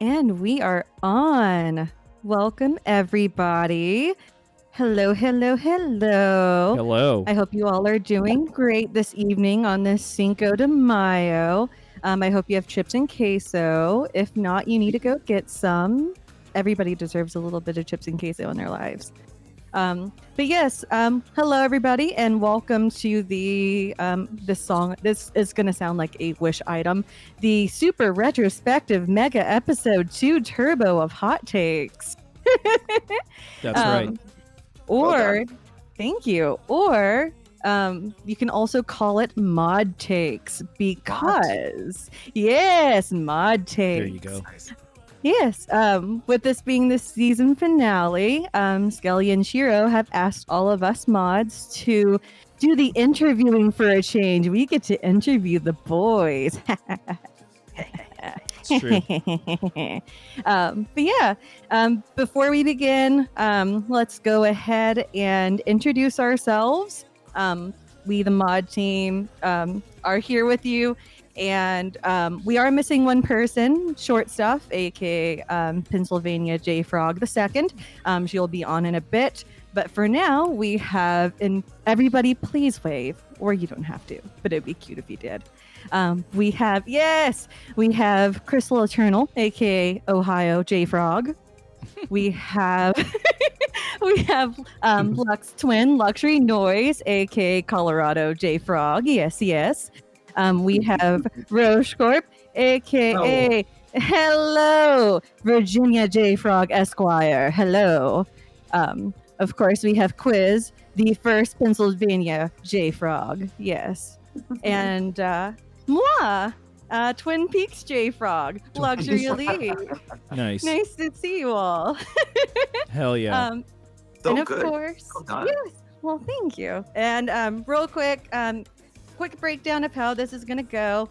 And we are on. Welcome, everybody. Hello, hello, hello. Hello. I hope you all are doing great this evening on this Cinco de Mayo. I hope you have chips and queso. If not, you need to go get some. Everybody deserves a little bit of chips and queso in their lives. But yes, hello everybody, and welcome to the this song. This is going to sound like a wish item, the super retrospective mega episode 2 turbo of hot takes. That's right. Or thank you. Or you can also call it mod takes because yes, mod takes. There you go. Yes, with this being the season finale, Skelly and SHIRO have asked all of us mods to do the interviewing for a change. We get to interview the boys. It's true. But yeah, before we begin, let's go ahead and introduce ourselves. We, the mod team, are here with you. And we are missing one person, Short Stuff, aka Pennsylvania J Frog II. She'll be on in a bit. But for now, we have, and everybody please wave, or you don't have to, but it'd be cute if you did. We have Crystal Eternal, aka Ohio J Frog. We have Lux Twin Luxury Noise, aka Colorado J Frog. Yes. We have Roche Corp, aka Hello Virginia J Frog Esquire. Hello. Of course, we have Quiz, the first Pennsylvania J Frog. Yes. And moi, Twin Peaks J Frog, Luxury Elite. Nice. Nice to see you all. Hell yeah. And of course, yes. Well, thank you. And real quick, quick breakdown of how this is going to go.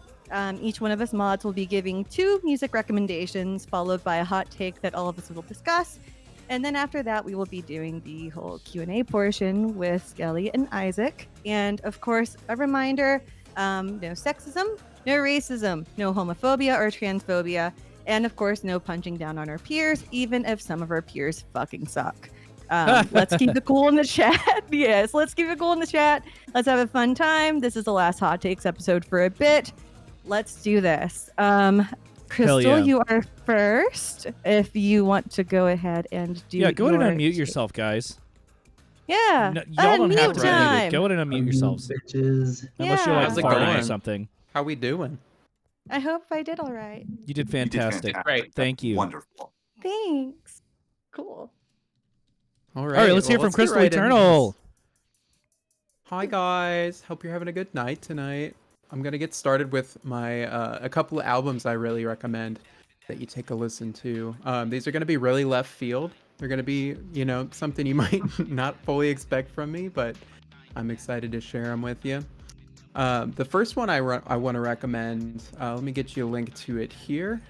Each one of us mods will be giving 2 music recommendations, followed by a hot take that all of us will discuss. And then after that, we will be doing the whole Q&A portion with Skelly and Isaac. And of course, a reminder, no sexism, no racism, no homophobia or transphobia, and of course, no punching down on our peers, even if some of our peers fucking suck. Let's keep it cool in the chat. Yes, let's keep it cool in the chat. Let's have a fun time. This is the last hot takes episode for a bit. Let's do this. Crystal, yeah. you are first. If you want to go ahead and do go ahead and unmute yourself, guys. Yeah. No, y'all don't have to time. unmute it. Go ahead and unmute yourselves. Bitches. Unless you're How's like it farting or going? something. How we doing? I hope I did all right. You did fantastic. Great. Thank you. Wonderful. Thanks. Cool. All All right, let's hear from Crystal Eternal. Hi guys. Hope you're having a good night tonight. I'm gonna get started with my a couple of albums I really recommend that you take a listen to. These are gonna be really left field. They're gonna be, something you might not fully expect from me, but I'm excited to share them with you. The first one I want to recommend, let me get you a link to it here.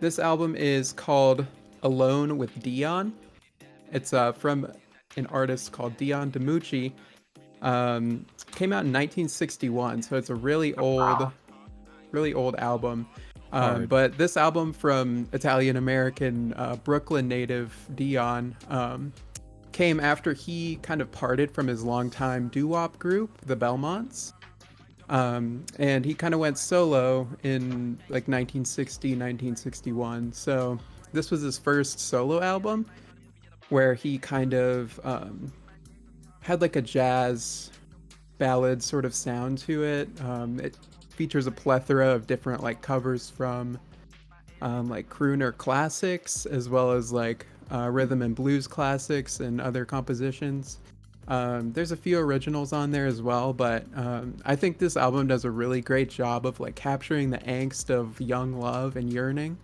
This album is called Alone with Dion. It's from an artist called Dion DiMucci. Came out in 1961, so it's a really old album. But this album from Italian-American Brooklyn native Dion came after he kind of parted from his longtime doo-wop group, the Belmonts. And he kind of went solo in like 1960, 1961. So this was his first solo album where he kind of had like a jazz ballad sort of sound to it. It features a plethora of different like covers from like crooner classics as well as like rhythm and blues classics and other compositions. There's a few originals on there as well, but I think this album does a really great job of like capturing the angst of young love and yearning.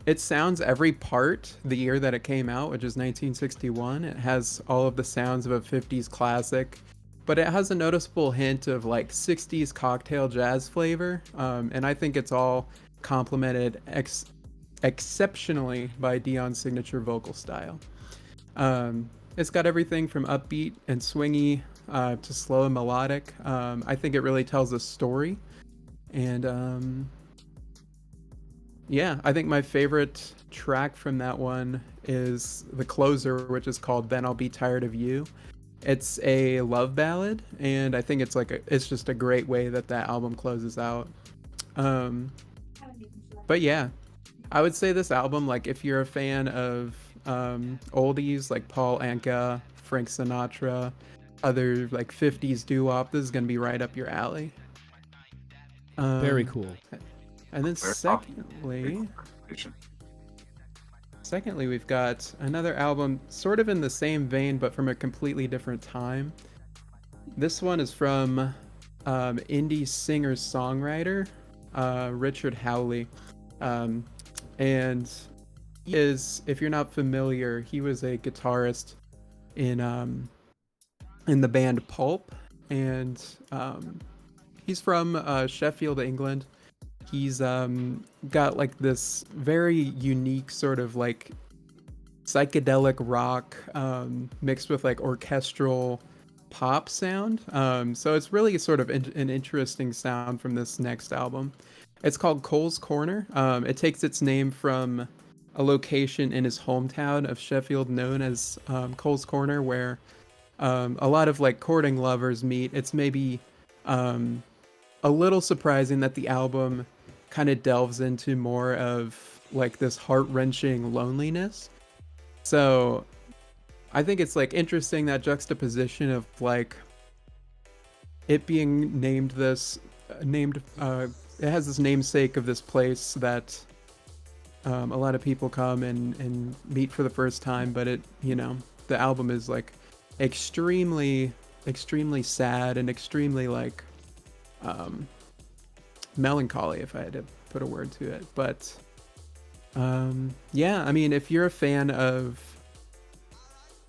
It sounds every part the year that it came out, which is 1961. It has all of the sounds of a 50s classic, but it has a noticeable hint of like 60s cocktail jazz flavor. And I think it's all complemented exceptionally by Dion's signature vocal style. It's got everything from upbeat and swingy to slow and melodic. I think it really tells a story. And Yeah, I think my favorite track from that one is the closer, which is called "Then I'll Be Tired of You." It's a love ballad, and I think it's just a great way that album closes out. Um, but yeah, I would say this album, like if you're a fan of oldies like Paul Anka, Frank Sinatra, other like 50s doo-wop, this is gonna be right up your alley. Very cool. And then secondly, we've got another album sort of in the same vein, but from a completely different time. This one is from indie singer-songwriter Richard Howley. And he is, if you're not familiar, he was a guitarist in the band Pulp, and he's from Sheffield, England. He's got like this very unique sort of like psychedelic rock mixed with like orchestral pop sound. So it's really sort of an interesting sound from this next album. It's called Cole's Corner. It takes its name from a location in his hometown of Sheffield known as Cole's Corner, where a lot of like courting lovers meet. It's maybe a little surprising that the album kind of delves into more of like this heart-wrenching loneliness. So I think it's like interesting that juxtaposition of like it being named it has this namesake of this place that a lot of people come and meet for the first time, but the album is like extremely sad and extremely like melancholy, if I had to put a word to it. But yeah, I mean, if you're a fan of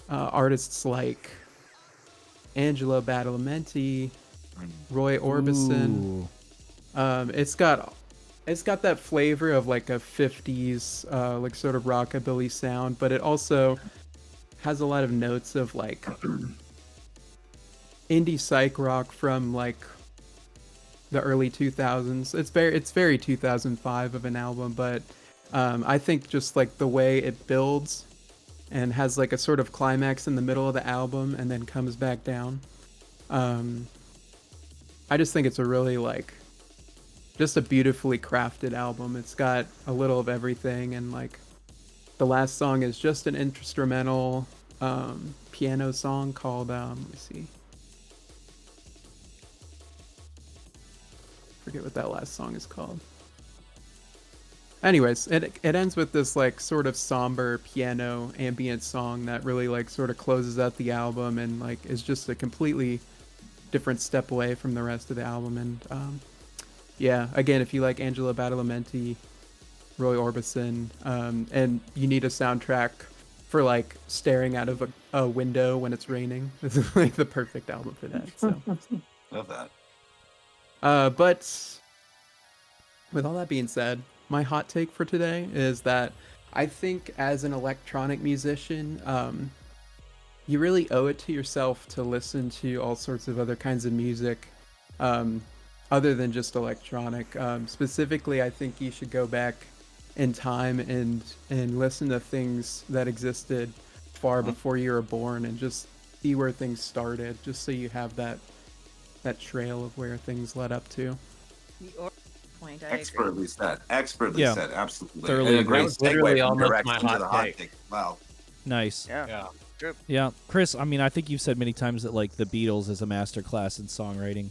artists like Angelo Badalamenti, Roy Orbison, it's got that flavor of like a 50s like sort of rockabilly sound, but it also has a lot of notes of like indie psych rock from like the early 2000s. It's very 2005 of an album, but I think just like the way it builds and has like a sort of climax in the middle of the album and then comes back down. I just think it's a really like just a beautifully crafted album. It's got a little of everything, and like the last song is just an instrumental piano song called let me see. Forget what that last song is called. Anyways, it ends with this like sort of somber piano ambient song that really like sort of closes out the album and like is just a completely different step away from the rest of the album. And yeah, again, if you like Angelo Badalamenti, Roy Orbison, and you need a soundtrack for like staring out of a window when it's raining, this is like the perfect album for that. So love that. But with all that being said, my hot take for today is that I think as an electronic musician, you really owe it to yourself to listen to all sorts of other kinds of music other than just electronic. Specifically, I think you should go back in time and listen to things that existed far before you were born and just see where things started, just so you have that trail of where things led up to. Point, Expertly said. Expertly said. Absolutely. Thoroughly and a great segue almost my into the hot take. take. Wow. Nice. Yeah. True. Yeah, Chris. I mean, I think you've said many times that like the Beatles is a masterclass in songwriting.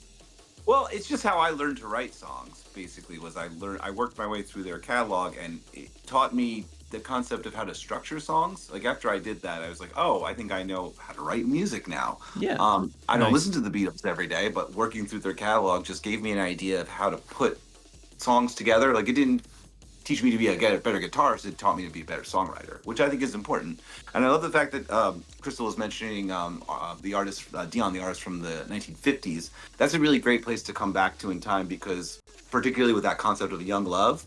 Well, it's just how I learned to write songs. Basically, was I worked my way through their catalog, and it taught me the concept of how to structure songs. Like after I did that, I was like, oh, I think I know how to write music now. Yeah. I don't listen to the Beatles every day, but working through their catalog just gave me an idea of how to put songs together. Like it didn't teach me to be a better guitarist, it taught me to be a better songwriter, which I think is important. And I love the fact that Crystal was mentioning the artist Dion, the artist from the 1950s. That's a really great place to come back to in time, because particularly with that concept of young love,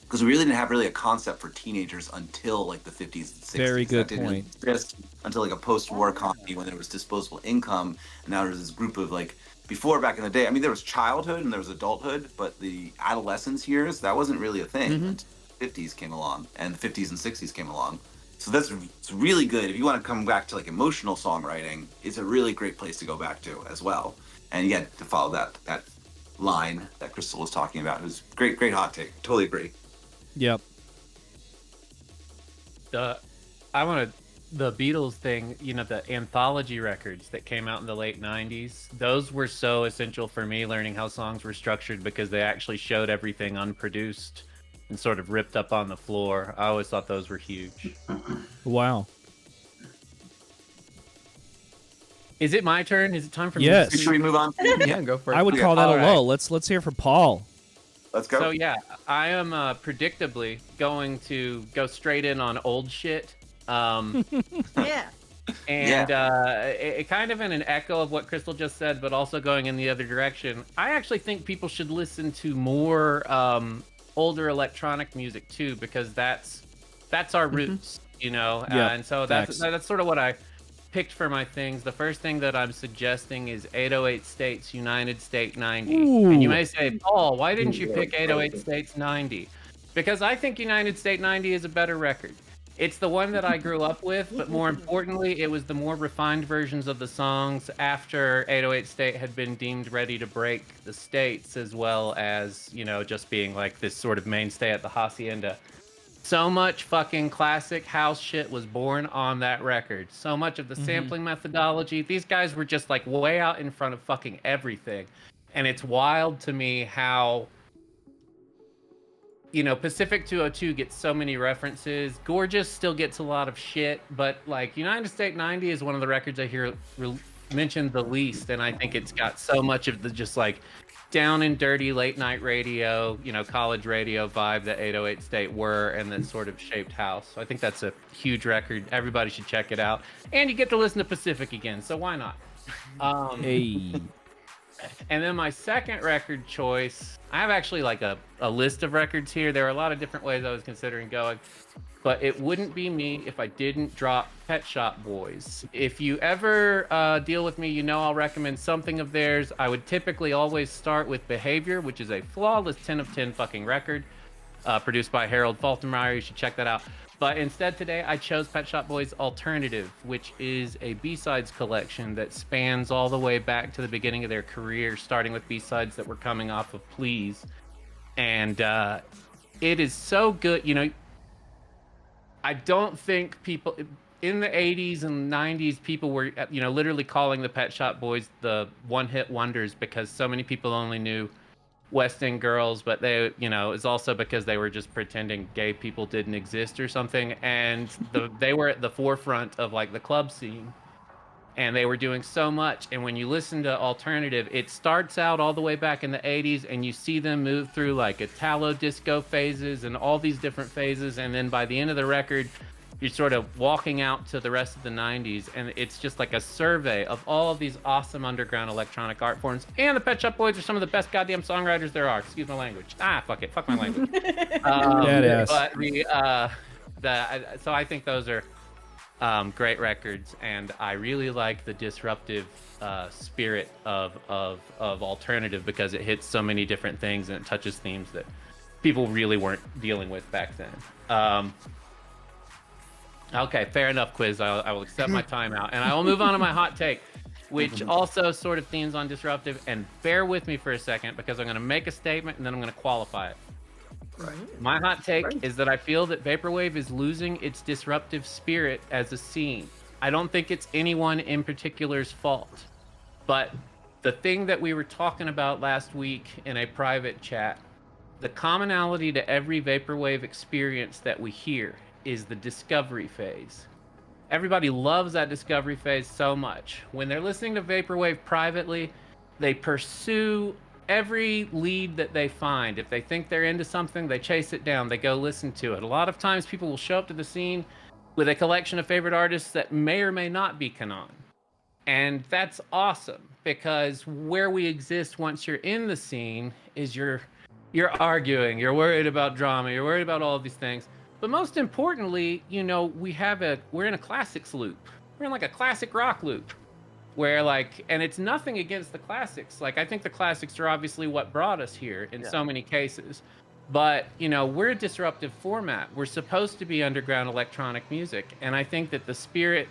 because we really didn't have a concept for teenagers until like the 50s and 60s. Very good that point. Exist until like a post-war economy when there was disposable income, and now there's this group of like before, back in the day, I mean, there was childhood and there was adulthood, but the adolescence years, that wasn't really a thing until the 50s came along, and the 50s and 60s came along. So it's really good. If you want to come back to like emotional songwriting, it's a really great place to go back to as well. And again, to follow that line that Crystal was talking about, it was great hot take. Totally agree. Yep. The Beatles thing, you know, the anthology records that came out in the late 90s, those were so essential for me learning how songs were structured because they actually showed everything unproduced and sort of ripped up on the floor. I always thought those were huge. Wow. Is it my turn? Is it time for me? Yes. Should we move on? Yeah, go for it. I would call that All a right. lull. Let's hear from Paul. Let's go. So yeah, I am predictably going to go straight in on old shit. Yeah. And it kind of in an echo of what Crystal just said, but also going in the other direction. I actually think people should listen to more older electronic music too, because that's our roots, you know. Yeah, and so that's sort of what I picked for my things. The first thing that I'm suggesting is 808 States United State 90. Ooh. And you may say, Paul, why didn't you pick 808 States 90? Because I think United State 90 is a better record. It's the one that I grew up with, but more importantly, it was the more refined versions of the songs after 808 State had been deemed ready to break the States, as well as, you know, just being like this sort of mainstay at the Hacienda. So much fucking classic house shit was born on that record. So much of the sampling methodology. These guys were just like way out in front of fucking everything. And it's wild to me how, you know, Pacific 202 gets so many references. Gorgeous still gets a lot of shit, but like United State 90 is one of the records I hear mentioned the least, and I think it's got so much of the just like down and dirty late night radio, you know, college radio vibe that 808 State were, and that sort of shaped house. So I think that's a huge record. Everybody should check it out, and you get to listen to Pacific again, so why not? Hey. And then my second record choice, I have actually like a list of records here. There are a lot of different ways I was considering going, but it wouldn't be me if I didn't drop Pet Shop Boys. If you ever deal with me, you know I'll recommend something of theirs. I would typically always start with Behavior, which is a flawless 10 of 10 fucking record, produced by Harold Faltermeyer. You should check that out. But instead today, I chose Pet Shop Boys Alternative, which is a B-sides collection that spans all the way back to the beginning of their career, starting with B-sides that were coming off of Please. And it is so good. You know, I don't think people in the 80s and 90s, people were, you know, literally calling the Pet Shop Boys the one-hit wonders because so many people only knew West End Girls, but they, you know, it's also because they were just pretending gay people didn't exist or something. And they were at the forefront of like the club scene, and they were doing so much. And when you listen to Alternative, it starts out all the way back in the 80s, and you see them move through like Italo disco phases and all these different phases. And then by the end of the record, you're sort of walking out to the rest of the 90s, and it's just like a survey of all of these awesome underground electronic art forms. And the Pet Shop Boys are some of the best goddamn songwriters there are. Excuse my language. Fuck it. Fuck my language. Badass. But so I think those are great records, and I really like the disruptive spirit of Alternative because it hits so many different things and it touches themes that people really weren't dealing with back then. Okay, fair enough, Quiz. I will accept my timeout, and I will move on to my hot take, which also sort of themes on disruptive. And bear with me for a second because I'm going to make a statement and then I'm going to qualify it. Right. My hot take is that I feel that Vaporwave is losing its disruptive spirit as a scene. I don't think it's anyone in particular's fault, but the thing that we were talking about last week in a private chat, the commonality to every Vaporwave experience that we hear is the discovery phase. Everybody loves that discovery phase so much. When they're listening to Vaporwave privately, they pursue every lead that they find. If they think they're into something, they chase it down, they go listen to it. A lot of times people will show up to the scene with a collection of favorite artists that may or may not be canon. And that's awesome because where we exist once you're in the scene is you're arguing, you're worried about drama, you're worried about all of these things. But most importantly, you know, we're in a classics loop. We're in like a classic rock loop. where like, and it's nothing against the classics. Like, I think the classics are obviously what brought us here in so many cases. But, you know, we're a disruptive format. We're supposed to be underground electronic music. And I think that the spirit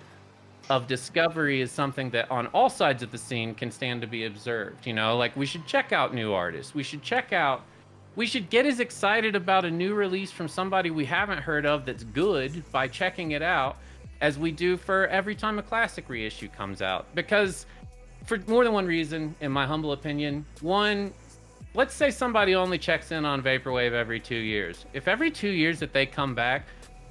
of discovery is something that on all sides of the scene can stand to be observed. You know, like we should check out new artists. We should get as excited about a new release from somebody we haven't heard of that's good by checking it out as we do for every time a classic reissue comes out. Because for more than one reason, in my humble opinion. One, let's say somebody only checks in on Vaporwave every 2 years. If every 2 years that they come back,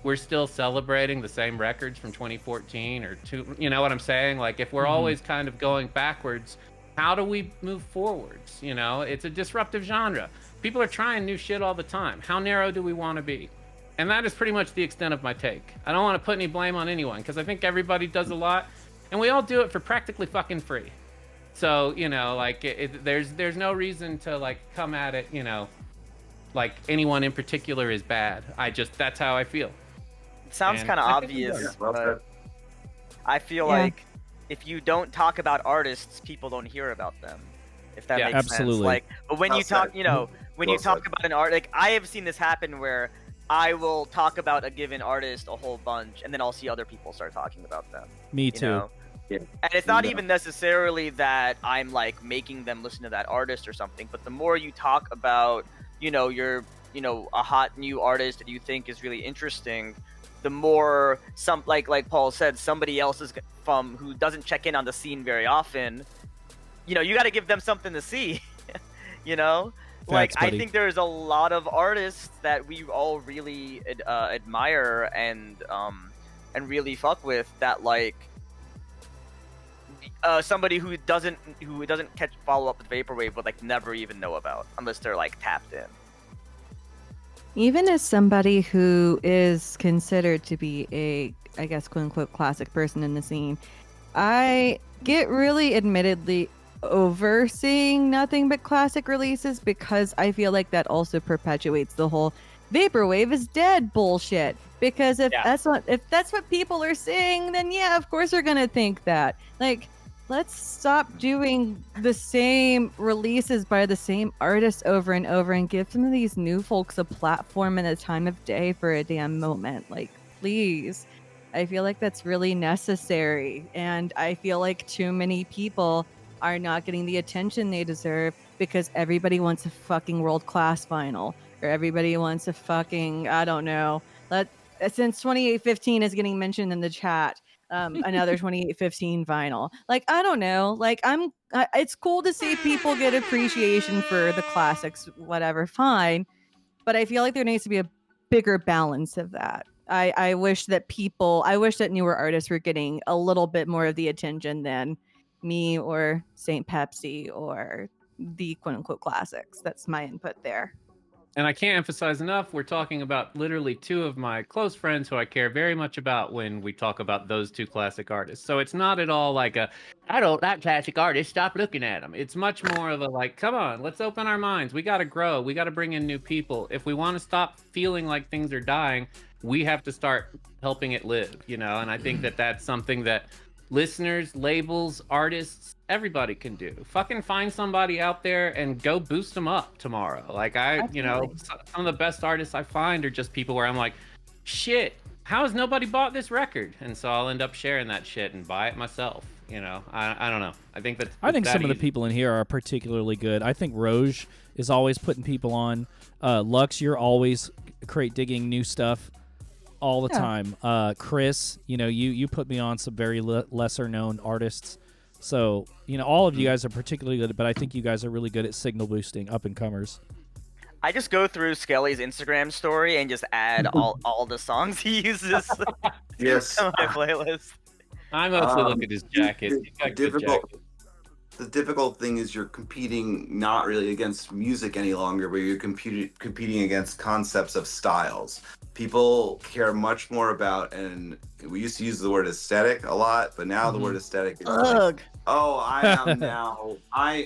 we're still celebrating the same records from 2014 or two, you know what I'm saying? Like if we're always kind of going backwards, how do we move forwards? You know, it's a disruptive genre. People are trying new shit all the time. How narrow do we want to be? And that is pretty much the extent of my take. I don't want to put any blame on anyone because I think everybody does a lot and we all do it for practically fucking free. So, you know, like there's no reason to like come at it, you know, like anyone in particular is bad. That's how I feel. Sounds kind of obvious, but I feel like if you don't talk about artists, people don't hear about them. If that makes sense. Like, but when you talk, you know, when you talk about an art, like I have seen this happen where I will talk about a given artist a whole bunch, and then I'll see other people start talking about them. Me too. Know? Yeah. And it's not even necessarily that I'm like making them listen to that artist or something, but the more you talk about, you know, a hot new artist that you think is really interesting, the more like Paul said, somebody else is who doesn't check in on the scene very often, you know, you got to give them something to see, you know? Like, I think there's a lot of artists that we all really admire and really fuck with that, like, somebody who doesn't follow up with Vaporwave would like never even know about unless they're like tapped in. Even as somebody who is considered to be a, I guess, quote unquote, classic person in the scene, I get really admittedly overseeing nothing but classic releases because I feel like that also perpetuates the whole Vaporwave is dead bullshit. Because if that's what people are saying, then yeah, of course they're gonna think that. Like, let's stop doing the same releases by the same artists over and over and give some of these new folks a platform and a time of day for a damn moment. Like, please. I feel like that's really necessary. And I feel like too many people are not getting the attention they deserve because everybody wants a fucking world-class vinyl. Or everybody wants a fucking, I don't know. Since 2815 is getting mentioned in the chat, another 2815 vinyl. Like, I don't know. Like, it's cool to see people get appreciation for the classics, whatever, fine. But I feel like there needs to be a bigger balance of that. I wish that newer artists were getting a little bit more of the attention than me or St. Pepsi or the quote unquote classics. That's my input there. And I can't emphasize enough, we're talking about literally two of my close friends who I care very much about when we talk about those two classic artists. So it's not at all like I don't like classic artists, stop looking at them. It's much more of a like, come on, let's open our minds. We got to grow. We got to bring in new people. If we want to stop feeling like things are dying, we have to start helping it live, you know? And I think that that's something that listeners, labels, artists, everybody can do. Fucking find somebody out there and go boost them up tomorrow. Like you know, some of the best artists I find are just people where I'm like, shit, how has nobody bought this record? And so I'll end up sharing that shit and buy it myself. You know, I don't know. I think some of the people in here are particularly good. I think Roge is always putting people on. Lux, you're always digging new stuff all the time. Chris, you know, you put me on some very lesser known artists. So, you know, all of you guys are particularly good, but I think you guys are really good at signal boosting up and comers. I just go through Skelly's Instagram story and just add all the songs he uses to my playlist. I mostly look at his jacket. The difficult thing is you're competing not really against music any longer, but you're competing against concepts of styles. People care much more about, and we used to use the word aesthetic a lot, but now the word aesthetic is like,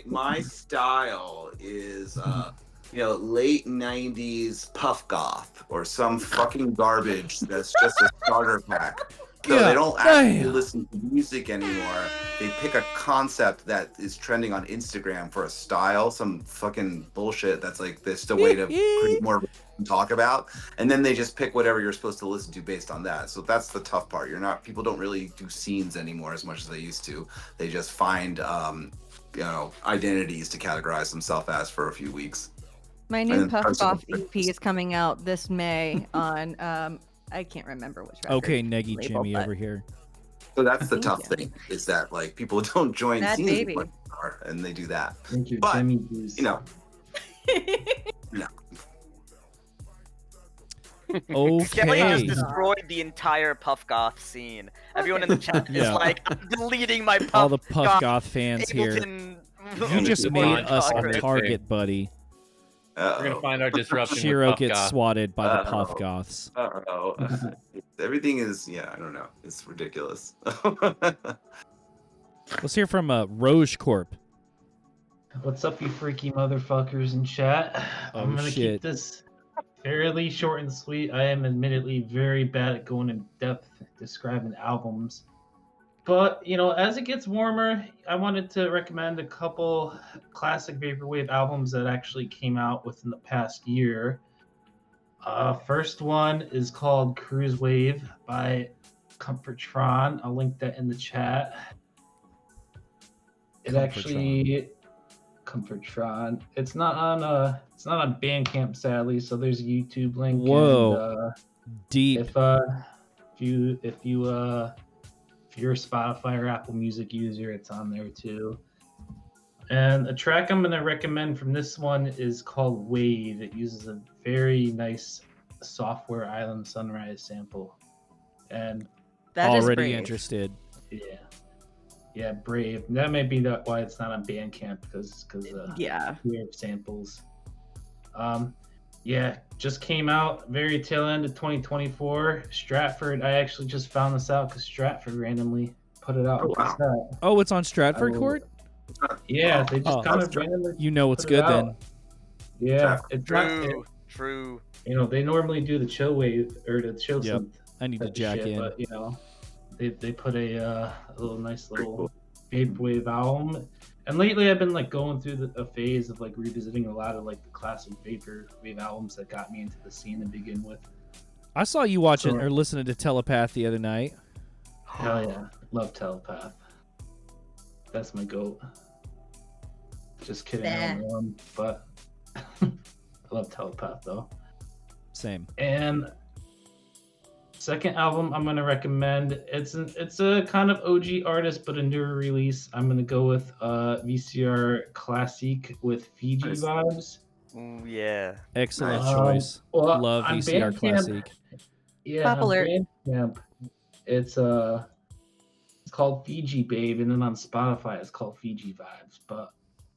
my style is you know, late 90s puff goth or some fucking garbage that's just a starter pack. So they don't actually damn. listen to music anymore. They pick a concept that is trending on Instagram for a style, some fucking bullshit that's like just a way to create more talk about, and then they just pick whatever you're supposed to listen to based on that. So that's the tough part. People don't really do scenes anymore as much as they used to. They just find identities to categorize themselves as for a few weeks. My new Puff Goth EP is coming out this May on I can't remember which record. Okay, Neggy label, Jimmy but- over here. So that's the Thank tough you. thing, is that like people don't join Mad scenes baby. anymore, and they do that. Thank you, But, Jimmy Juice. You know, Kelly just Okay. destroyed the entire Puff Goth scene. Everyone in the chat is Yeah. like, I'm deleting my Puff All the Puff Goth fans here. Ableton- You just made Come on, us Tucker. a target, buddy. We're gonna find our disruption. SHIRO with Puff gets Goth. swatted by the Uh-oh. Puff Goths. Everything is, I don't know. It's ridiculous. Let's hear from Roge Corp. What's up, you freaky motherfuckers in chat? I'm gonna shit. keep this fairly short and sweet. I am admittedly very bad at going in depth describing albums. But, as it gets warmer, I wanted to recommend a couple classic vaporwave albums that actually came out within the past year. First one is called Cruise Wave by Comfortron. I'll link that in the chat. It actually Comfortron. It's not on Bandcamp, sadly. So there's a YouTube link. Whoa. And, Deep. if you're a Spotify or Apple Music user, it's on there too. And a track I'm going to recommend from this one is called Wave. It uses a very nice Software Island Sunrise sample. And That is Already brave. interested. yeah, brave. That may be why it's not on Bandcamp, because Yeah. we have samples. Just came out very tail end of 2024. Stratford. I actually just found this out because Stratford randomly put it out. Oh, wow. Cassette. Oh, it's on Stratford Oh. Court? Yeah, they just Oh. kind of randomly. You know what's Put it good out. then. Yeah, it's not. True. They normally do the chill wave or the chill Yep. synth I need to type of jack shit, in. but they put a little nice Pretty little vaporwave album. And lately, I've been going through a phase of revisiting a lot of the classic vaporwave albums that got me into the scene to begin with. I saw you watching So- or listening to Telepath the other night. Hell yeah, love Telepath. That's my goat. Just kidding, I don't know him, but I love Telepath though. Same. And second album I'm gonna recommend. It's a kind of OG artist, but a newer release. I'm gonna go with VCR Classic with Fiji Nice. vibes. Ooh, yeah. Excellent Um, choice. well, Love on VCR Bandcamp- Classic. Yeah, Pop on alert. Bandcamp, it's called Fiji Babe, and then on Spotify it's called Fiji Vibes. But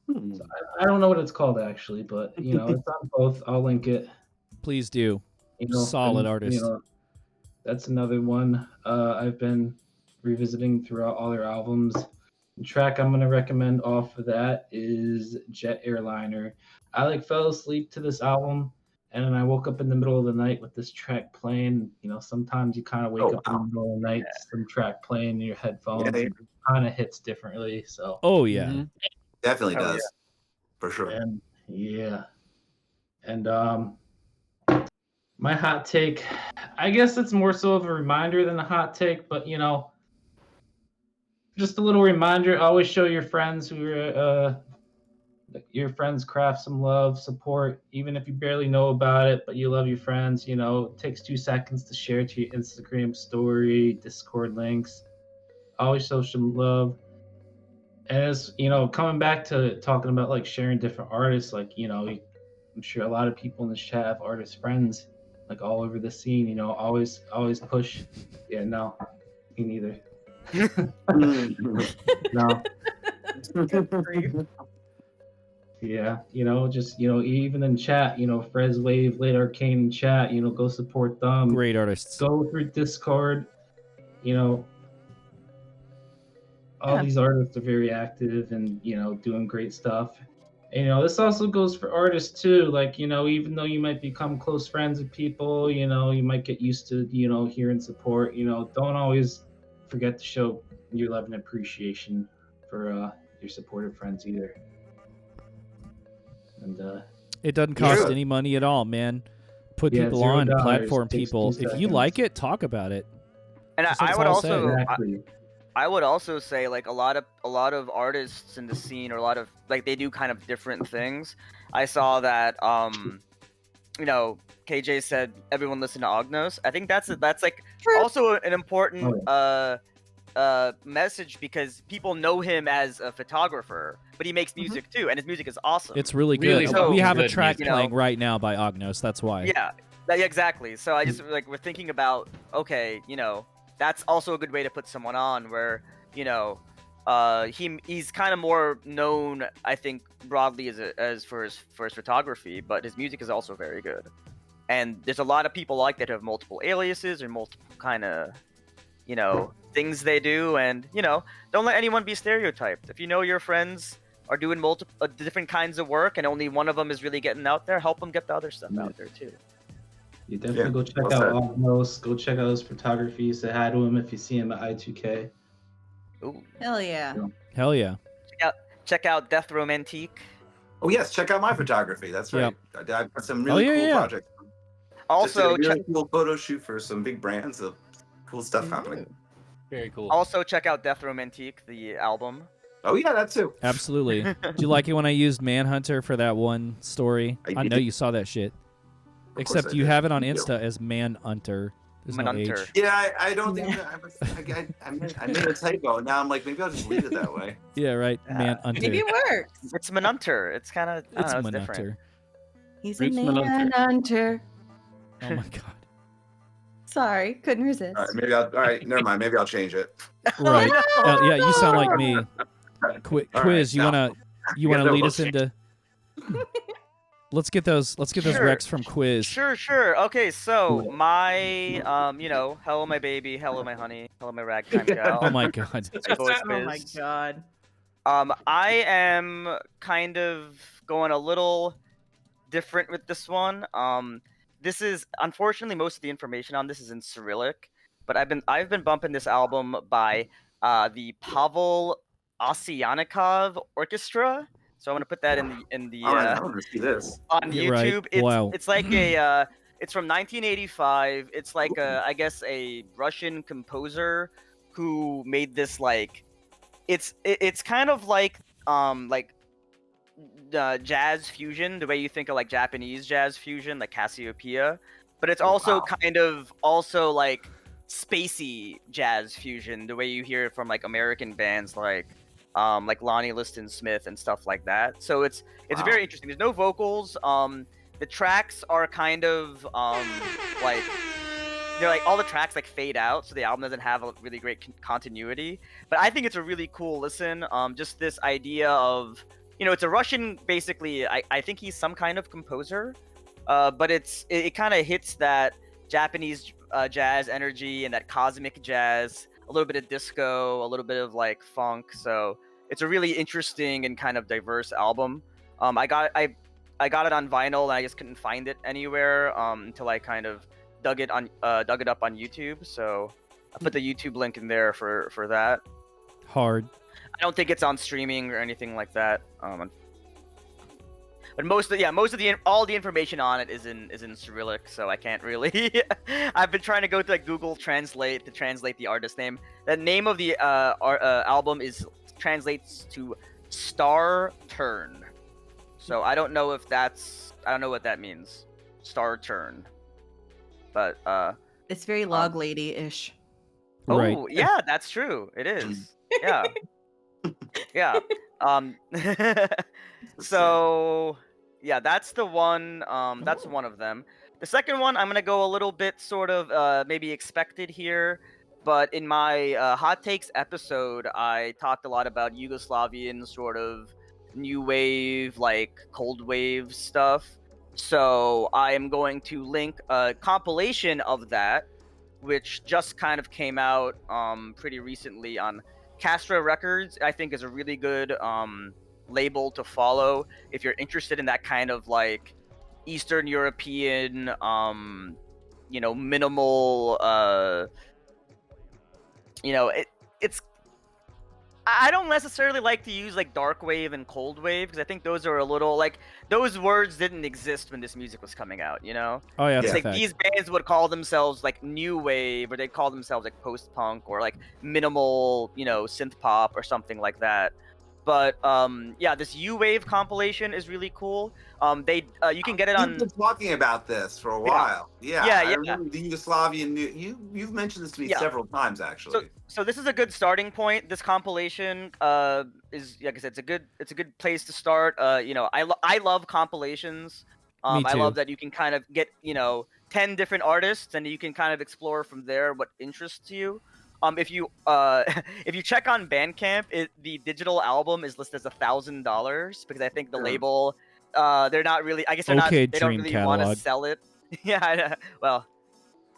I don't know what it's called actually, but it's on both. I'll link it. Please do. You Solid and, artist. That's another one I've been revisiting throughout all their albums. The track I'm going to recommend off of that is Jet Airliner. I fell asleep to this album, and then I woke up in the middle of the night with this track playing. Sometimes you kind of wake up in the middle of the night, some track playing in your headphones. Yeah. It kind of hits differently. So Oh yeah. Mhm. Definitely Oh, does. For sure. And my hot take, I guess it's more so of a reminder than a hot take, but just a little reminder. Always show your friends your friends' craft some love, support, even if you barely know about it, but you love your friends. It takes 2 seconds to share to your Instagram story, Discord links. Always show some love. And as coming back to talking about sharing different artists, I'm sure a lot of people in this chat have artist friends all over the scene. Always push. Yeah, no, me neither. No. Yeah, even in chat, Frez Wave, Late Arcane in chat, go support them. Great artists. Go through Discord. All Yeah. these artists are very active and doing great stuff. And, this also goes for artists too. Like, even though you might become close friends with people, you might get used to, hearing support. Don't always forget to show your love and appreciation for your supportive friends either. And it doesn't cost True. any money at all, man. Put Yeah, people $0. on, platform Takes 2 people. If you like seconds. it, talk about it. And Just like I would Paul said. also Exactly. I would also say like a lot of artists in the scene, or a lot of like they do kind of different things. I saw that KJ said everyone listen to Ognos. I think that's like also an important message, because people know him as a photographer, but he makes music too, and his music is awesome. It's really good. Really So- we have a good track music. playing right now by Ognos. That's why. Yeah, exactly. So I just like we're thinking about, okay, that's also a good way to put someone on where he's kind of more known, I think, broadly as for his photography, but his music is also very good. And there's a lot of people like that who have multiple aliases or multiple kind of things they do, and don't let anyone be stereotyped. If you know your friends are doing multiple different kinds of work and only one of them is really getting out there, help them get the other stuff out there too. You definitely go check well out said. Ognos. Go check out his photography. Say hi to him if you see him at I2K. Ooh. Hell yeah. Hell yeah. Check out Death Romantique. Oh yes, check out my photography. That's right. I've got some really yeah, cool yeah. projects. Also, just did a really cool photo shoot for some big brands. Of cool stuff happening. Very cool. also check out Death Romantique, the album. Oh yeah, that too. Absolutely. Did you like it when I used Manhunter for that one story? I I know did. you saw that shit. Of course Except I you did. have it on Thank you. Insta as Manhunter. There's no Manhunter. H. Yeah, I don't think that I made a typo. Now I'm like, maybe I'll just leave it that way. Yeah, right. Yeah. Manhunter. Maybe it works. It's Manhunter. It's kind of It's it's Manhunter. different. He's a Roots Manhunter. manhunter. Oh my god. Sorry, couldn't resist. All right, never mind. Maybe I'll change it. Right. Yeah, you sound like me. All Quiz, right, you now- wanna Yeah, no, lead we'll us into? Let's get those Sure. recs from Quiz. Sure. Okay, so my hello my baby, hello my honey, hello my ragtime gal. Oh my god. my voice Oh my biz. god. I am kind of going a little different with this one. This is unfortunately most of the information on this is in Cyrillic, but I've been bumping this album by the Pavel Osyanikov Orchestra. So I'm gonna put that in the All right, I want to see this. on Yeah, right. YouTube. It's Wow. it's like a it's from 1985. It's like I guess a Russian composer who made this like it's kind of like jazz fusion, the way you think of like Japanese jazz fusion, like Cassiopeia, but it's also Wow. kind of also like spacey jazz fusion, the way you hear it from like American bands like Lonnie Liston Smith and stuff like that. So it's Wow. very interesting. There's no vocals. The tracks are kind of like they're like all the tracks like fade out, so the album doesn't have a really great continuity. But I think it's a really cool listen. Just this idea of it's a Russian basically. I think he's some kind of composer, but it kind of hits that Japanese jazz energy and that cosmic jazz, a little bit of disco, a little bit of like funk. So it's a really interesting and kind of diverse album. I got it on vinyl and I just couldn't find it anywhere until I kind of dug it up on YouTube. So I put the YouTube link in there for that. Hard. I don't think it's on streaming or anything like that. But all the information on it is in Cyrillic, so I can't really. I've been trying to go to like Google Translate to translate the artist name. The name of the album translates to Star Turn. So I don't know what that means. Star Turn. But It's very log lady-ish. Right. oh yeah, that's true. It is. Yeah. Yeah. So yeah, that's the one. That's one of them. The second one, I'm gonna go a little bit sort of maybe expected here, but in my hot takes episode, I talked a lot about Yugoslavian sort of new wave, like cold wave stuff. So I am going to link a compilation of that, which just kind of came out pretty recently on Castra Records. I think is a really good label to follow if you're interested in that kind of like Eastern European, minimal, it's I don't necessarily like to use like dark wave and cold wave because I think those are a little like those words didn't exist when this music was coming out, you know? Oh yeah, It's that's a like fact. these bands would call themselves like new wave or they'd call themselves like post punk or like minimal, synth pop or something like that. But yeah, this U Wave compilation is really cool. You can get it You've on been talking about this for a while. Yeah, Yeah, I yeah. remember the Yugoslavian. You've mentioned this to me Yeah. several times, actually. So this is a good starting point. This compilation is, like I said, it's a good place to start. I love compilations. Me I too. love that you can kind of get 10 different artists and you can kind of explore from there what interests you. If you if you check on Bandcamp, the digital album is listed as $1,000 because I think the Sure. label they're not really, I guess Okay, they don't Dream really want to Catalog. sell it. Yeah, well,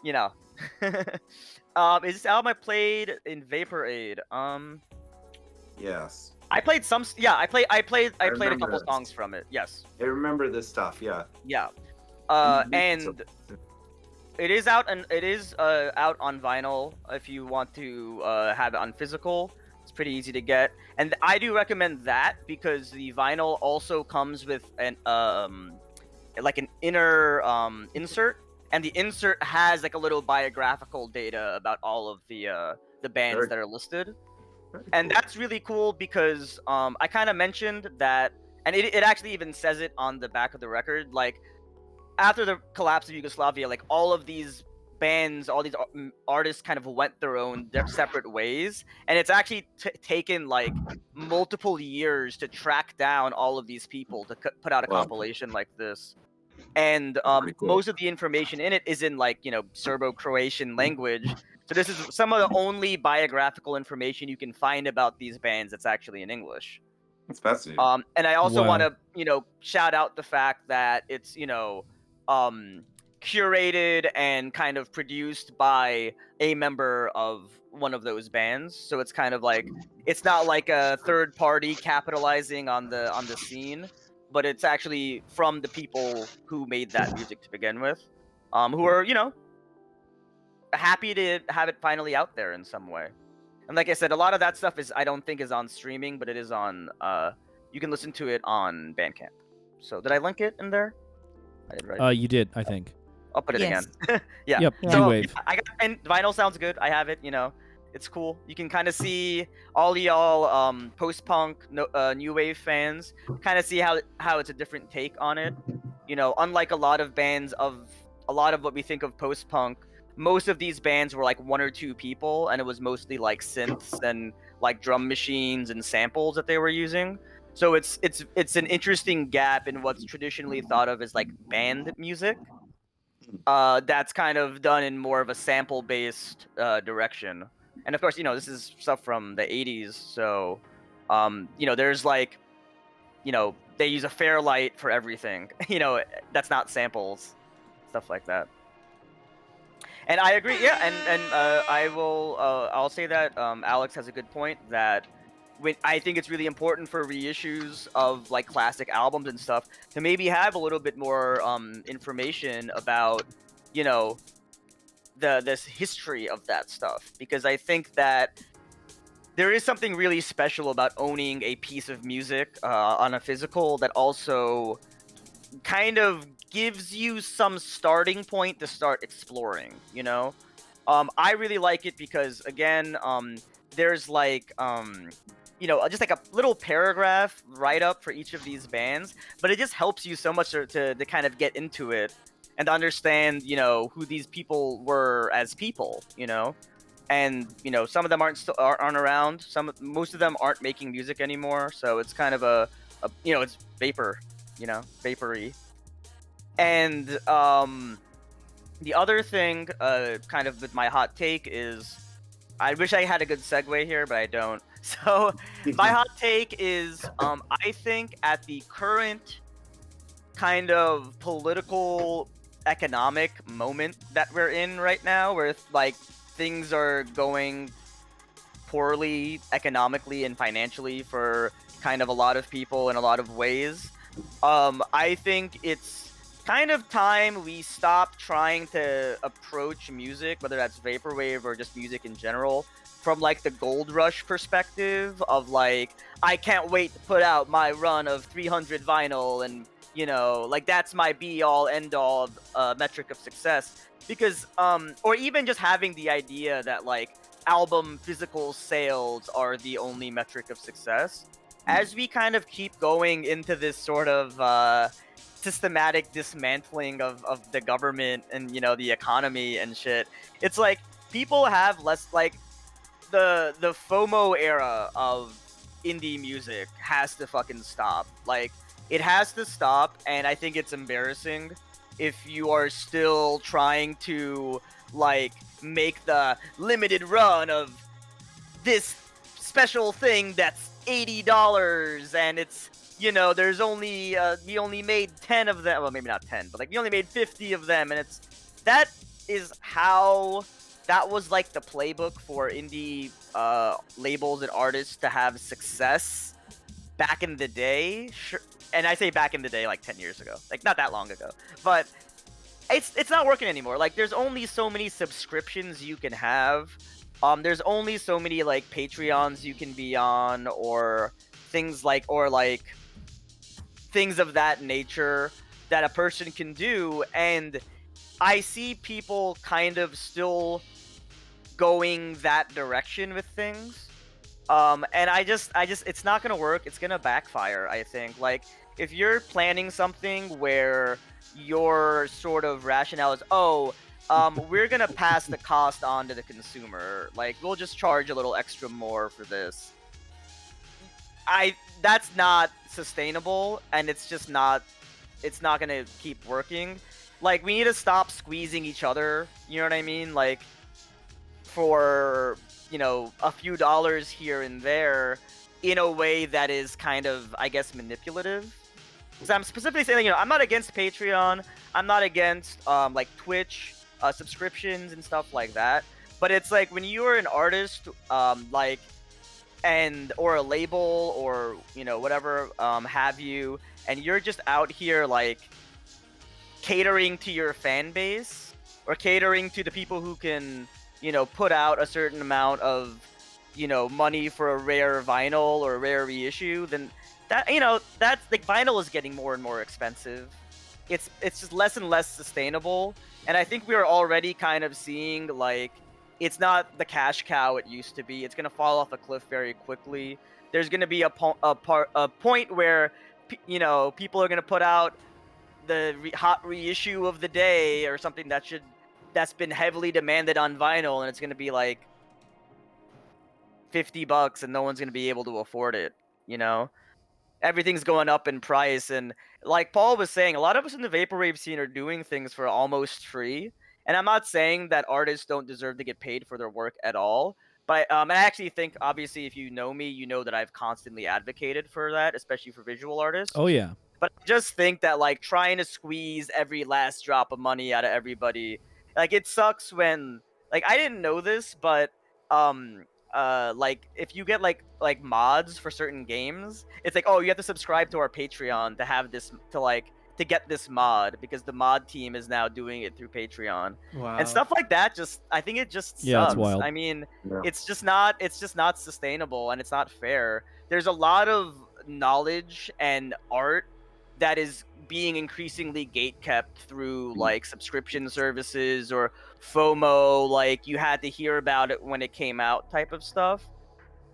you know. Is this album I played in Vapor Aid? Yes, I played some. Yeah, I played a remember couple this. songs from it. Yes. I remember this stuff. Yeah. Yeah. And And it is out out on vinyl if you want to have it on physical. It's pretty easy to get, and I do recommend that because the vinyl also comes with an like an inner insert, and the insert has like a little biographical data about all of the bands Very- that are listed. very And cool. that's really cool because I kind of mentioned that, and it actually even says it on the back of the record. Like after the collapse of Yugoslavia, like all of these bands, all these artists kind of went their separate ways, and it's actually taken like multiple years to track down all of these people to put out a Wow. compilation like this. And Pretty cool. most of the information in it is in like Serbo-Croatian language. So this is some of the only biographical information you can find about these bands that's actually in English. That's fascinating. And I also Wow. want to shout out the fact that it's curated and kind of produced by a member of one of those bands. So it's kind of like it's not like a third party capitalizing on the scene, but it's actually from the people who made that music to begin with, who are happy to have it finally out there in some way. And like I said, a lot of that stuff I don't think is on streaming, but it is on you can listen to it on Bandcamp. So did I link it in there? I did, right? You did, I think. I'll put it Yes. again. Yeah. Yep. Yeah. So G-Wave. and vinyl sounds good. I have it. It's cool. You can kind of see all y'all post-punk, new wave fans kind of see how it's a different take on it. Unlike a lot of what we think of post-punk, most of these bands were like one or two people, and it was mostly like synths and like drum machines and samples that they were using. So it's an interesting gap in what's traditionally thought of as like band music. That's kind of done in more of a sample-based direction. And of course, this is stuff from the 80s, so there's like they use a Fairlight for everything. That's not samples, stuff like that. And I agree, yeah, and I'll say that Alex has a good point that I think it's really important for reissues of like classic albums and stuff to maybe have a little bit more information about this history of that stuff, because I think that there is something really special about owning a piece of music on a physical that also kind of gives you some starting point to start exploring. I really like it because again, there's like just like a little paragraph write up for each of these bands, but it just helps you so much to kind of get into it and to understand who these people were as people, and some of them aren't around, most of them aren't making music anymore, so it's kind of a it's vapory. And the other thing kind of with my hot take is, I wish I had a good segue here, but I don't. So my hot take is I think at the current kind of political economic moment that we're in right now, where like things are going poorly economically and financially for kind of a lot of people in a lot of ways. I think it's kind of time we stop trying to approach music, whether that's vaporwave or just music in general, from like the gold rush perspective of like, I can't wait to put out my run of 300 vinyl, and you know, like that's my be all end all metric of success. Because or even just having the idea that like album physical sales are the only metric of success. As we kind of keep going into this sort of systematic dismantling of the government and, you know, the economy and shit, it's like people have less, like, the FOMO era of indie music has to fucking stop. Like, it has to stop, and I think it's embarrassing if you are still trying to, like, make the limited run of this special thing that's $80 and it's, you know, there's only we only made 10 of them, well, maybe not 10, but like we only made 50 of them, and it's, that is how, that was like the playbook for indie labels and artists to have success back in the day. Sure. And I say back in the day, like 10 years ago, like not that long ago, but it's not working anymore. Like, there's only so many subscriptions you can have. There's only so many like Patreons you can be on, or things like, things of that nature that a person can do. And I see people kind of still going that direction with things. And I just, it's not gonna work. It's gonna backfire, I think. Like, if you're planning something where your sort of rationale is, we're gonna pass the cost on to the consumer, like we'll just charge a little extra more for this, that's not sustainable, and it's just not, it's not gonna keep working. Like, we need to stop squeezing each other, you know what I mean, like, for, you know, a few dollars here and there in a way that is kind of, I guess, manipulative. Because I'm specifically saying, you know, I'm not against Patreon, I'm not against like Twitch subscriptions and stuff like that, but it's like when you're an artist, like, and or a label, or, you know, whatever have you, and you're just out here like catering to your fan base, or catering to the people who can, you know, put out a certain amount of, you know, money for a rare vinyl or a rare reissue, then that, you know, that's like, vinyl is getting more and more expensive. It's just less and less sustainable, and I think we're already kind of seeing like, it's not the cash cow it used to be. It's gonna fall off a cliff very quickly. There's gonna be a point where, you know, people are gonna put out the hot reissue of the day or something that's been heavily demanded on vinyl, and it's gonna be like $50, and no one's gonna be able to afford it. You know, everything's going up in price, and like Paul was saying, a lot of us in the vaporwave scene are doing things for almost free. And I'm not saying that artists don't deserve to get paid for their work at all, but I actually think, obviously, if you know me, you know that I've constantly advocated for that, especially for visual artists. Oh yeah. But I just think that, like, trying to squeeze every last drop of money out of everybody, like, it sucks when, like, I didn't know this, but like, if you get like mods for certain games, it's like, oh, you have to subscribe to our Patreon to have this, to get this mod, because the mod team is now doing it through Patreon. Wow. And stuff like that. Just, I think it just sucks. Yeah, it's wild. I mean, it's just not sustainable, and it's not fair. There's a lot of knowledge and art that is being increasingly gatekept through like subscription services or FOMO, like you had to hear about it when it came out type of stuff.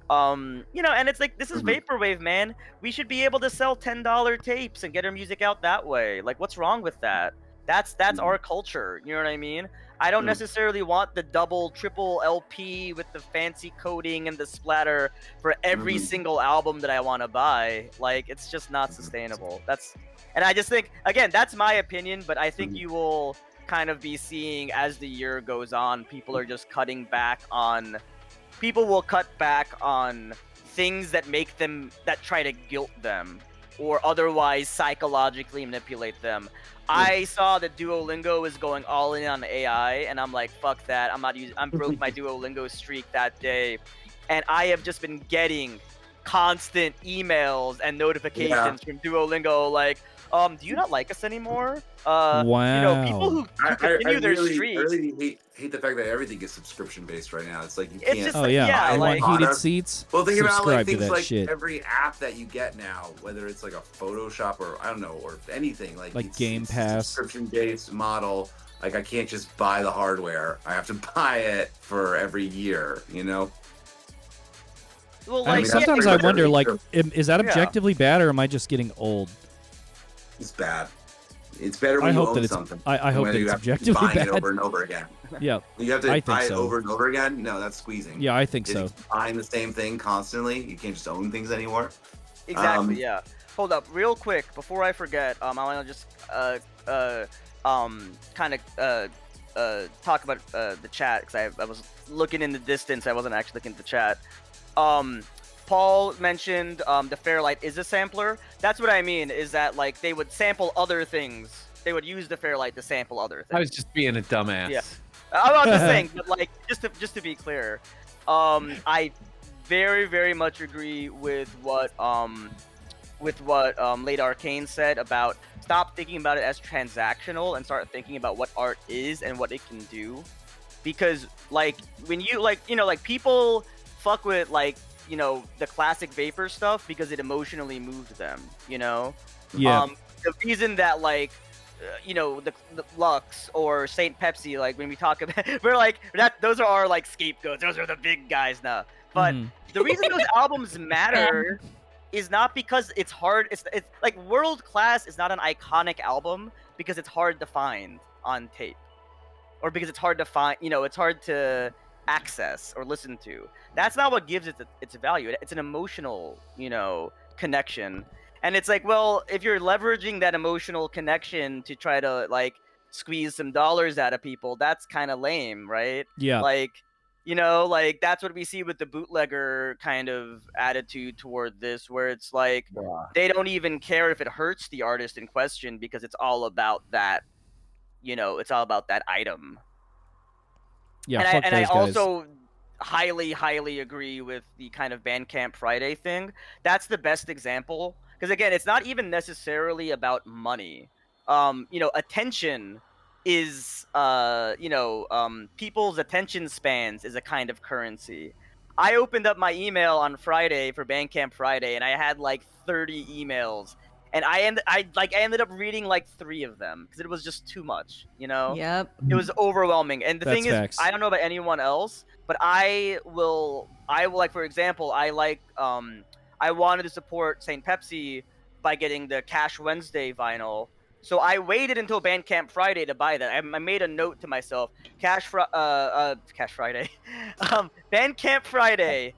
You know, and it's like, this is vaporwave, man. We should be able to sell $10 tapes and get our music out that way. Like, what's wrong with that? That's our culture. You know what I mean? I don't necessarily want the double, triple LP with the fancy coding and the splatter for every single album that I want to buy. Like, it's just not sustainable. And I just think, again, that's my opinion, but I think you will kind of be seeing, as the year goes on, people are just cutting back on, people will cut back on things that make them, that try to guilt them or otherwise psychologically manipulate them. I saw that Duolingo is going all in on AI, and I'm like, fuck that. I broke my Duolingo streak that day, and I have just been getting constant emails and notifications from Duolingo, like, do you not like us anymore? Wow. People who continue their streak. I really hate the fact that everything is subscription based right now. It's like you It's can't. just Oh yeah, you like, want heated seats? Well, think about like Subscribe to things that like shit. every app that you get now, whether it's like a Photoshop or I don't know, or anything like Game it's Pass. subscription based model. Like I can't just buy the hardware; I have to buy it for every year. well, I mean, like, sometimes I wonder, like, is that Yeah. objectively bad, or am I just getting old? It's bad. It's better when I you hope own that it's. something. I hope when that you it's have to keep objectively buying it bad. over and over again. Yeah, You have to I think buy it so. over and over again. No, that's squeezing. Yeah, I think If so. you keep buying the same thing constantly, you can't just own things anymore. Exactly. Yeah. Hold up, real quick, before I forget. I want to just kind of talk about the chat, because I was looking in the distance. I wasn't actually looking at the chat. Paul mentioned the Fairlight is a sampler. That's what I mean. Is that like they would sample other things? They would use the Fairlight to sample other things. I was just being a dumbass. Yeah. I'm just saying, but like just to be clear, I very very much agree with what Late Arcane said about stop thinking about it as transactional and start thinking about what art is and what it can do, because like when you like people fuck with like the classic Vapor stuff because it emotionally moved them. Yeah. The reason that like the Lux or Saint Pepsi, like when we talk about, we're like those are our like scapegoats. Those are the big guys now. But the reason those albums matter is not because it's hard. It's like World Class is not an iconic album because it's hard to find on tape, or because it's hard to find. It's hard to access or listen to. That's not what gives it its value. It's an emotional connection. And it's like, well, if you're leveraging that emotional connection to try to like squeeze some dollars out of people, that's kind of lame, right? Yeah. Like, like that's what we see with the bootlegger kind of attitude toward this, where it's like they don't even care if it hurts the artist in question because it's all about that, it's all about that item. Yeah. And I also highly agree with the kind of Bandcamp Friday thing. That's the best example. Because again, it's not even necessarily about money. Attention is, people's attention spans is a kind of currency. I opened up my email on Friday for Bandcamp Friday, and I had like 30 emails, and I ended up reading like 3 of them because it was just too much. Yep. It was overwhelming. And the That's thing is, facts. I don't know about anyone else, but I will like, for example, I wanted to support St. Pepsi by getting the Cash Wednesday vinyl. So I waited until Bandcamp Friday to buy that. I made a note to myself, Cash Friday. Bandcamp Friday.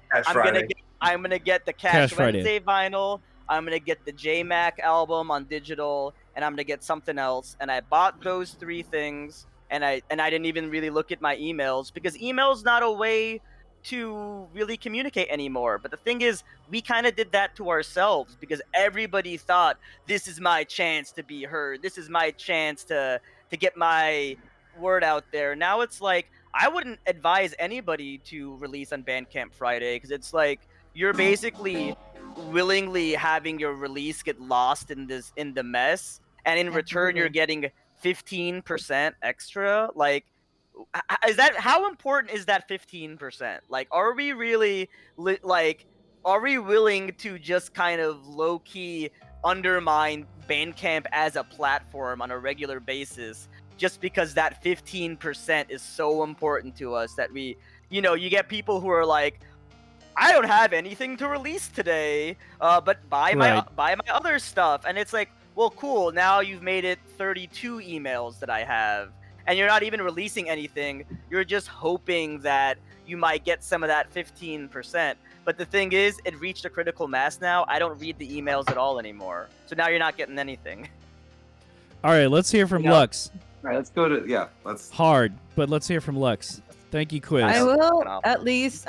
I'm gonna get the Cash Wednesday vinyl. I'm gonna get the J-Mac album on digital, and I'm gonna get something else. And I bought those 3 things, and I didn't even really look at my emails, because email's not a way to really communicate anymore. But the thing is, we kind of did that to ourselves because everybody thought, this is my chance to be heard. This is my chance to get my word out there. Now it's like, I wouldn't advise anybody to release on Bandcamp Friday, because it's like you're basically willingly having your release get lost in the mess, and in return you're getting 15% extra. Like, how important is that 15%? Like, are we really are we willing to just kind of low-key undermine Bandcamp as a platform on a regular basis just because that 15% is so important to us that we, you get people who are like, I don't have anything to release today, but buy my other stuff. And it's like, well, cool, now you've made it 32 emails that I have, and you're not even releasing anything. You're just hoping that you might get some of that 15%. But the thing is, it reached a critical mass now. I don't read the emails at all anymore. So now you're not getting anything. All right, let's hear from Lux. All right, let's go to let's Hard, but let's hear from Lux. Thank you, Quiz. I will at least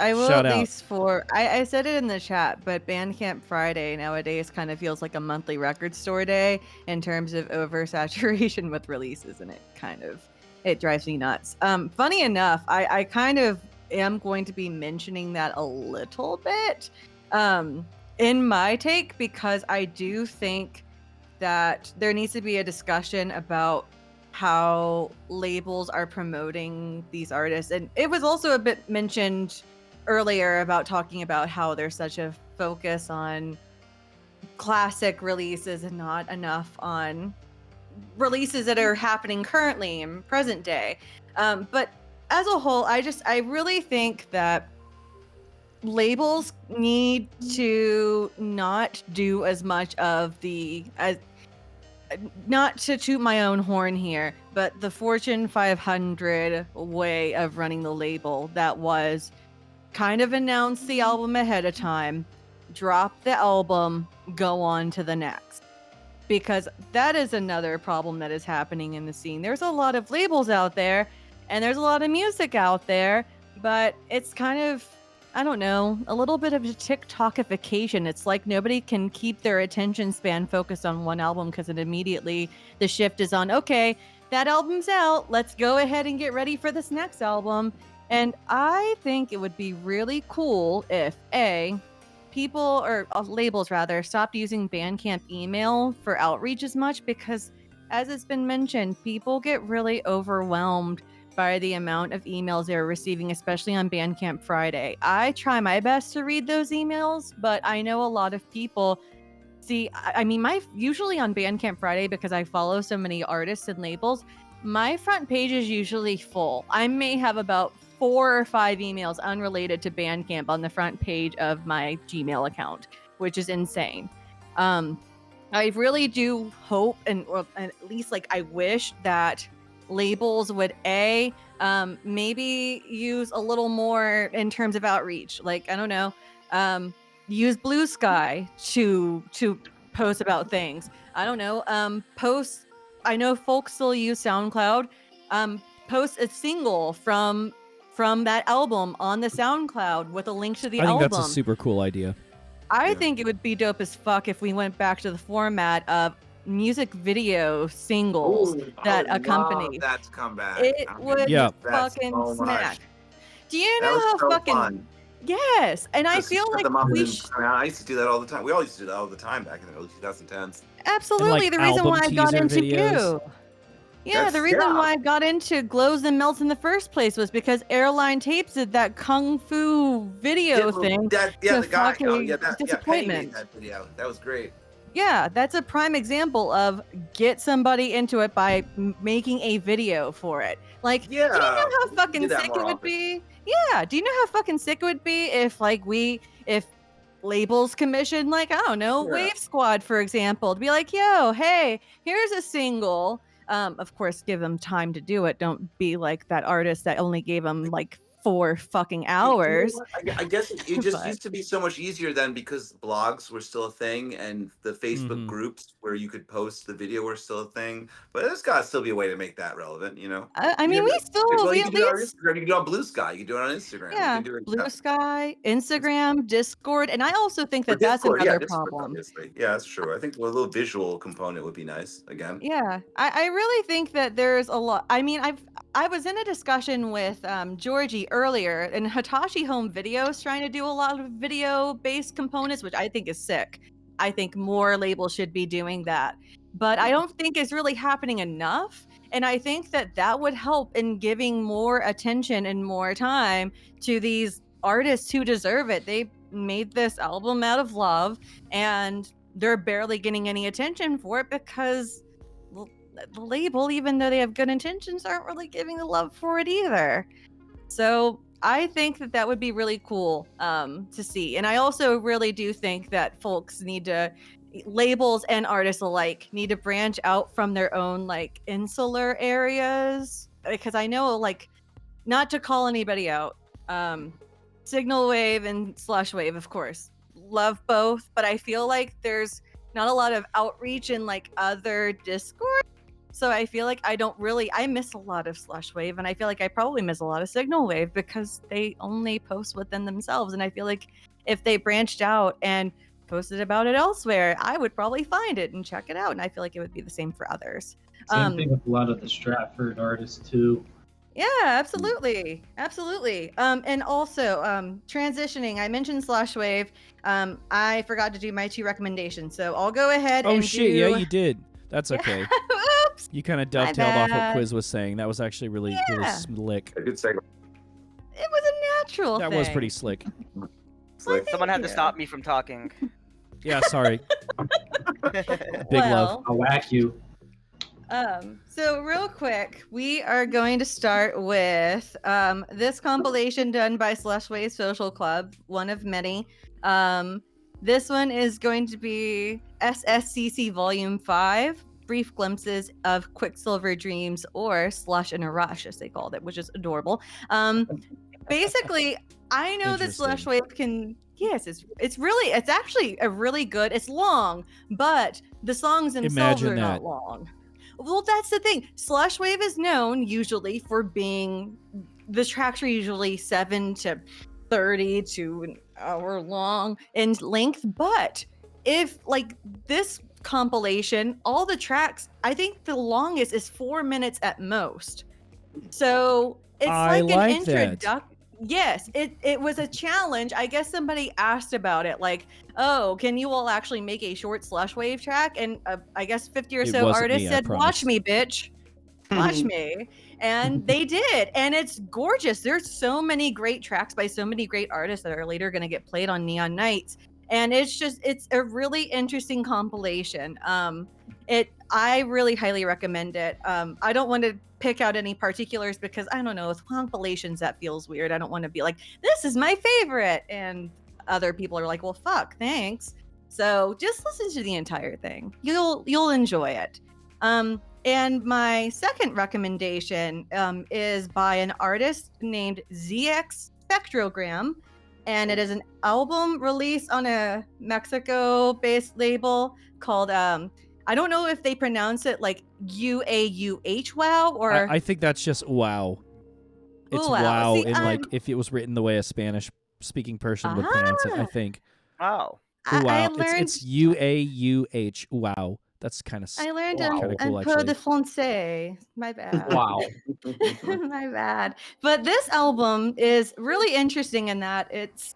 for I said it in the chat, but Bandcamp Friday nowadays kind of feels like a monthly record store day in terms of oversaturation with releases, and it drives me nuts. Funny enough, I kind of am going to be mentioning that a little bit. in my take, because I do think that there needs to be a discussion about how labels are promoting these artists. And it was also a bit mentioned earlier about talking about how there's such a focus on classic releases and not enough on releases that are happening currently in present day. But as a whole, I really think that labels need to not do as much of not to toot my own horn here, but the Fortune 500 way of running the label that was kind of announce the album ahead of time, drop the album, go on to the next. Because that is another problem that is happening in the scene. There's a lot of labels out there and there's a lot of music out there, but it's kind of, I don't know, a little bit of a TikTokification. It's like nobody can keep their attention span focused on one album because it immediately, the shift is on, okay, that album's out. Let's go ahead and get ready for this next album. And I think it would be really cool if people, or labels rather, stopped using Bandcamp email for outreach as much, because as it's been mentioned, people get really overwhelmed by the amount of emails they're receiving, especially on Bandcamp Friday. I try my best to read those emails, but I know a lot of people see, I mean, usually on Bandcamp Friday, because I follow so many artists and labels, my front page is usually full. I may have about 4 or 5 emails unrelated to Bandcamp on the front page of my Gmail account, which is insane. I really do hope, or at least like I wish that labels would maybe use a little more in terms of outreach. Like, I don't know, use Blue Sky to post about things. I don't know, post. I know folks still use SoundCloud. Post a single from that album on the SoundCloud with a link to the album. I think that's a super cool idea. I think it would be dope as fuck if we went back to the format of music video singles that accompany. That's come back. It would fucking so smack. Do you know how so fucking fun. Yes, and I feel like I used to do that all the time. We all used to do that all the time back in the early 2010s. Absolutely, the reason why I got into videos. Yeah, the reason why I got into Glows and Melts in the first place was because Airline Tapes did that kung fu video thing. The guy. Disappointment. That video. That was great. Yeah, that's a prime example of get somebody into it by making a video for it. Like, do you know how fucking sick it would be? Yeah, do you know how fucking sick it would be if if labels commissioned, like, I don't know, Wave Squad, for example, to be like, yo, hey, here's a single. Of course, give them time to do it. Don't be like that artist that only gave them like 4 fucking hours. I guess it just used to be so much easier then, because blogs were still a thing and the Facebook groups where you could post the video were still a thing. But there's got to still be a way to make that relevant, you know? I mean, we still... you can do it on Instagram. You can do it on Blue Sky. You can do it on Instagram. Yeah, Blue Sky, Instagram, Discord. And I also think that that's another problem. Yeah, that's true. I think a little visual component would be nice, again. Yeah, I really think that there's a lot... I mean, I was in a discussion with Georgie earlier, and Hitachi Home Video is trying to do a lot of video-based components, which I think is sick. I think more labels should be doing that. But I don't think it's really happening enough. And I think that that would help in giving more attention and more time to these artists who deserve it. They made this album out of love, and they're barely getting any attention for it because the label, even though they have good intentions, aren't really giving the love for it either. So I think that that would be really cool to see. And I also really do think that labels and artists alike need to branch out from their own like insular areas, because I know, like, not to call anybody out, Signal Wave and Slush Wave, of course, love both, but I feel like there's not a lot of outreach in like other Discord. So I feel like I miss a lot of Slush Wave, and I feel like I probably miss a lot of Signal Wave because they only post within themselves. And I feel like if they branched out and posted about it elsewhere, I would probably find it and check it out. And I feel like it would be the same for others. Same thing with a lot of the Stratford artists too. Yeah, absolutely. Absolutely. And also, transitioning, I mentioned Slashwave. I forgot to do my 2 recommendations, so I'll go ahead Oh and shit! do. Yeah, you did. That's Yeah. okay. Oops. You kind of My dovetailed off what bad. Quiz was saying. That was actually really Yeah. slick. A good segue. It was a natural That thing. was pretty slick. It's like, Someone had to you. stop me from talking. Yeah, sorry. Big love. I'll whack you. So real quick, we are going to start with this compilation done by Slushway Social Club, one of many. This one is going to be SSCC Volume 5, Brief Glimpses of Quicksilver Dreams, or Slush in a Rush, as they called it, which is adorable. Basically, I know that Interesting. Slushwave can. Yes, it's actually a really good. It's long, but the songs themselves Imagine are that. not long. Well, that's the thing. Slushwave is known usually for being, the tracks are usually 7 to 30 to an hour long in length. But if like this compilation, all the tracks, I think the longest is 4 minutes at most. So it's I like an like that. introduction. Yes, it was a challenge. I guess somebody asked about it, like, "Oh, can you all actually make a short Slushwave track?" And I guess 50 or It so wasn't artists me, I said, promise. "Watch me, bitch, watch me," and they did, and it's gorgeous. There's so many great tracks by so many great artists that are later going to get played on Neon Nights, and it's a really interesting compilation. I really highly recommend it. I don't want to pick out any particulars because I don't know, with compilations that feels weird. I don't want to be like, this is my favorite, and other people are like, well, fuck, thanks. So just listen to the entire thing. You'll enjoy it. And my second recommendation is by an artist named ZX Spectrogram, and it is an album released on a Mexico-based label called I don't know if they pronounce it like UAUH wow or I think that's just wow. It's Ooh, wow. wow, See, in like if it was written the way a Spanish speaking person would pronounce it, I think. Wow. Wow. I learned It's UAUH. Wow. That's kind of I learned Wow. kind of in cool, peu de actually. français. My bad. Wow. My bad. But this album is really interesting in that it's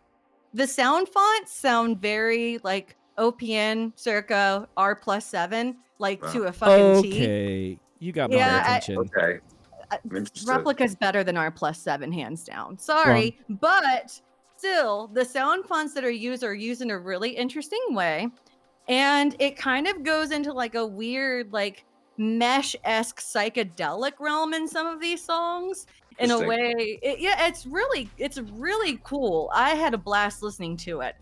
the sound fonts sound very like OPN circa R+7, like to a fucking T. Okay. You got my Yeah, attention. okay. I'm interested. Replica's better than R+7, hands down. Sorry, but still, the sound fonts that are used in a really interesting way. And it kind of goes into like a weird, like mesh-esque psychedelic realm in some of these songs. In a Interesting. way, it's really cool. I had a blast listening to it.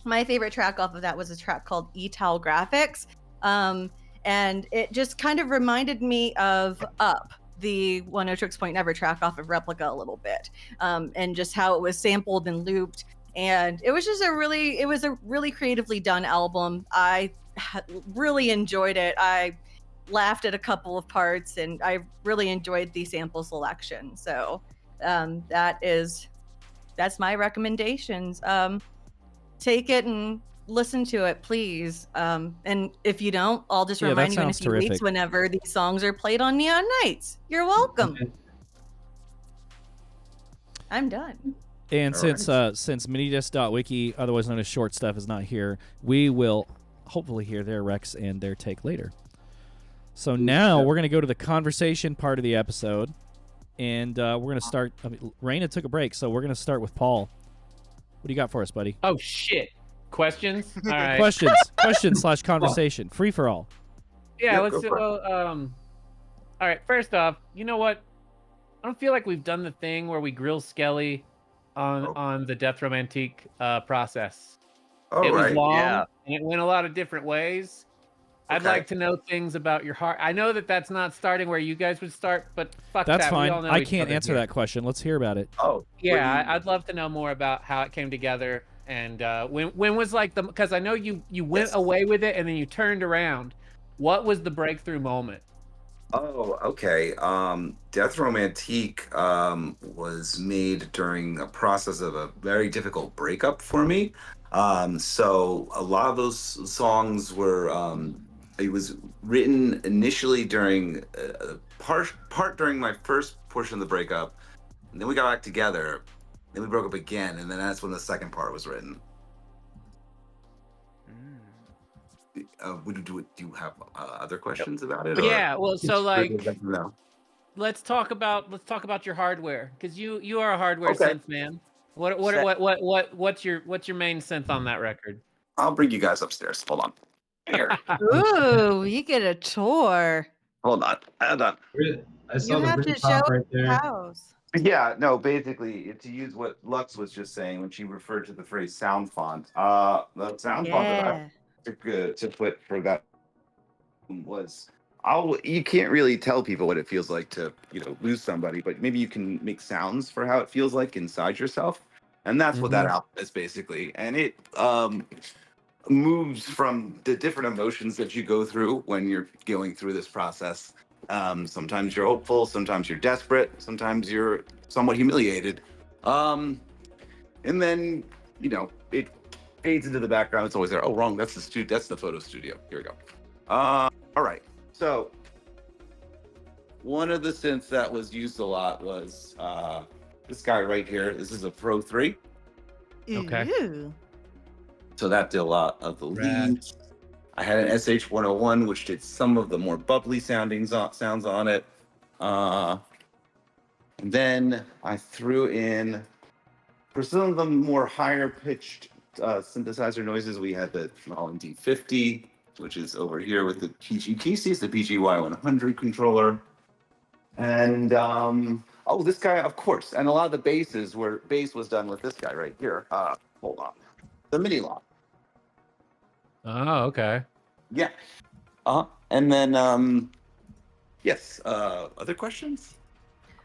My favorite track off of that was a track called E-Tal Graphics. And it just kind of reminded me of Up, the One No Tricks Point Never track off of Replica a little bit, and just how it was sampled and looped. And it was just a really creatively done album. I really enjoyed it. I laughed at a couple of parts, and I really enjoyed the sample selection. So that's my recommendations. Take it and listen to it, please. And if you don't, I'll just Yeah, that remind you in a sounds few weeks terrific. whenever these songs are played on Neon Nights. You're welcome. Okay. I'm done. And All since Minidisc.Wiki, otherwise known as Short Stuff, is not here, we will hopefully hear their recs and their take later. So now we're going to go to the conversation part of the episode, and we're going to start. Raina took a break, so we're going to start with Paul. What do you got for us, buddy? Oh shit! Questions? All right. Questions/conversation, free for all. Yeah, Yeah, let's go do. for it. All right. First off, you know what? I don't feel like we've done the thing where we grill Skelly on the Death Romantique process. All It was right. long Yeah. and it went a lot of different ways. I'd Okay. like to know things about your heart. I know that that's not starting where you guys would start, but fuck That's that. fine. We all know I each can't other answer here. that question. Let's hear about it. Oh. Yeah, I'd love to know more about how it came together and when was like the, because I know you went Yes. away with it and then you turned around. What was the breakthrough moment? Oh, okay. Death Romantique was made during a process of a very difficult breakup for me. So a lot of those songs were, it was written initially during part during my first portion of the breakup, and then we got back together, then we broke up again, and then that's when the second part was written. Do you have other questions about it? Yeah, Or well, so like, no? let's talk about your hardware, because you are a hardware Okay. synth man. What's your main synth on that record? I'll bring you guys upstairs. Hold on. Here. Ooh, you get a tour. Hold on. I saw You the have to rooftop show right the there. house. Yeah, no, basically, to use what Lux was just saying when she referred to the phrase sound font, the sound font that I took to put for that was, you can't really tell people what it feels like to, lose somebody, but maybe you can make sounds for how it feels like inside yourself. And that's what that album is basically. And it moves from the different emotions that you go through when you're going through this process. Sometimes you're hopeful, sometimes you're desperate, sometimes you're somewhat humiliated. And then, it fades into the background. It's always there. Oh, wrong. That's the photo studio. Here we go. All right. So one of the synths that was used a lot was this guy right here. This is a Pro 3. Okay. Ooh. So that did a lot of the Rad. leads. I had an SH-101, which did some of the more bubbly sounds on it. And then I threw in, for some of the more higher pitched synthesizer noises, we had the Holland D50, which is over here with the PGTC, the PGY100 controller. And this guy, of course. And a lot of the bass was done with this guy right here. Hold on. The mini lock. Oh, okay. Yeah. And then yes. Other questions?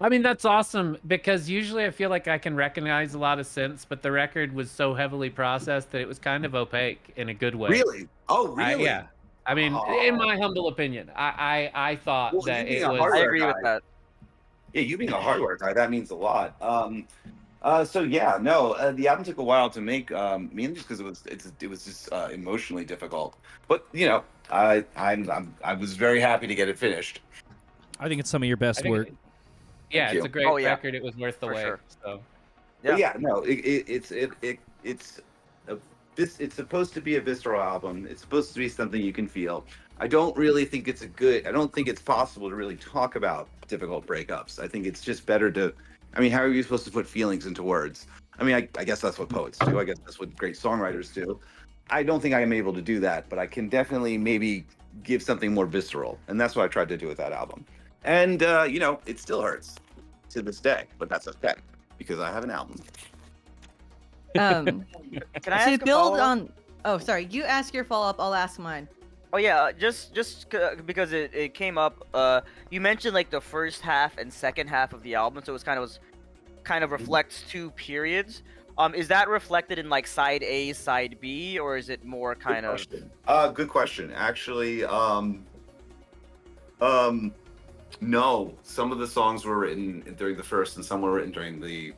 I mean, that's awesome, because usually I feel like I can recognize a lot of synths, but the record was so heavily processed that it was kind of opaque in a good way. Really? Oh, really? Yeah. I mean, in my humble opinion, I thought that it was. I agree with that. Yeah, you being a hardware guy, that means a lot. So yeah, no, the album took a while to make, mainly just because it was just emotionally difficult. But I was very happy to get it finished. I think it's some of your best work. Yeah, Thank it's you. a great record. It was worth the For wait. sure. So. But yeah, no, it's supposed to be a visceral album. It's supposed to be something you can feel. I don't think it's possible to really talk about difficult breakups. I think it's just better to, how are you supposed to put feelings into words? I guess that's what poets do. I guess that's what great songwriters do. I don't think I am able to do that, but I can definitely maybe give something more visceral. And that's what I tried to do with that album. And, it still hurts to this day, but that's okay because I have an album. Can I ask To build a follow-up? on. Oh, sorry. You ask your follow up. I'll ask mine. Oh yeah, just because it came up. You mentioned like the first half and second half of the album, so it's kind of reflects two periods. Is that reflected in like side A, side B, or is it more kind of? Good question. Actually, no. Some of the songs were written during the first, and some were written during the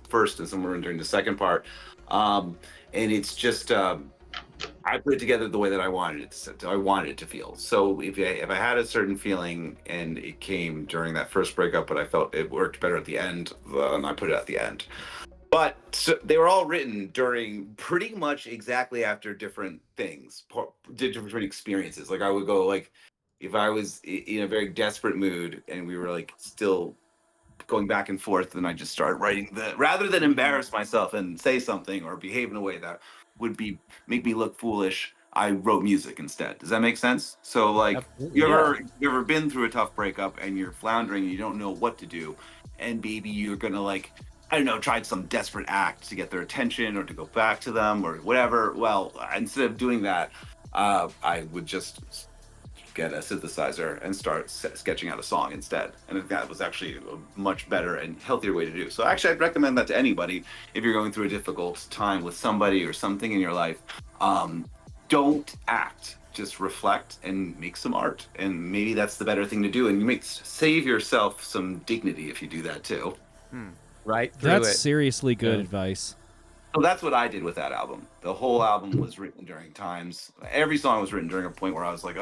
first, and some were written during the second part. And it's just I put it together the way that I wanted it to feel. So if I had a certain feeling and it came during that first breakup, but I felt it worked better at the end, then I put it at the end. But they were all written during pretty much exactly after different things, different experiences. Like I would go like, if I was in a very desperate mood and we were like still going back and forth, then I just started writing rather than embarrass myself and say something or behave in a way that would make me look foolish. I wrote music instead. Does that make sense? So like, Absolutely, you ever been through a tough breakup and you're floundering and you don't know what to do, and maybe you're gonna like, I don't know, try some desperate act to get their attention or to go back to them or whatever. Well, instead of doing that, I would just get a synthesizer and start sketching out a song instead. And that was actually a much better and healthier way to do. So actually, I'd recommend that to anybody if you're going through a difficult time with somebody or something in your life. Don't act. Just reflect and make some art. And maybe that's the better thing to do. And you save yourself some dignity if you do that too. Right through That's seriously good advice. So that's what I did with that album. The whole album was written during times. Every song was written during a point where I was like,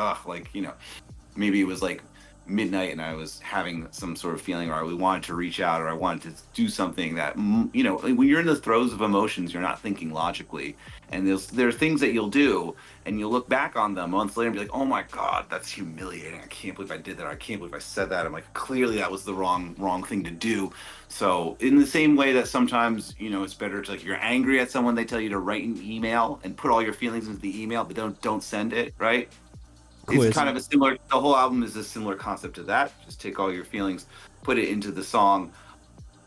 maybe it was like midnight and I was having some sort of feeling, or I wanted to reach out, or I wanted to do something that, you know, when you're in the throes of emotions, you're not thinking logically. And there are things that you'll do and you'll look back on them months later and be like, oh my God, that's humiliating. I can't believe I did that. I can't believe I said that. I'm like, clearly that was the wrong thing to do. So in the same way that sometimes, you know, it's better to, like, you're angry at someone, they tell you to write an email and put all your feelings into the email, but don't send it, right? Quiz. It's kind of a similar, the whole album is a similar concept to that. Just take all your feelings, put it into the song,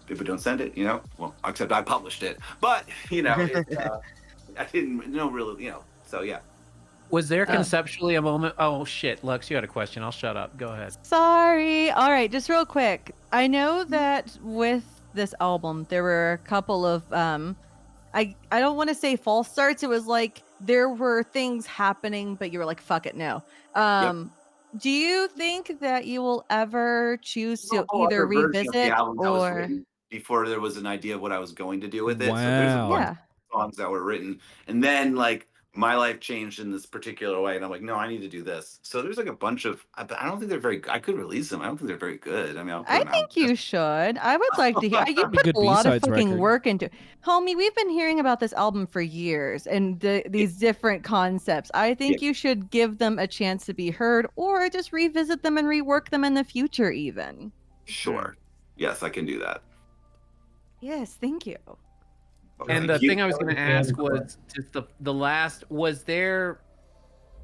but don't send it, you know? Well, except I published it. But, you know, I didn't know really, you know, so yeah. Was there conceptually a moment? Oh, shit. Lux, you had a question. I'll shut up. Go ahead. Sorry. All right, just real quick. I know that with this album, there were a couple of I don't want to say false starts. It was like there were things happening, but you were like, "Fuck it, no." Do you think that you will ever choose There's to a whole either other version of the revisit album that was or? written before there was an idea of what I was going to do with it. So there's a Wow. bunch Yeah. of songs that were written, and then like my life changed in this particular way, and I'm like, no, I need to do this. So there's like a bunch of, I don't think they're very. I could release them. I don't think they're very good. I mean, I'll put I them out. think you should. I would like to hear. You That'd be put good a lot of B-sides fucking record. work into, homie. We've been hearing about this album for years and these different concepts. I think you should give them a chance to be heard, or just revisit them and rework them in the future, even. Sure. Yes, I can do that. Yes, thank you. And the You- thing I was going to ask was just the last. Was there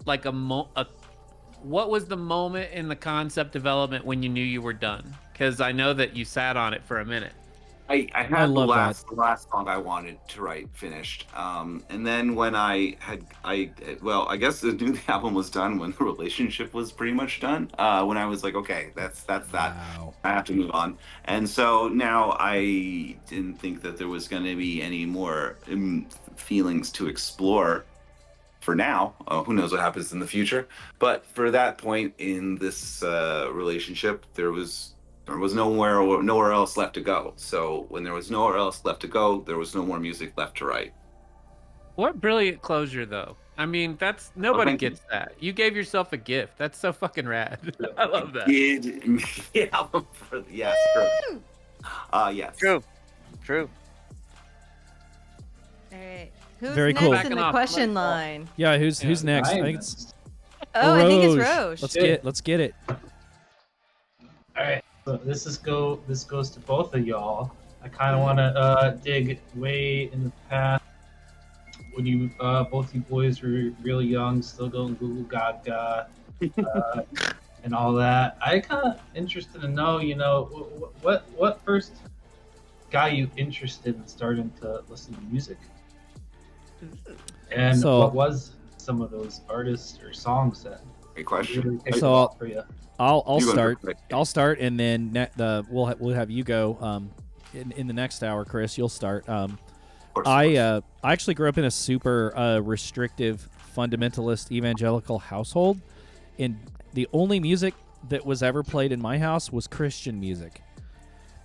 like what was the moment in the concept development when you knew you were done? Because I know that you sat on it for a minute. I had the love last song I wanted to write finished, and then when I guess the new album was done when the relationship was pretty much done. When I was like, okay, that's that. Wow. I have to move on, and so now I didn't think that there was going to be any more feelings to explore. For now, who knows what happens in the future? But for that point in this relationship, there was nowhere else left to go. So when there was nowhere else left to go, there was no more music left to write. What brilliant closure, though. I mean, that's nobody thank you. gets that. You gave yourself a gift. That's so fucking rad. I love that. Did make the album for yes, true. Yes. True. All right. Who's Very next cool. in Backing the off question somebody's line? Yeah, who's next? I I think am it's Oh, I think it's Roge. Roche. Let's get it. All right, so this goes to both of y'all. I kind of want to dig way in the past when you both you boys were really young, still going Google Gaga, and all that. I kind of interested to know, you know, what first got you interested in starting to listen to music, and So- what was some of those artists or songs that Great question. really kicked it So- off for you? I'll You go start. first. I'll start, and then we'll have you go. In the next hour, Chris, you'll start. Of course. I actually grew up in a super restrictive, fundamentalist, evangelical household, and the only music that was ever played in my house was Christian music.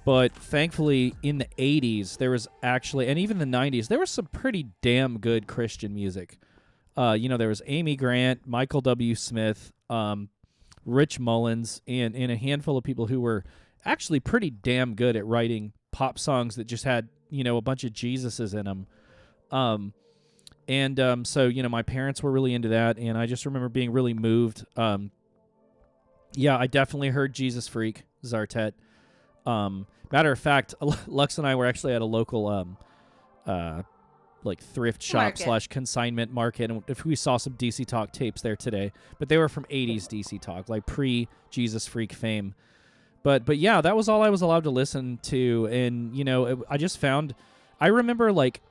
But thankfully, in the 80s, there was actually, and even the 90s, there was some pretty damn good Christian music. You know, there was Amy Grant, Michael W. Smith, Rich Mullins, and a handful of people who were actually pretty damn good at writing pop songs that just had, you know, a bunch of Jesuses in them. So, you know, my parents were really into that, and I just remember being really moved. Yeah, I definitely heard Jesus Freak, Zartet. Matter of fact, Lux and I were actually at a local like thrift shop Market. / consignment market, and if we saw some DC Talk tapes there today, but they were from 80s DC Talk, like pre Jesus Freak fame. But yeah, that was all I was allowed to listen to, and you know, I just found, I remember like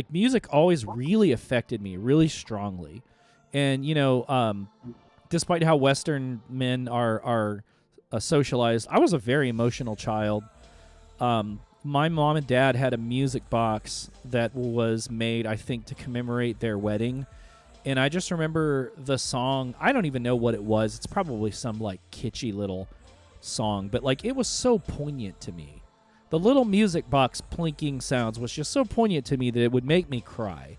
music always really affected me really strongly, and you know, despite how Western men are socialized, I was a very emotional child. My mom and dad had a music box that was made, I think, to commemorate their wedding. And I just remember the song. I don't even know what it was. It's probably some like kitschy little song, but like it was so poignant to me. The little music box plinking sounds was just so poignant to me that it would make me cry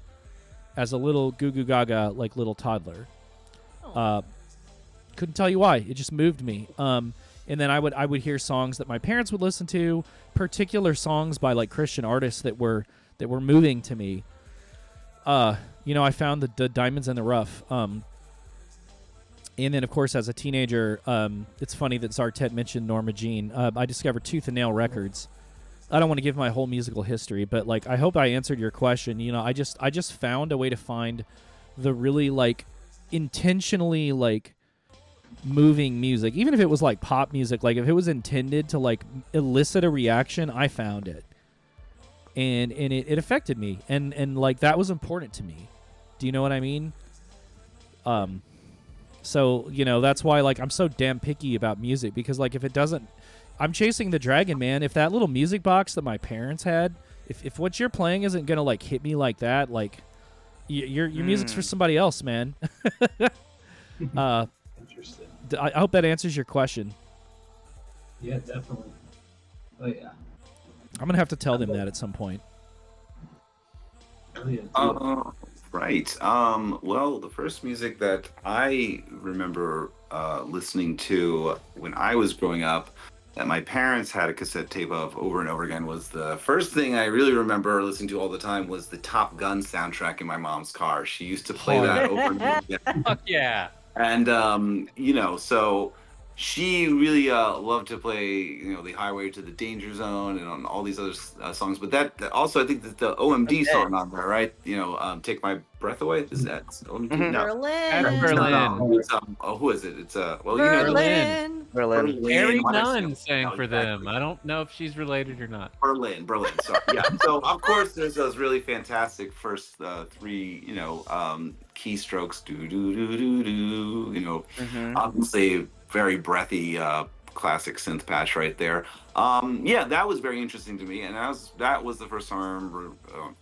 as a little goo goo gaga like little toddler. Couldn't tell you why. It just moved me. And then I would hear songs that my parents would listen to, particular songs by like Christian artists that were moving to me. I found the diamonds in the rough. And then, of course, as a teenager, it's funny that Zartet mentioned Norma Jean. I discovered Tooth and Nail Records. I don't want to give my whole musical history, but like I hope I answered your question. I just found a way to find the really like intentionally like moving music, even if it was like pop music. Like if it was intended to like elicit a reaction, I found it, and it affected me, and like that was important to me. Do you know what I mean? So that's why like I'm so damn picky about music, because like if it doesn't, I'm chasing the dragon, man. If that little music box that my parents had, if what you're playing isn't gonna like hit me like that, like your music's for somebody else, man. Interesting. I hope that answers your question. Yeah, definitely. Oh yeah. I'm gonna have to tell them that at some point. Oh yeah. Do it. Right. Well, the first music that I remember listening to when I was growing up, that my parents had a cassette tape of over and over again, was the first thing I really remember listening to all the time was the Top Gun soundtrack in my mom's car. She used to play that over and over again. Fuck yeah. And so she really loved to play, the Highway to the Danger Zone and on all these other songs. But that also, I think that the OMD song on there, right? Take My Breath Away. Is that OMD? Mhm. No. Berlin. Berlin. No. It's, who is it? It's Berlin. Berlin. Harry Why did I say- Nunn sang No, for exactly. them. I don't know if she's related or not. Berlin. Sorry. Yeah. So of course there's those really fantastic first three, keystrokes. Do do do do do. Obviously very breathy classic synth patch right there. That was very interesting to me, and that was the first time I remember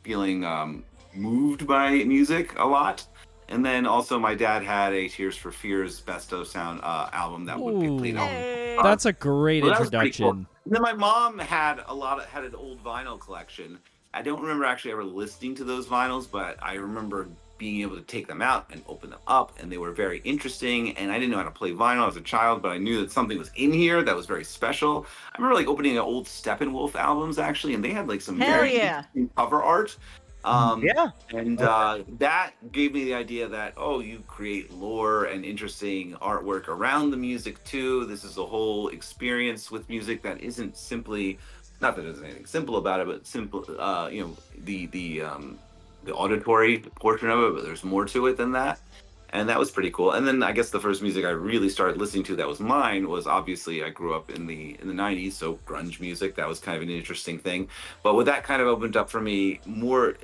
feeling moved by music a lot. And then also my dad had a Tears for Fears Best of Sound album that would be played on. Hey. That's a great Well, that was pretty introduction. cool. And then my mom had an old vinyl collection. I don't remember actually ever listening to those vinyls, but I remember being able to take them out and open them up, and they were very interesting. And I didn't know how to play vinyl as a child, but I knew that something was in here that was very special. I remember like opening old Steppenwolf albums actually, and they had like some Hell very yeah. interesting cover art. Yeah. And that gave me the idea that, you create lore and interesting artwork around the music too. This is a whole experience with music that isn't simply, not that there's anything simple about it, but simple, the auditory portion of it, but there's more to it than that. And that was pretty cool. And then I guess the first music I really started listening to that was mine was, obviously, I grew up in the 90s, so grunge music. That was kind of an interesting thing. But what that kind of opened up for me more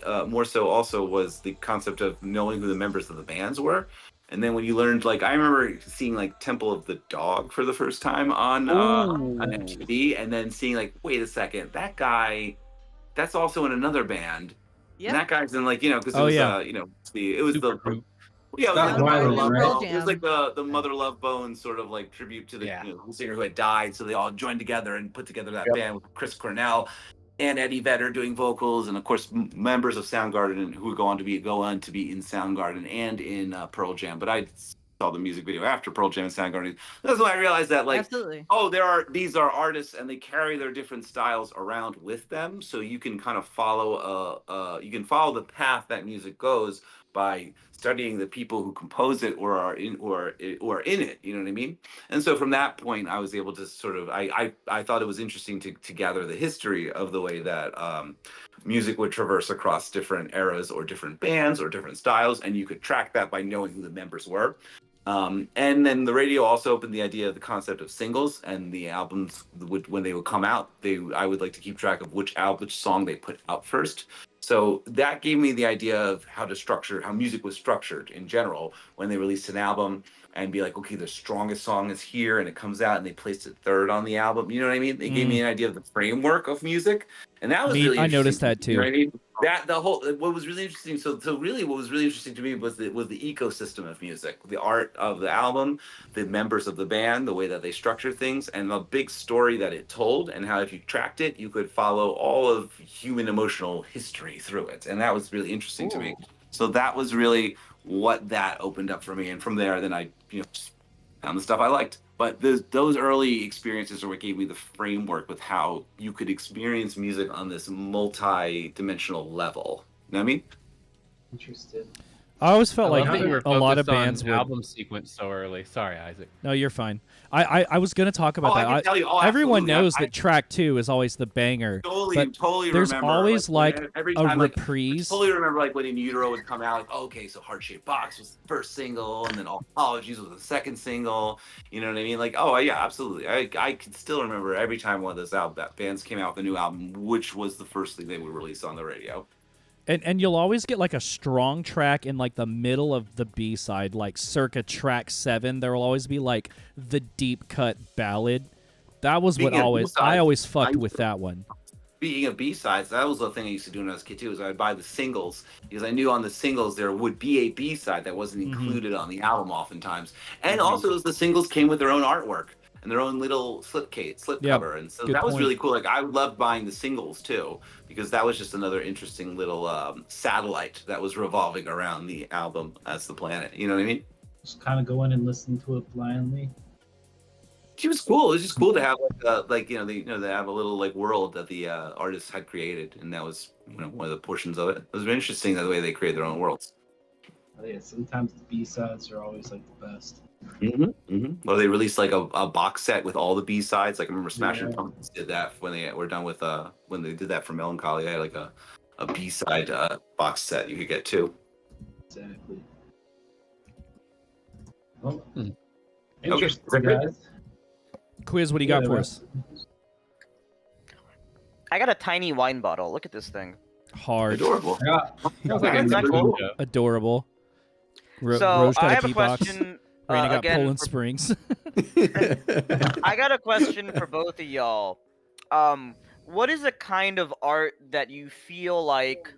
so also was the concept of knowing who the members of the bands were. And then when you learned, like, I remember seeing like Temple of the Dog for the first time on MTV, and then seeing like, wait a second, that guy, that's also in another band. Yep. And that guy's in, like, because it Oh, was yeah. it was Super the group. yeah, it was Not like the Wiley, Mother Love right? Bone. It was like the Mother Love Bone sort of like tribute to the Yeah. singer who had died. So they all joined together and put together that Yep. band with Chris Cornell and Eddie Vedder doing vocals, and of course members of Soundgarden who go on to be in Soundgarden and in Pearl Jam. But I saw the music video after Pearl Jam and Soundgarden. That's when I realized that, like, Absolutely. these are artists and they carry their different styles around with them, so you can kind of follow the path that music goes by studying the people who compose it or are in it. You know what I mean? And so from that point, I was able to sort of I thought it was interesting to gather the history of the way that music would traverse across different eras or different bands or different styles, and you could track that by knowing who the members were. And then the radio also opened the idea of the concept of singles, and the albums when they would come out, I would like to keep track of which song they put out first. So that gave me the idea of how music was structured in general when they released an album, and be like, okay, the strongest song is here, and it comes out, and they placed it third on the album. You know what I mean? They gave me an idea of the framework of music, and that was really I interesting. noticed that too. You know what I mean? What was really interesting. So really, what was really interesting to me was the ecosystem of music, the art of the album, the members of the band, the way that they structured things, and the big story that it told, and how if you tracked it, you could follow all of human emotional history through it, and that was really interesting to me. So that was really what that opened up for me, and from there, then I just found the stuff I liked. But those early experiences are what gave me the framework with how you could experience music on this multi-dimensional level. You know what I mean? Interested. I always felt I like love that you were a lot of focused on bands would. album sequence so early. Sorry, Isaac. No, you're fine. I was going to talk about that. I can tell you. Oh, everyone absolutely. knows that track 2 is always the banger. Totally there's remember. always like every a time, like, reprise. I totally remember like when In Utero would come out. Like, okay, so Heart Shaped Box was the first single, and then All Apologies was the second single. You know what I mean? Like, oh yeah, absolutely. I can still remember every time one of those bands came out with a new album, which was the first thing they would release on the radio. And you'll always get like a strong track in like the middle of the B-side, like circa track 7. There will always be like the deep cut ballad. That was what I always fucked with that one. Speaking of B-sides, that was the thing I used to do when I was a kid too, is I'd buy the singles because I knew on the singles there would be a B-side that wasn't included on the album oftentimes. And also the singles came with their own artwork and their own little slip cover. And so that was really cool. Like I loved buying the singles too, because that was just another interesting little satellite that was revolving around the album as the planet. You know what I mean? Just kind of go in and listen to it blindly. It was cool. It was just cool to have they have a little like world that the artists had created, and that was one of the portions of it. It was very interesting the way they create their own worlds. Oh, yeah, sometimes the B-sides are always like the best. Or they released like a box set with all the B-sides. Like I remember Smashing Pumpkins did that when they were done with when they did that for Melancholy. They had like a B-side box set you could get too. Exactly. Well, Okay. interesting, guys. Quiz, what do you got for us? I got a tiny wine bottle. Look at this thing. Hard. Adorable. Isn't that cool? Adorable. So Rose got I a have a D-box. question. Raina got Again, Poland Springs. I got a question for both of y'all. What is a kind of art that you feel like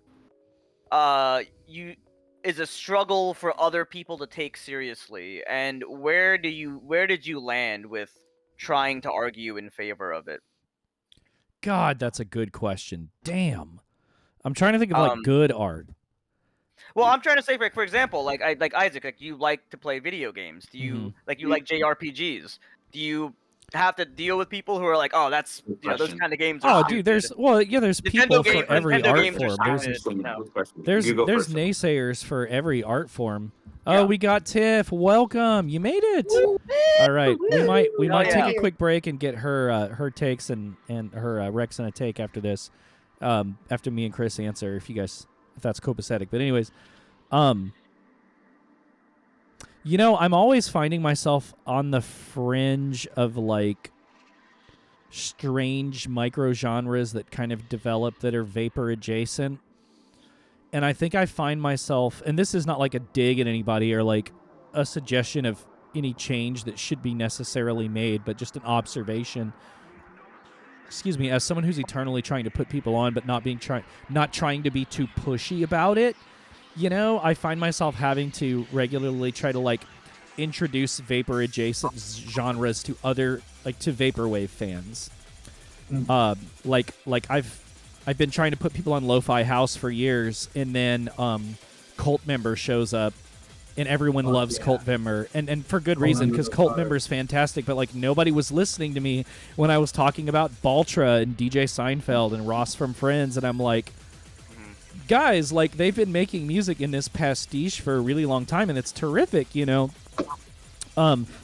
is a struggle for other people to take seriously, and where did you land with trying to argue in favor of it? God, that's a good question. Damn. I'm trying to think of like good art. Well, I'm trying to say, for example, like Isaac, like you like to play video games. Do you like JRPGs? Do you have to deal with people who are like, oh, that's those kind of games? Are dude, there's people for every art form. There's naysayers for every art form. Oh, we got Tiff. Welcome. You made it. All right. We might take a quick break and get her takes and her Rex and a take after this. After me and Chris answer, if that's copacetic. But anyways, I'm always finding myself on the fringe of like strange micro genres that kind of develop that are vapor adjacent. And I think I find myself, and this is not like a dig at anybody or like a suggestion of any change that should be necessarily made, but just an observation. Excuse me, as someone who's eternally trying to put people on, but not trying to be too pushy about it, I find myself having to regularly try to like introduce vapor adjacent genres to other to vaporwave fans. Like I've been trying to put people on lo-fi house for years, and then Cult Member shows up, and everyone loves Cult Member, and for good reason, because Cult Member is fantastic, but like nobody was listening to me when I was talking about Baltra and DJ Seinfeld and Ross from Friends, and I'm like, guys, like they've been making music in this pastiche for a really long time, and it's terrific, and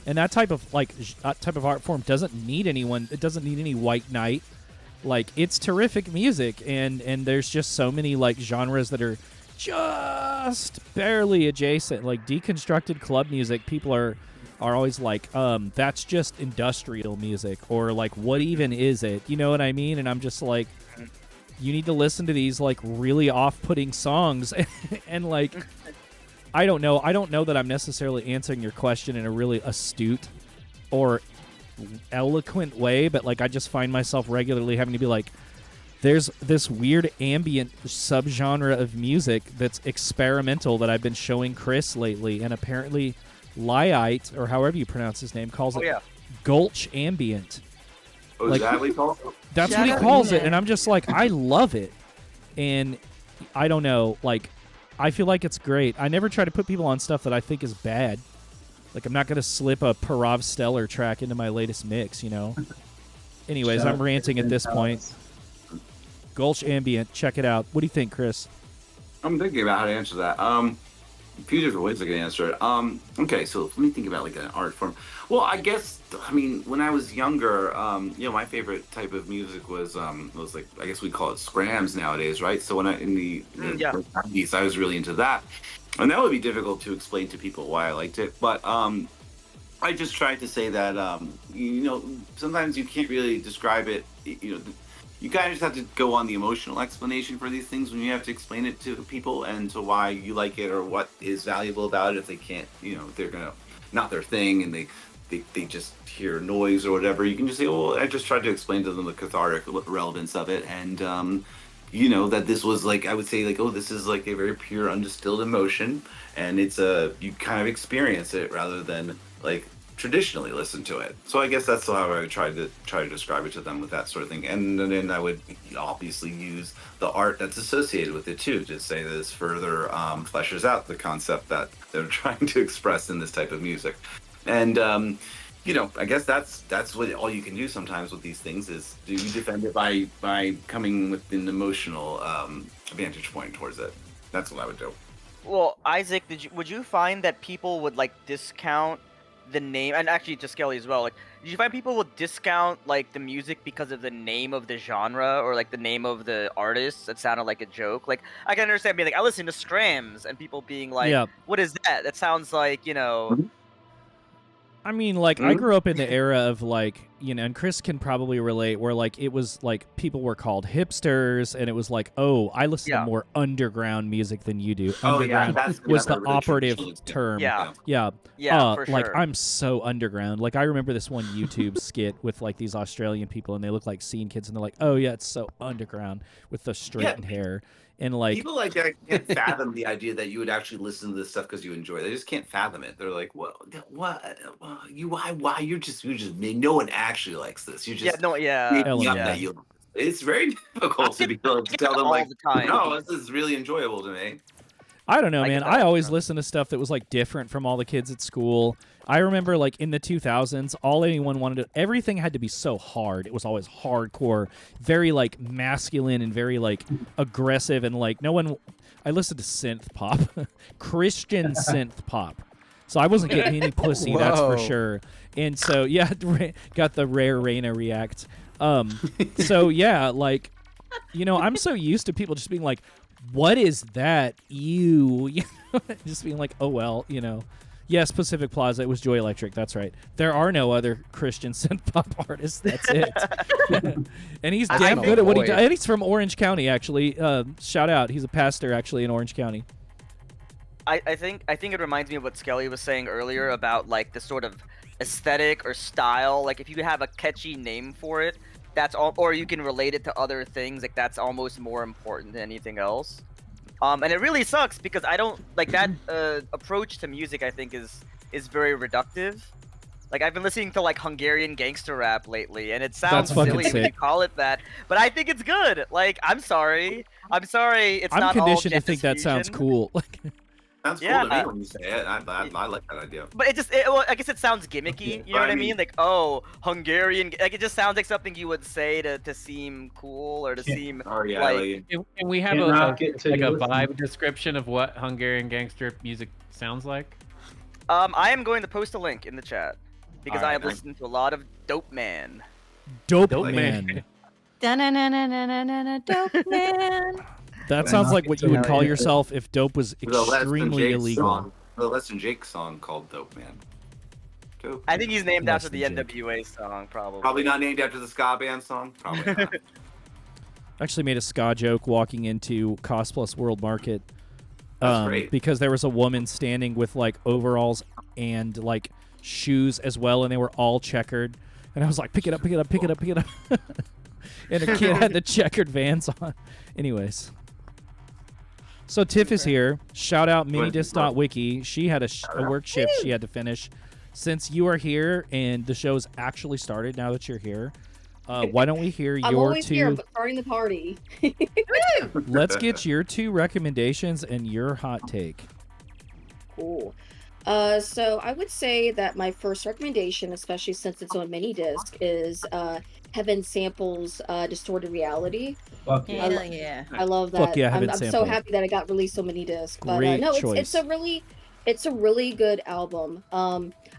that type of art form doesn't need anyone. It doesn't need any white knight. Like, it's terrific music, and there's just so many like genres that are just barely adjacent. Like deconstructed club music, people are always like, that's just industrial music, or like, what even is it? You know what I mean? And I'm just like, you need to listen to these like really off-putting songs, and like, I don't know that I'm necessarily answering your question in a really astute or eloquent way, but like I just find myself regularly having to be like, there's this weird ambient subgenre of music that's experimental that I've been showing Chris lately, and apparently Lyite, or however you pronounce his name, calls it Gulch ambient. Oh, is that what he calls it? That's what he calls it, and I'm just like, I love it. And I don't know, like, I feel like it's great. I never try to put people on stuff that I think is bad. Like, I'm not going to slip a Parav Stellar track into my latest mix, you know? Anyways, I'm ranting at this point. Gulch Ambient, check it out. What do you think, Chris? I'm thinking about how to answer that. A few different ways I can answer it. Okay, so let me think about like an art form. Well, I guess when I was younger, my favorite type of music was like, I guess we call it scrams nowadays, right? So when in the 90s, I was really into that, and that would be difficult to explain to people why I liked it, but I just tried to say that sometimes you can't really describe it. You kind of just have to go on the emotional explanation for these things when you have to explain it to people and to why you like it or what is valuable about it. If they can't, if they're gonna not their thing and they just hear noise or whatever, you can just say, well, I just tried to explain to them the cathartic relevance of it, and that this was like, I would say like, oh, this is like a very pure undistilled emotion, and it's you kind of experience it rather than like traditionally listen to it. So I guess that's how I would try to describe it to them, with that sort of thing. And then I would obviously use the art that's associated with it too, to say that this further fleshes out the concept that they're trying to express in this type of music. And I guess that's what all you can do sometimes with these things, is do you defend it by coming with an emotional vantage point towards it. That's what I would do. Well, Isaac, would you find that people would like discount the name, and actually to Skelly as well, like, did you find people would discount like the music because of the name of the genre or like the name of the artist that sounded like a joke? Like, I can understand being like, I listen to Scrams, and people being like, what is that? That sounds like, I mean, like, I grew up in the era of, like, and Chris can probably relate, where, like, it was, like, people were called hipsters, and it was like, oh, I listen to more underground music than you do. Underground was the operative term. Yeah, for sure. Like, I'm so underground. Like, I remember this one YouTube skit with, like, these Australian people, and they look like scene kids, and they're like, oh, yeah, it's so underground with the straightened hair. And like people like that can't fathom the idea that you would actually listen to this stuff because you enjoy it. They just can't fathom it. They're like, "Well, what? Why? You're just no one actually likes this. You just It's very difficult to be able to tell them like, no, this is really enjoyable to me." I don't know, man. I always listened to stuff that was like different from all the kids at school. I remember like in the 2000s, all anyone wanted to, everything had to be so hard. It was always hardcore, very like masculine and very like aggressive, and like no one, I listened to synth pop, Christian synth pop. So I wasn't getting any pussy, that's for sure. And so, yeah, got the rare Reina react. So yeah, like, I'm so used to people just being like, what is that? Ew. Just being like, oh, well, Yes, Pacific Plaza. It was Joy Electric. That's right. There are no other Christian synth pop artists. That's it. And he's damn good at what he does. And he's from Orange County, actually. Shout out. He's a pastor, actually, in Orange County. I think it reminds me of what Skelly was saying earlier about like the sort of aesthetic or style. Like if you have a catchy name for it, that's all, or you can relate it to other things. Like that's almost more important than anything else. And it really sucks because I don't like that approach to music. I think is very reductive. Like I've been listening to like Hungarian gangster rap lately, and it sounds silly to call it that, but I think it's good. Like I'm sorry, it's I'm not conditioned all to think that sounds cool. Sounds cool to me when you say it. I like that idea. But well, I guess it sounds gimmicky. You know what I mean? Like, oh, Hungarian. Like, it just sounds like something you would say to seem cool or to seem like. Can we have a vibe description of what Hungarian gangster music sounds like? I am going to post a link in the chat because I have listened to a lot of Dope Man. Dope Man. Dope Man. That sounds like what you would call yourself if dope was extremely illegal. The Les and Jake song called Dope Man. Dope I think he's named after the NWA song, probably. Probably not named after the ska band song. Probably not. Actually made a ska joke walking into Cost Plus World Market because there was a woman standing with like overalls and like shoes as well, and they were all checkered. And I was like, pick it up, pick it up, pick it up, pick it up. And a kid had the checkered Vans on. Anyways. So Tiff is here. Shout out Minidisc.Wiki. She had a work shift she had to finish. Since you are here and the show's actually started now that you're here, why don't we hear I'm your always two... here, but starting the party. Let's get your two recommendations and your hot take. Cool. So I would say that my first recommendation, especially since it's on mini disc, is Heaven Samples Distorted Reality. Fuck I, yeah. lo- Yeah. I love Fuck that. yeah, I'm Heaven I'm so Sample. happy that it got released on mini disc. But Great no, choice. it's a really good album.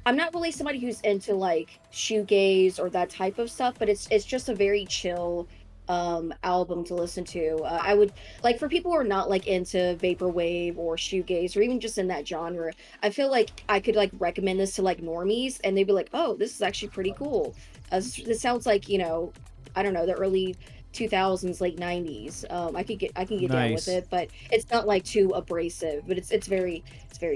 I'm not really somebody who's into like shoegaze or that type of stuff, but it's just a very chill album to listen to. I would like for people who are not like into vaporwave or shoegaze or even just in that genre. I feel like I could like recommend this to like normies and they'd be like, "Oh, this is actually pretty cool." This sounds like, I don't know, the early 2000s, late 90s. I can get down with Nice. it, but it's not like too abrasive, but it's very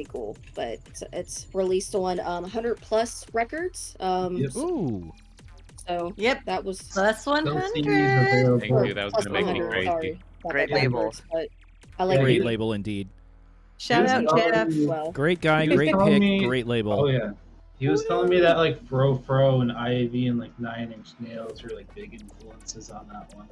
cool. But it's released on 100 plus records. Yep. Ooh. So Yep. that was Plus Still CDs 100. available. Thank you. That was plus gonna make me 100, crazy. sorry. Got Great that label. backwards, but I like Great it label indeed. Shout out, He was Jeff. telling me- well. Great guy, He was great telling pick, me- great label. Oh yeah. He was telling me that like Fro and Ivy and like 9 Inch Nails are like big influences on that one.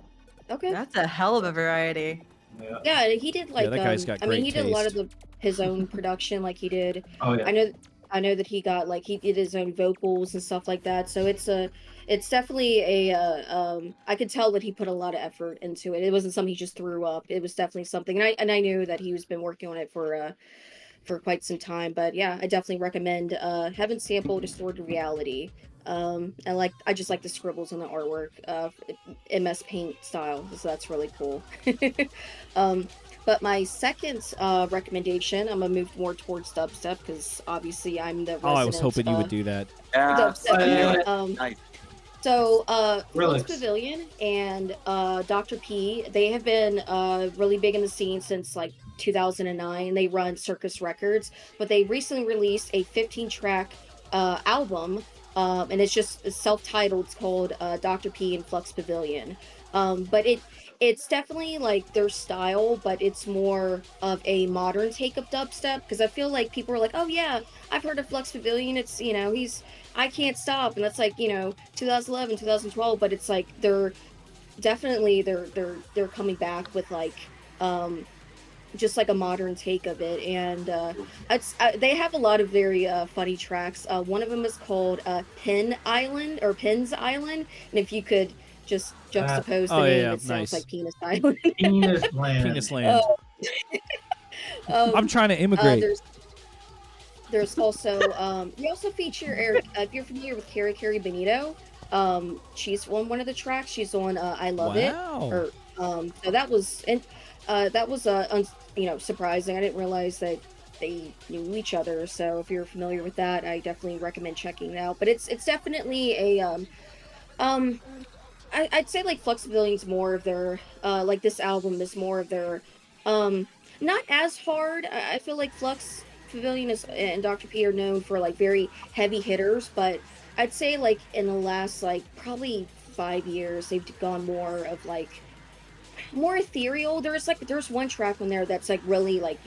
Okay. That's a hell of a variety. Yeah. Yeah, and he did like that guy's got I mean great he did a lot of taste. his own production, like he did Oh yeah. I know that he got like he did his own vocals and stuff like that. So it's definitely I could tell that he put a lot of effort into it. It wasn't something he just threw up. It was definitely something, and I knew that he was been working on it for quite some time. But yeah, I definitely recommend Heaven Sample Distorted Reality. And like I just like the scribbles on the artwork, MS Paint style, so that's really cool. But my second recommendation, I'm gonna move more towards dubstep because obviously I'm the resident. Oh, I was hoping you would do that. Yeah. Dubstep. Yeah. Nice. So, Relax. Flux Pavilion and Dr. P, they have been really big in the scene since like 2009. They run Circus Records, but they recently released a 15-track album, and it's self-titled. It's called Dr. P and Flux Pavilion. But it's definitely like their style, but it's more of a modern take of dubstep because I feel like people are like, oh yeah, I've heard of Flux Pavilion. It's he's I Can't Stop, and that's like 2011, 2012, but it's like they're definitely they're coming back with like just like a modern take of it, and they have a lot of very funny tracks. One of them is called Pin Island or Pin's Island, and if you could just juxtapose the name, it sounds nice. like Penis Island. Penis Land. Penis Land. Oh. I'm trying to immigrate. There's also we also feature Eric. If you're familiar with Carrie Benito, she's on one of the tracks. She's on I Love It. Wow. Or so that was surprising. I didn't realize that they knew each other. So if you're familiar with that, I definitely recommend checking it out. But it's definitely a I'd say like Flux Pavillion's more of their like this album is more of their not as hard. I feel like Flux Pavilion and Dr. P are known for like very heavy hitters, but I'd say like in the last like probably 5 years they've gone more of like more ethereal. There's one track on there that's like really like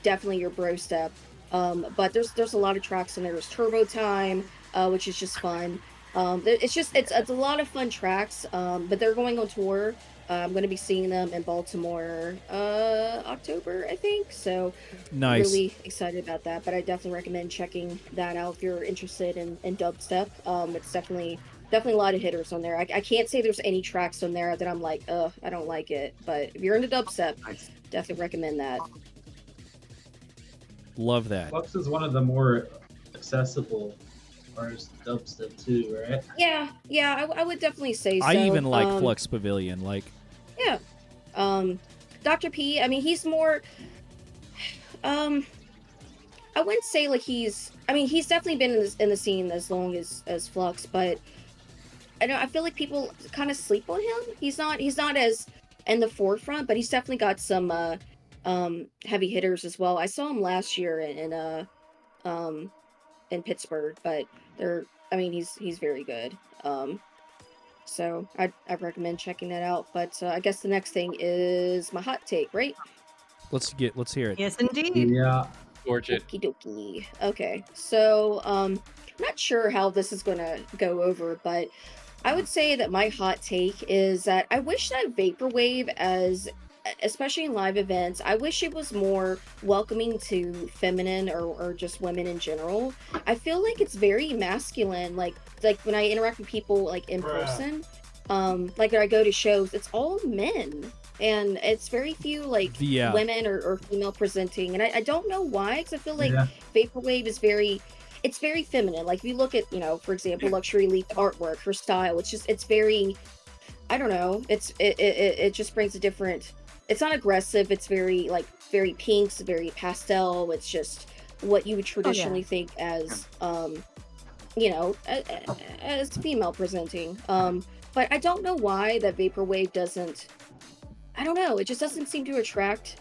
definitely your bro step. But there's a lot of tracks in there. There's Turbo Time, which is just fun. It's a lot of fun tracks. But they're going on tour. I'm going to be seeing them in Baltimore October, I think. So Nice. really excited about that. But I definitely recommend checking that out if you're interested in dubstep. It's definitely a lot of hitters on there. I can't say there's any tracks on there that I'm like, I don't like it. But if you're into dubstep, definitely recommend that. Love that. Flux is one of the more accessible artists of dubstep too, right? Yeah, I would definitely say so. I even like Flux Pavilion. Like, yeah. Dr. P, I mean, he's more I wouldn't say like he's definitely been in the scene as long as Flux, but I feel like people kind of sleep on him. He's not as in the forefront, but he's definitely got some heavy hitters as well. I saw him last year in Pittsburgh, but he's very good. So I'd recommend checking that out. But I guess the next thing is my hot take, right? let's hear it. Yes, indeed. Yeah. Torch it. Okie dokie. Okay, so I'm not sure how this is gonna go over, but I would say that my hot take is that I wish that vaporwave especially in live events, I wish it was more welcoming to feminine or just women in general. I feel like it's very masculine. Like when I interact with people like in person, like when I go to shows, it's all men. And it's very few like Yeah. women or female presenting. And I don't know why, because I feel like Yeah. Vaporwave is it's very feminine. Like if you look at, for example, Luxury Elite artwork, her style, it's very, I don't know. It just brings a different. It's not aggressive. It's very very pinks, very pastel. It's just what you would traditionally think as as female presenting. But I don't know why that Vaporwave doesn't. I don't know. It just doesn't seem to attract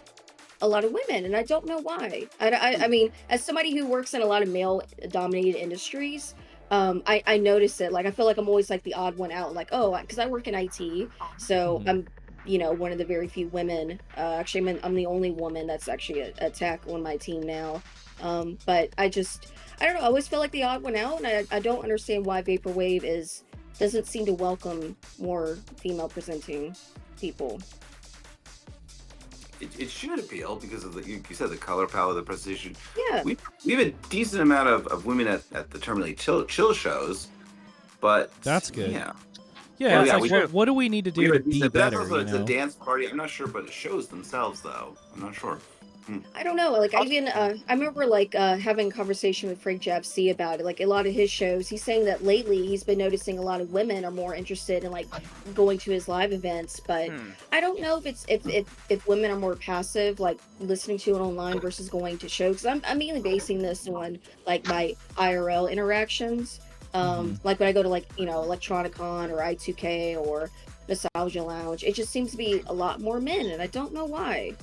a lot of women, and I don't know why. I mean, as somebody who works in a lot of male-dominated industries, I notice it. Like, I feel like I'm always like the odd one out. Like, oh, because I work in IT, so I'm one of the very few women. Actually, I'm the only woman that's actually a tech on my team now. But I don't know. I always feel like the odd one out, and I don't understand why Vaporwave doesn't seem to welcome more female-presenting people. It should appeal because of you said the color palette, the precision. Yeah. We have a decent amount of women at the terminally chill shows, but that's good. Yeah. Yeah, it's like, what do we need to do to be better? Also, it's a dance party. I'm not sure, but it shows themselves though. I'm not sure. I don't know. Like I remember having a conversation with Frank Japsy about it. Like a lot of his shows, he's saying that lately he's been noticing a lot of women are more interested in like going to his live events. But I don't know if it's if women are more passive, like listening to it online versus going to shows. I'm mainly basing this on like my IRL interactions. Like when I go to Electronicon or I2K or Nostalgia Lounge, it just seems to be a lot more men, and I don't know why.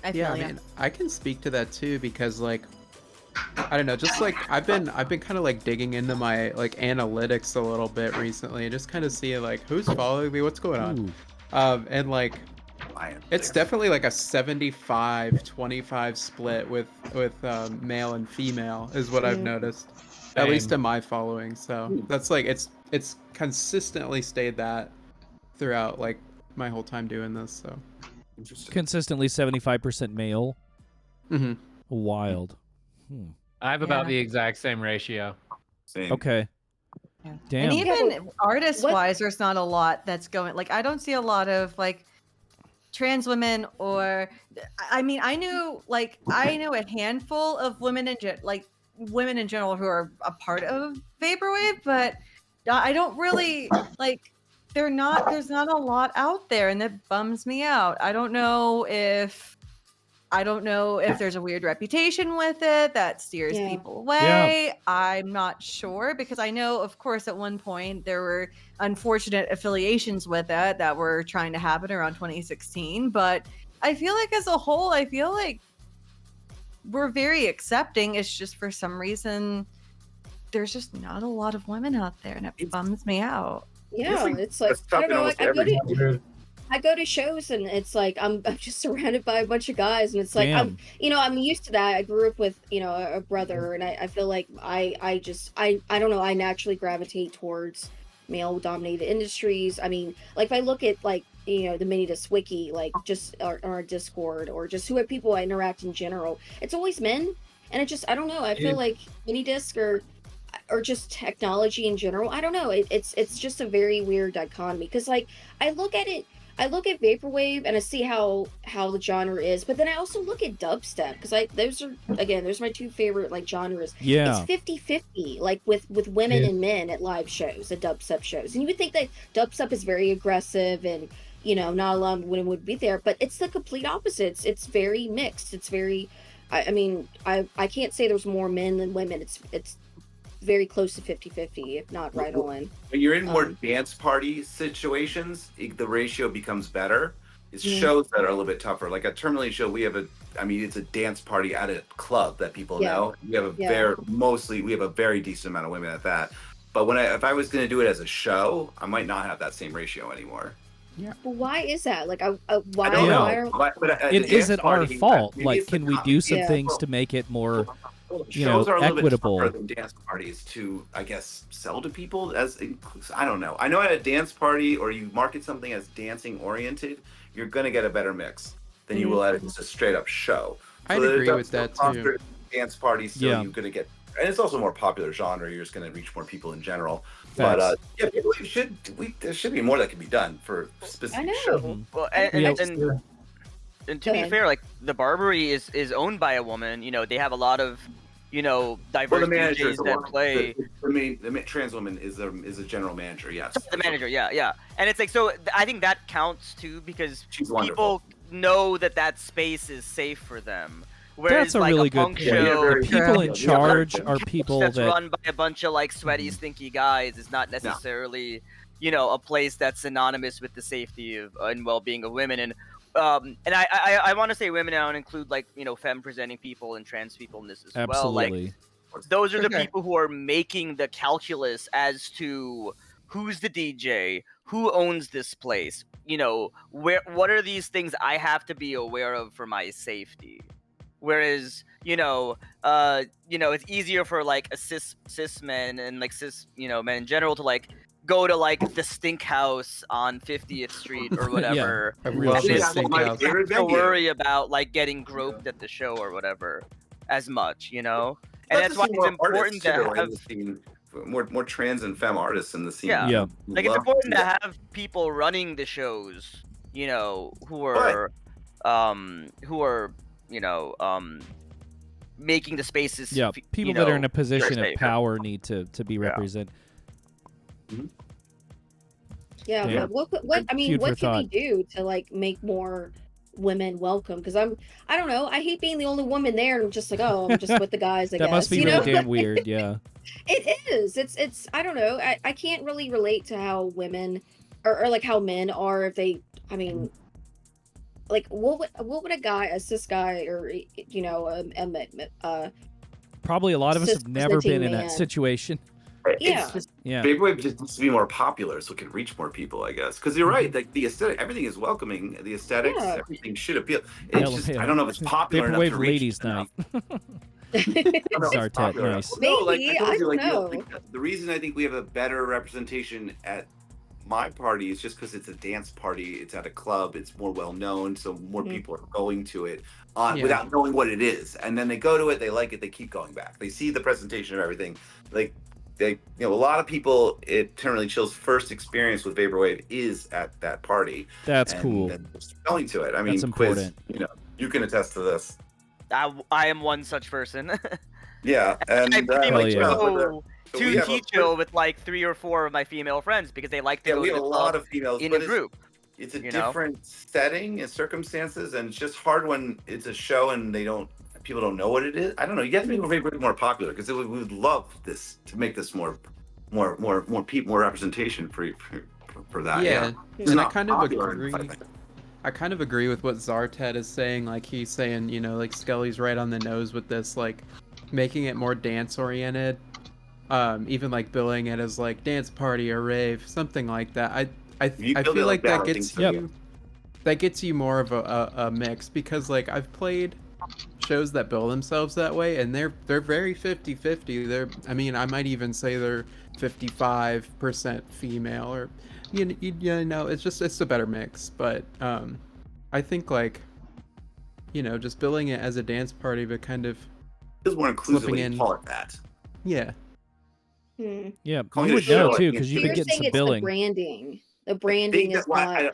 I mean, I can speak to that too because I don't know, just like I've been kind of like digging into my like analytics a little bit recently and just kind of seeing like who's following me, what's going on. And like it's definitely like a 75-25 split with male and female is what I've noticed. Same. At least in my following. So that's like it's consistently stayed that throughout like my whole time doing this, so consistently 75% male. Wild. I have about the exact same ratio. Same. Okay. Yeah. Damn. And even artist-wise, there's not a lot that's going. Like, I don't see a lot of like trans women, or I mean, I know a handful of women in general who are a part of Vaporwave, but I don't really like. There's not a lot out there, and that bums me out. I don't know if there's a weird reputation with it that steers people away. Yeah. I'm not sure, because I know, of course, at one point there were unfortunate affiliations with it that were trying to happen around 2016. But I feel like as a whole, we're very accepting. It's just for some reason there's just not a lot of women out there, and it bums me out. Yeah, it's like I don't know. I go to shows and it's like I'm just surrounded by a bunch of guys, and it's like I'm used to that. I grew up with a brother, and I feel like I don't know. I naturally gravitate towards male dominated industries. I mean, like if I look at the Minidisc.Wiki, like just our Discord, or just who are people I interact in general, it's always men, and I don't know. I feel like Minidisc or just technology in general. I don't know. It's just a very weird dichotomy, because like I look at Vaporwave and I see how the genre is, but then I also look at dubstep, because those are my two favorite like genres. Yeah, it's 50-50, like with women and men at live shows, at dubstep shows, and you would think that dubstep is very aggressive and not a lot of women would be there, but it's the complete opposite. It's very mixed. It's very, I mean, I can't say there's more men than women. It's very close to 50-50, if not right on. When you're in more dance party situations, the ratio becomes better. It's shows that are a little bit tougher. Like a Terminally show, it's a dance party at a club that people know. We have we have a very decent amount of women at that. But if I was going to do it as a show, I might not have that same ratio anymore. Yeah. Well, why is that? Like, why? I don't know. Is it our fault? Like, can we do some things to make it more? Shows are a little equitable. bit tougher than dance parties to, I guess, sell to people as inclusive. I don't know. I know at a dance party, or you market something as dancing oriented, you're gonna get a better mix. than you will at just a straight up show. I'd that it agree does with that foster too. Dance parties, still Yeah. you're gonna get, and it's also a more popular genre. You're just gonna reach more people in general. Facts. But yeah, there should be more that can be done for I specific know. shows. Well, Yeah. and to be fair, like the Barbary is owned by a woman. You know, they have a lot of, you know, diverse Well, the manager DJs is a that woman. play. The trans woman is a general manager. Yes, The manager, yeah. And it's like, so I think that counts too, because She's people wonderful. know that space is safe for them. Whereas That's a like really a good punk point. show, The people in Yeah. charge are people that's that run by a bunch of like sweaty, stinky guys is not necessarily, you know, a place that's synonymous with the safety of and well-being of women. And I want to say women. I don't include like, you know, femme presenting people and trans people in this as well. Like absolutely. those are the Okay. people who are making the calculus as to who's the DJ, who owns this place, you know, what are these things I have to be aware of for my safety. Whereas, you know, it's easier for like a cis men and like cis, you know, men in general to like go to like the stink house on 50th Street or whatever. I Real love shit. the Yeah, stink my house. favorite To venue. worry about like getting groped at the show or whatever as much, you know? And that's Let's why see it's more important artists, to too, in have the scene. More trans and femme artists in the scene. Yeah. Yeah. like it's important to have people running the shows, you know, who are you know, making the spaces. Yeah, people you that are know, in a position of safer. power need to be Yeah. represented. Yeah, Damn. what I mean, Food for what can we thought. do to like make more women welcome? Because I don't know, I hate being the only woman there, and I'm just like, oh, I'm just with the guys, I That guess. must be you really know? damn weird. Yeah. It is. It's I don't know. I can't really relate to how women or like how men are if they I mean like what would a guy, a cis guy or you know, Probably a lot of us have never been in that man. situation. Yeah. It's just, Yeah. Vaporwave just needs to be more popular so it can reach more people, I guess. Because you're right, like the aesthetic, everything is welcoming. The aesthetics, Yeah. everything should appeal. It's just, yeah. I don't know if it's popular enough to Vaporwave reach ladies enough. night. I don't know if it's Zartet, popular nice. enough. No, like Maybe, I told I you, like, don't know. like, the reason I think we have a better representation at my party is just because it's a dance party. It's at a club. It's more well known, so more people are going to it without knowing what it is. And then they go to it, they like it, they keep going back. They see the presentation of everything. Like they, you know, a lot of people, Turn Really Chill's first experience with Vaporwave is at that party. That's and cool. then going to it. I mean, That's important. Quiz, you know, you can attest to this. I am one such person. Yeah, and I pretty Hell much yeah. go so to we have a Ticho with like 3 or 4 of my female friends because they like to Yeah, go we to have the a club lot of females in but a group. It's a you know? different setting and circumstances, and it's just hard when it's a show and people don't know what it is. I don't know. You have to make it more popular because we would love this to make this more people, more representation for that. Yeah, It's and I not kind of popular agree. in- I kind of agree with what Zartet is saying. Like he's saying, you know, like Skelly's right on the nose with this, like making it more dance oriented. Even like billing it as like dance party or rave, something like that. I feel like that gets you that gets you more of a mix because like I've played shows that bill themselves that way and they're very 50-50. I mean, I might even say they're 55% female or you know, it's a better mix, but I think like, you know, just billing it as a dance party but kind of It's more inclusively in. call it that. Yeah. Yeah, Calling you it a would know show, too like, because So you've you're been getting saying some it's the billing. branding. The branding is not.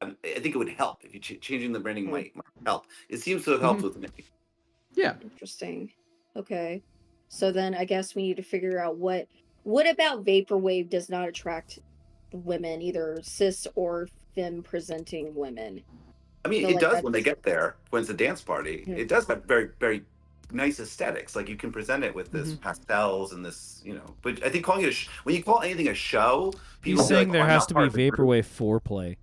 I think it would help if you changing the branding might help. It seems to have helped with me. Yeah. Interesting. Okay. So then I guess we need to figure out what about Vaporwave does not attract women, either cis or femme presenting women. I mean, So, it like, does that's when they just- get there, when it's a dance party. Yeah. It does have very, very nice aesthetics. Like you can present it with this pastels and this, you know. But I think calling it when you call anything a show, people He's feel saying like, there I'm has not to part be of the group. vaporwave foreplay.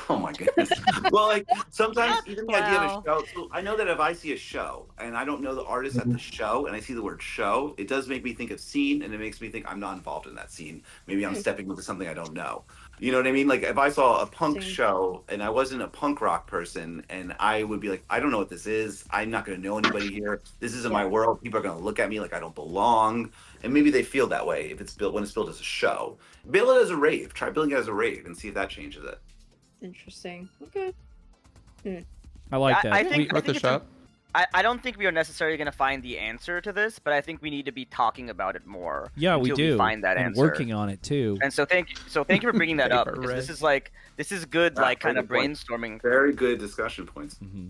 Oh my goodness. Well, like sometimes even the idea of Wow. a show. So I know that if I see a show and I don't know the artist at the show and I see the word show, it does make me think of scene and it makes me think I'm not involved in that scene. Maybe I'm stepping into something I don't know. You know what I mean? Like if I saw a punk show and I wasn't a punk rock person and I would be like, I don't know what this is. I'm not going to know anybody here. This isn't my world. People are going to look at me like I don't belong. And maybe they feel that way if it's built when it's built as a show. Bill it as a rave. Try billing it as a rave and see if that changes it. Interesting. Okay. I like that. I think, Worth a it's shot. I don't think we are necessarily going to find the answer to this, but I think we need to be talking about it more. Yeah, we until do. We find that and answer. working on it too. And so thank you for bringing that up, Paper because red. this is good, like kind of very good point. brainstorming. Very good discussion points. Mm-hmm.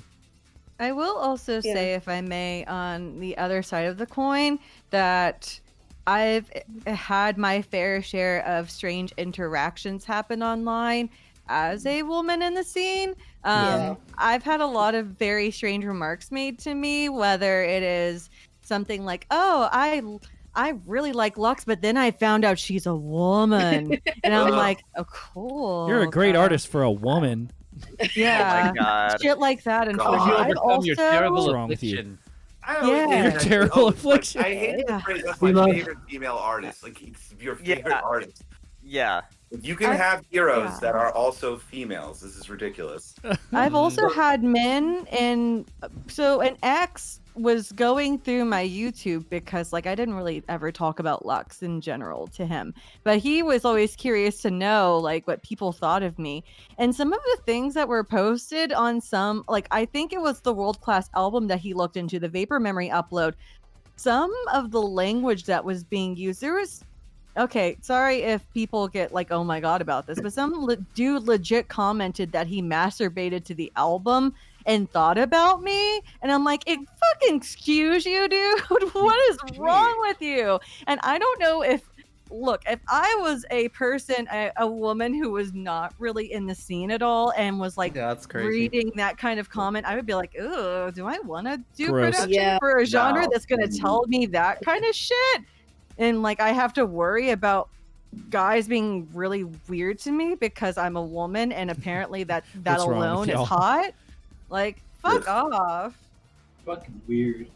I will also say, if I may, on the other side of the coin, that I've had my fair share of strange interactions happen online as a woman in the scene. I've had a lot of very strange remarks made to me, whether it is something like, "Oh, I really like Lux, but then I found out she's a woman," and I'm like, "Oh, cool. You're a great artist for a woman. Yeah, Oh my God. shit like that. God. Unfortunately, You I've overcome your also terrible What's wrong with you? affliction. I always Yeah. hate Your that. terrible Like, affliction. I hate Yeah. the phrase. That's We my love- favorite female artist. Like, it's your favorite Yeah. artist. Yeah. If you can I- have heroes yeah. that are also females, this is ridiculous. I've also had men, and so an ex was going through my YouTube because like I didn't really ever talk about Lux in general to him, but he was always curious to know like what people thought of me. And some of the things that were posted on some, like I think it was the World Class album that he looked into, the Vapor Memory upload, some of the language that was being used, there was, okay, sorry if people get like, oh my God about this, but some dude legit commented that he masturbated to the album and thought about me. And I'm like, fucking excuse you, dude. What is wrong with you? And I don't know if, look, if I was a person, a woman who was not really in the scene at all and was like Yeah, that's crazy. reading that kind of comment, I would be like, oh, do I want to do Gross. production Yeah. for a genre No. that's going to tell me that kind of shit? And like I have to worry about guys being really weird to me because I'm a woman, and apparently that What's wrong with alone is y'all? hot. Like fuck Yes. off. Fucking weird.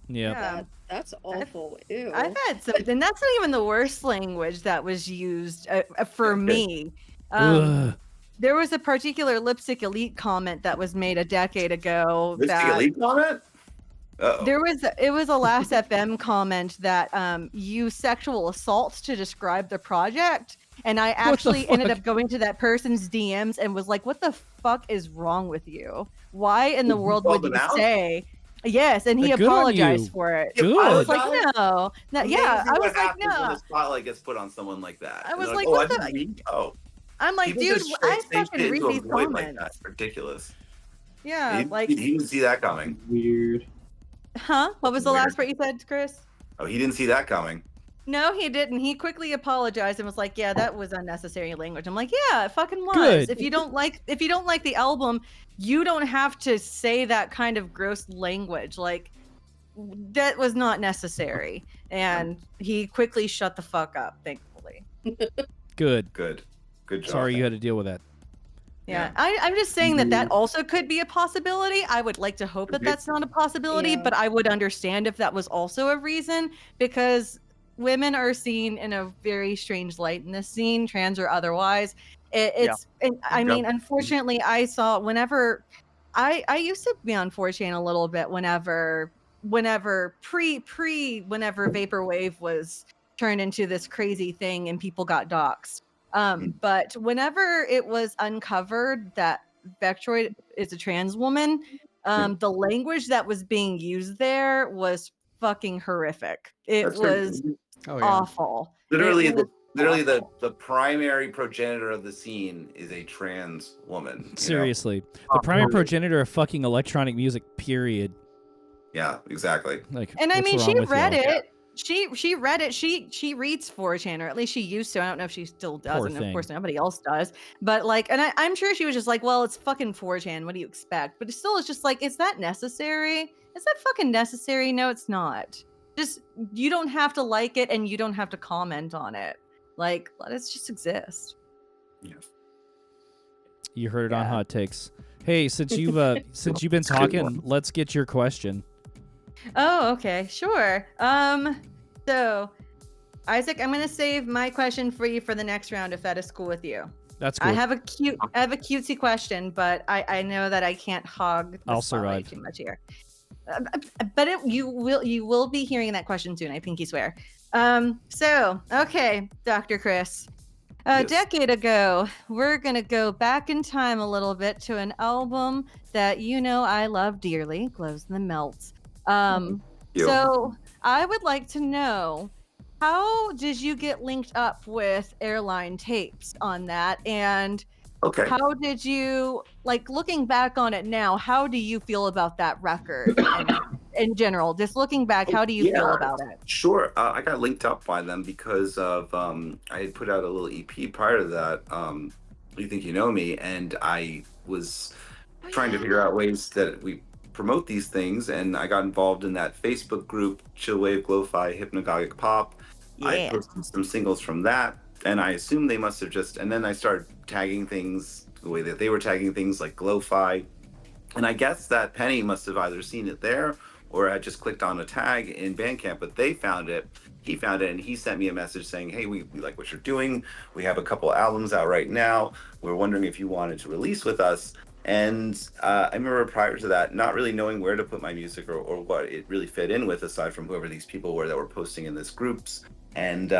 Yeah. That's awful. Ew. I've had some, and that's not even the worst language that was used for me. Ugh. There was a particular Lipstick Elite comment that was made a decade ago. Mystic that Elite comment? Uh-oh. it was a Last FM comment that used sexual assaults to describe the project, and I actually ended fuck? up going to that person's DMs and was like, "What the fuck is wrong with you? Why in the You world called would him you out? say?" Yes, and he Good on apologized you. for it. Good. I was like, Apologize? no, yeah, Amazing I what was like, happens when no. the spotlight gets put on someone like that. I And was they're like, oh, what I the- didn't read. Oh, I'm like, people dude, just I say fucking shit read into a these void like that. comments. Ridiculous. Yeah, he, like, he didn't see that coming. Weird. huh? What was the Weird. last part you said, Chris? Oh, he didn't see that coming. No, he didn't. He quickly apologized and was like, "Yeah, that was unnecessary language." I'm like, "Yeah, it fucking was. Good. If you don't like the album, you don't have to say that kind of gross language. Like that was not necessary." And he quickly shut the fuck up, thankfully. Good. Good. Good job. Sorry you had to deal with that. Yeah, I'm just saying that also could be a possibility. I would like to hope that that's not a possibility, Yeah. but I would understand if that was also a reason, because women are seen in a very strange light in this scene, trans or otherwise. It's, and I mean, unfortunately, I saw whenever I used to be on 4chan a little bit whenever Vaporwave was turned into this crazy thing and people got doxxed. But whenever it was uncovered that Vectroid is a trans woman, the language that was being used there was fucking horrific. It That's was Oh yeah. awful. Literally, It was awful. the primary progenitor of the scene is a trans woman. you know? Seriously. The primary progenitor of fucking electronic music, period. Yeah, exactly. Like, And I what's mean, wrong she with read y'all? it. She read it. She reads 4chan, or at least she used to. I don't know if she still does, Poor and of thing. course nobody else does. But like, and I'm sure she was just like, well, it's fucking 4chan. What do you expect? But it still is just like, is that necessary? Is that fucking necessary? No, it's not. Just you don't have to like it, and you don't have to comment on it. Like, let it just exist. Yes. You heard it on Yeah. Hot Takes. Hey, since you've been It's a good talking, one. let's get your question. Oh, okay, sure. So Isaac, I'm gonna save my question for you for the next round, if that is cool with you. That's cool. I have a cutesy question, but I know that I can't hog the I'll spotlight survive. too much here. But you will be hearing that question soon. I pinky swear. So okay, Dr. Chris. A Yes. decade ago, we're going to go back in time a little bit to an album that I love dearly, Glows in the Melts. So I would like to know, how did you get linked up with Airline Tapes on that? And Okay. how did you, looking back on it now, how do you feel about that record? And in general, just looking back, how do you feel about it? Sure. I got linked up by them because of I had put out a little EP prior to that. You Think You Know Me, and I was trying to figure out ways that we promote these things, and I got involved in that Facebook group, Chillwave Glowfi Hypnagogic Pop. I Yeah. posted some singles from that, and I assume they must have and then I started tagging things the way that they were tagging things, like Glowfi. And I guess that Penny must have either seen it there or I just clicked on a tag in Bandcamp, but they found it. He found it and he sent me a message saying, hey, we like what you're doing. We have a couple albums out right now. We're wondering if you wanted to release with us. And I remember prior to that, not really knowing where to put my music or what it really fit in with, aside from whoever these people were that were posting in these groups. And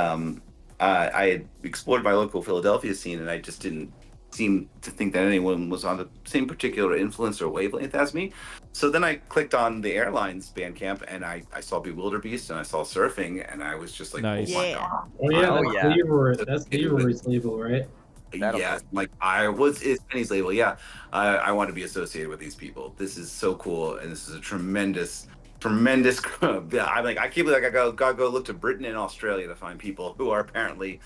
I had explored my local Philadelphia scene, and I just didn't seem to think that anyone was on the same particular influence or wavelength as me. So then I clicked on the airlines Bandcamp, and I saw Bewilderbeast and I saw Surfing, and I was just like, Nice. oh my God. Oh yeah, Oh, that's yeah. Leroy. That's Leroy's label, right? Yes, like it's Penny's label. Yeah, I want to be associated with these people. This is so cool, and this is a tremendous. Yeah, I'm like, I can't believe I gotta go look to Britain and Australia to find people who are apparently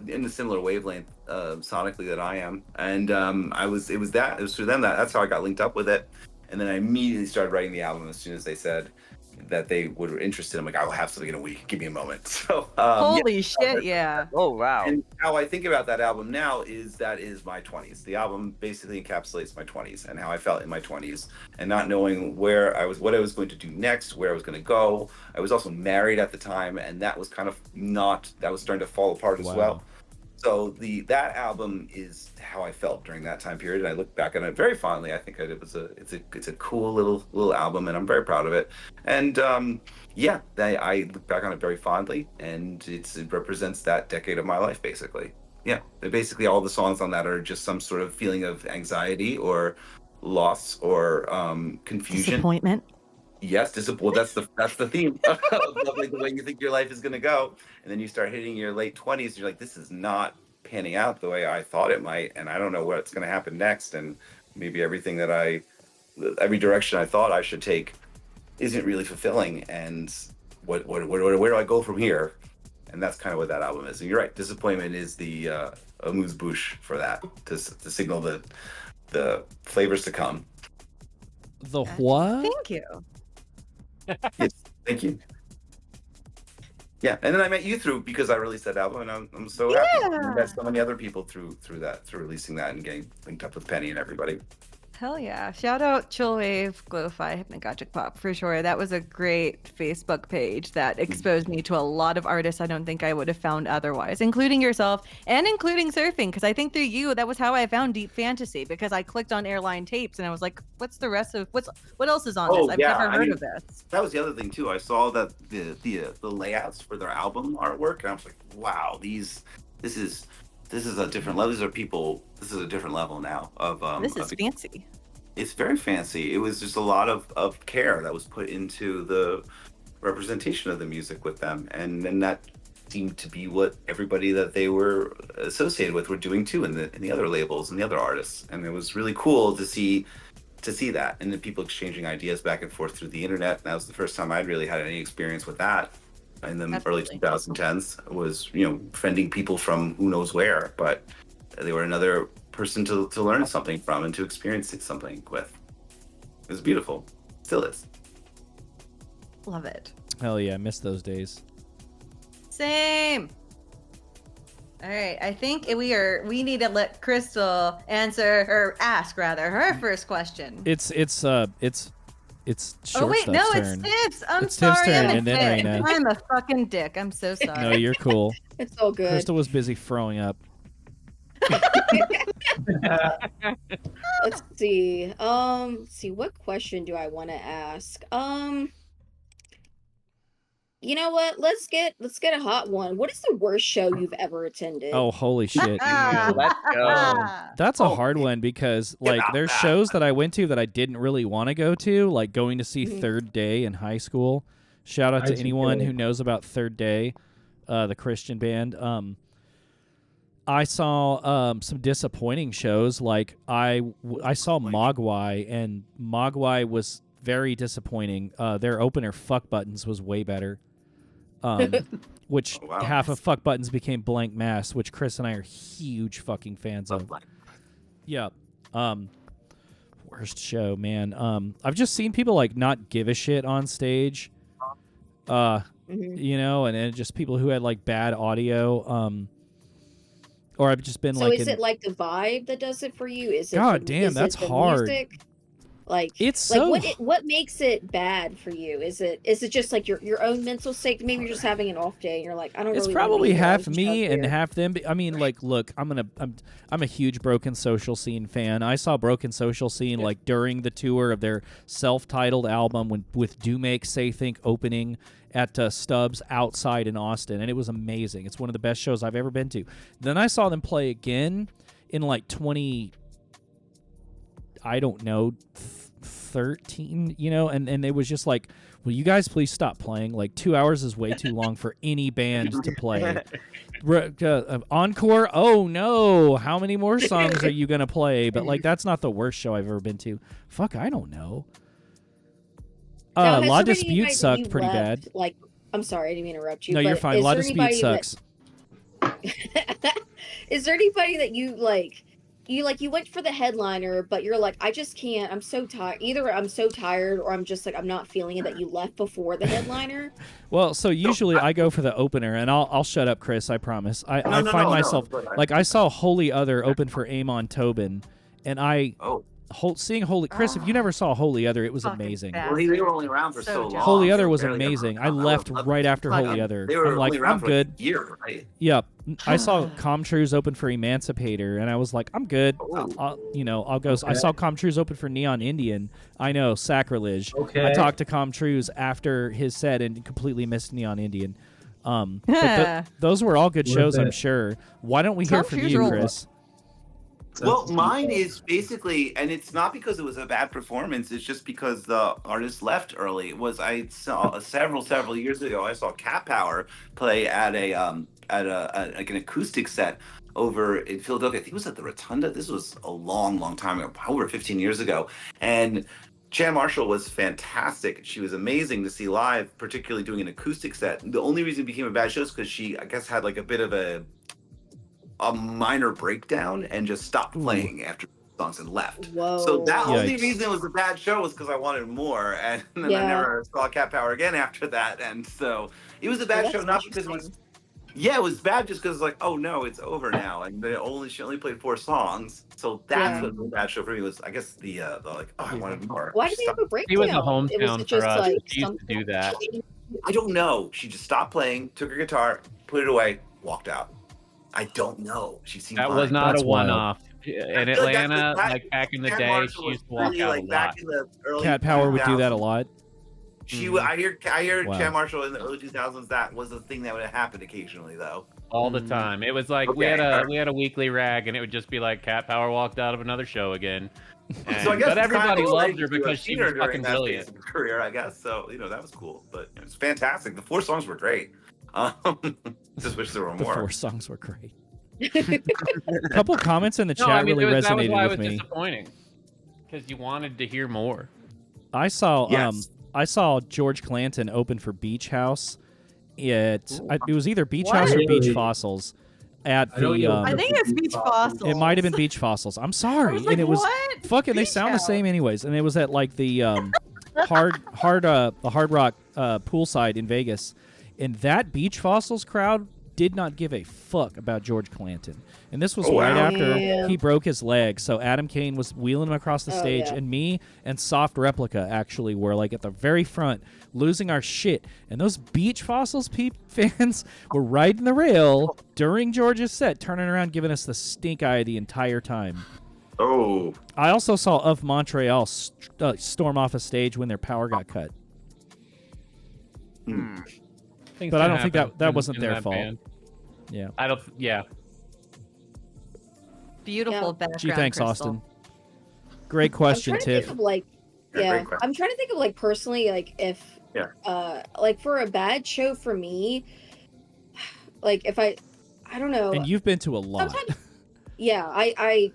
in a similar wavelength sonically that I am. And it was through them that's how I got linked up with it. And then I immediately started writing the album as soon as they said that they were interested. I'm like, I will have something in a week. Give me a moment. So Holy shit, yeah. Oh wow. And how I think about that album now is that is my 20s. The album basically encapsulates my 20s and how I felt in my 20s, and not knowing where I was, what I was going to do next, where I was going to go. I was also married at the time, and that was kind of that was starting to fall apart as well. So that album is how I felt during that time period, and I look back on it very fondly. I think it's a cool little album, and I'm very proud of it. And I look back on it very fondly, and it represents that decade of my life, basically. Yeah, basically all the songs on that are just some sort of feeling of anxiety or loss or confusion. Disappointment. Yes, disappointment. That's the theme of like the way you think your life is going to go, and then you start hitting your late 20s. You're like, this is not panning out the way I thought it might, and I don't know what's going to happen next, and maybe every direction I thought I should take isn't really fulfilling. And where do I go from here? And that's kind of what that album is. And you're right, disappointment is the amuse bouche for that to signal the flavors to come. The what? Thank you. Yes, thank you. Yeah, and then I met you because I released that album, and I'm so happy. I met so many other people through releasing that and getting linked up with Penny and everybody. Hell yeah. Shout out Chillwave Glowfi Hypnagogic Pop for sure. That was a great Facebook page that exposed me to a lot of artists I don't think I would have found otherwise, including yourself and including Surfing, because I think through you, that was how I found Deep Fantasy, because I clicked on Airline Tapes and I was like, what's the rest of what else is on this? I've never heard of this. That was the other thing too. I saw that the layouts for their album artwork, and I was like, wow, this is a different level. This is a different level now of this is fancy. It's very fancy. It was just a lot of care that was put into the representation of the music with them, and then that seemed to be what everybody that they were associated with were doing too in the other labels and the other artists. And it was really cool to see that, and then people exchanging ideas back and forth through the internet. And that was the first time I'd really had any experience with that. In the early 2010s, was friending people from who knows where, but they were another person to learn something from and to experience something with. It was beautiful. Still is. Love it. Hell yeah, I miss those days. Same. All right, I think we need to let Crystal ask her first question. It's Oh wait, Short no, Stuff's it's turn. Tips. I'm It's Tips' sorry, turn, I'm a and then dick. Raina. I'm a fucking dick. I'm so sorry. No, you're cool. It's all good. Crystal was busy throwing up. Let's see. See, what question do I want to ask? You know what? Let's get a hot one. What is the worst show you've ever attended? Oh, holy shit. Let's go. That's a hard one because like about there's that. shows that I went to that I didn't really want to go to, like going to see Mhm. Third Day in high school. Shout out to I2K. anyone who knows about Third Day, the Christian band. I saw some disappointing shows. Like I saw Mogwai, and Mogwai was very disappointing. Their opener, Fuck Buttons, was way better. Which Oh, wow. half of Fuck Buttons became Blank Mass, which Chris and I are huge fucking fans of. Yeah. Worst show, man. I've just seen people like not give a shit on stage. Mhm. You know, and just people who had like bad audio. Or I've just been So like is it like the vibe that does it for you? Is it God the, damn, is that's it the hard. Music? Like It's like so what makes it bad for you? Is it just like your own mental state? Maybe you're just having an off day and you're like, I don't It's really wanna probably be here. half I'm just me out and here. half them. I mean, like, look, I'm a huge Broken Social Scene fan. I saw Broken Social Scene like during the tour of their self-titled album with Do Make Say Think opening at Stubbs outside in Austin, and it was amazing. It's one of the best shows I've ever been to. Then I saw them play again in like 13, you know, and it was just like, will you guys please stop playing? Like 2 hours is way too long for any band to play. Encore? Oh no! How many more songs are you gonna play? But like, that's not the worst show I've ever been to. Fuck, I don't know. Now, has La there been Dispute anybody that sucked you pretty left, bad. Like, I'm sorry, I didn't mean to interrupt you. No, but you're fine. is La there Dispute anybody sucks. Is there anybody that you went for the headliner, but you're like, I just can't. I'm so tired. Either I'm so tired, or I'm just like, I'm not feeling it. That you left before the headliner. Well, so usually I go for the opener, and I'll shut up, Chris. I promise. I find myself but like I saw Holy Other open for Amon Tobin, and seeing Holy Chris. If you never saw Holy Other, it was Fucking amazing. bad. Well, they were only around for So so long. jealous. Holy They Other were was barely ever amazing. I around. left would right love after it. Holy Other. They were I'm like, only around I'm for good. Like a year, right? Yep. I saw Comtrue's open for Emancipator, and I was like, I'm good. I'll go. I saw Comtrue's open for Neon Indian. I know, sacrilege. Okay. I talked to Comtrue's after his set and completely missed Neon Indian. But those were all good Worth shows, I'm it. sure. Why don't we hear from Comtrue's you, rule. Chris? Well, mine is basically, and it's not because it was a bad performance. It's just because the artist left early. I saw several years ago. I saw Cat Power play at like an acoustic set over in Philadelphia. I think it was at the Rotunda. This was a long time ago, over 15 years ago, and Chan Marshall was fantastic. She was amazing to see live, particularly doing an acoustic set. The only reason it became a bad show is because she, I guess, had like a bit of a minor breakdown and just stopped playing after songs and left. Whoa. So that only Yikes. reason it was a bad show was because I wanted more, and then I Yeah. never saw Cat Power again after that. And so it was a bad Well, show, that's not because it was. interesting. Yeah, it was bad just because like, oh no, it's over now, and she only played 4 songs, so that's Yeah. what the bad show for me was. I guess the like, oh, I wanted more. Why did they have a breakdown? He was a It hometown was for just us. like She used to do that. I don't know. She just stopped playing, took her guitar, put it away, walked out. I don't know. She seemed That fine. was not That's a wild. one-off. In I feel like that's Atlanta, the- like back in the Cat day, Marshall she was used to walk really, out like, a lot. back in the early Cat Power would do that a 2000s. lot. I hear Wow. Chan Marshall in the early 2000s. That was a thing that would happen occasionally, though. All the time. It was like we Okay. had a weekly rag, and it would just be like Cat Power walked out of another show again. And, So I guess but it's everybody kind of loved like her because she was during fucking that phase brilliant. of her career, I guess. So that was cool, but it was fantastic. The 4 songs were great. Just wish there were The more. 4 songs were great. A couple comments in the No, chat I mean really that was resonated why it with was me. disappointing because you wanted to hear more. I saw Yes. I saw George Clanton open for Beach House. It was either Beach House or Beach Really? Fossils at I know the you I think it's Beach Fossils. it might have been Beach Fossils. I'm sorry. I was like, and it was what? fucking they Beach sound House. the same anyways. And it was at like the the Hard Rock poolside in Vegas. And that Beach Fossils crowd did not give a fuck about George Clanton. And this was Oh, right wow. after Yeah. he broke his leg. So Adam Kane was wheeling him across the Oh, stage, yeah. and me and Soft Replica actually were like at the very front, losing our shit. And those Beach Fossils fans were riding the rail during George's set, turning around, giving us the stink eye the entire time. Oh, I also saw Of Montreal storm off a stage when their power got cut. Things But can I don't think happen that in- wasn't in their that fault. band. Yeah. I don't. Yeah. Beautiful Yeah. background. Gee, thanks, Crystal. Austin. Great question, I'm trying to think Tiff. of like, Yeah, yeah, great question. I'm trying to think of like personally, like if, like for a bad show for me, like if I don't know. And you've been to a lot. Sometimes, yeah,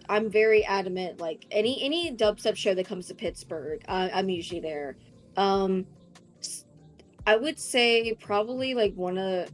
I'm very adamant. Like any dubstep show that comes to Pittsburgh, I'm usually there. S- I would say probably like one of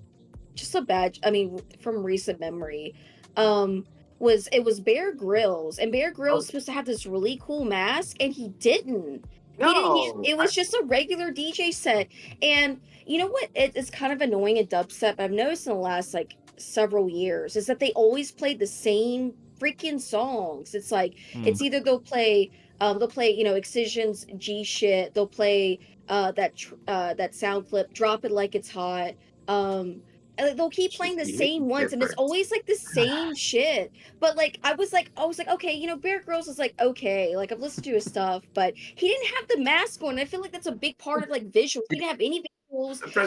just a bad. I mean, from recent memory, was Bear Grylls, and Bear Grylls supposed to have this really cool mask, and he didn't. He didn't. It was just a regular DJ set, and you know what? It's kind of annoying in dubstep. I've noticed in the last like several years is that they always play the same freaking songs. It's like it's either they'll play Excision's G shit. They'll play that sound clip, Drop It Like It's Hot. And they'll keep playing the same ones, and it's always like the same shit. But like I was like, okay, Bear Grylls is like okay, like I've listened to his stuff, but he didn't have the mask on. I feel like that's a big part of like visuals. He didn't have any visuals.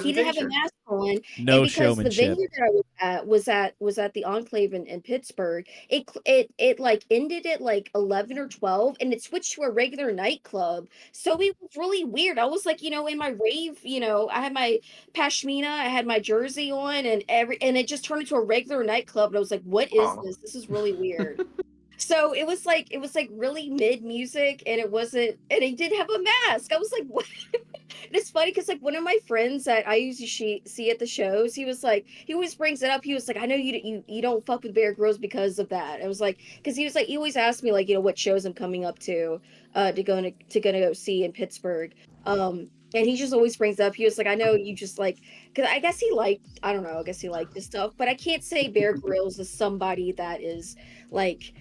He didn't have a mask on. No And because the showmanship. venue that I was at the Enclave in Pittsburgh, it like ended at like 11 or 12, and it switched to a regular nightclub. So it was really weird. I was like, in my rave, I had my pashmina, I had my jersey on, and it just turned into a regular nightclub. And I was like, what is this? This is really weird. So it was like really mid music, and it wasn't, and he did have a mask. I was like, what? And it's funny because like one of my friends that I usually see at the shows, he always brings it up. He was like, I know you don't fuck with Bear Grylls because of that. I was like, because he was like, he always asked me like, what shows I'm coming up to go see in Pittsburgh. And he just always brings up, he was like, I know you just like, because I guess he liked, I don't know, I guess he liked this stuff, but I can't say Bear Grylls is somebody that is like,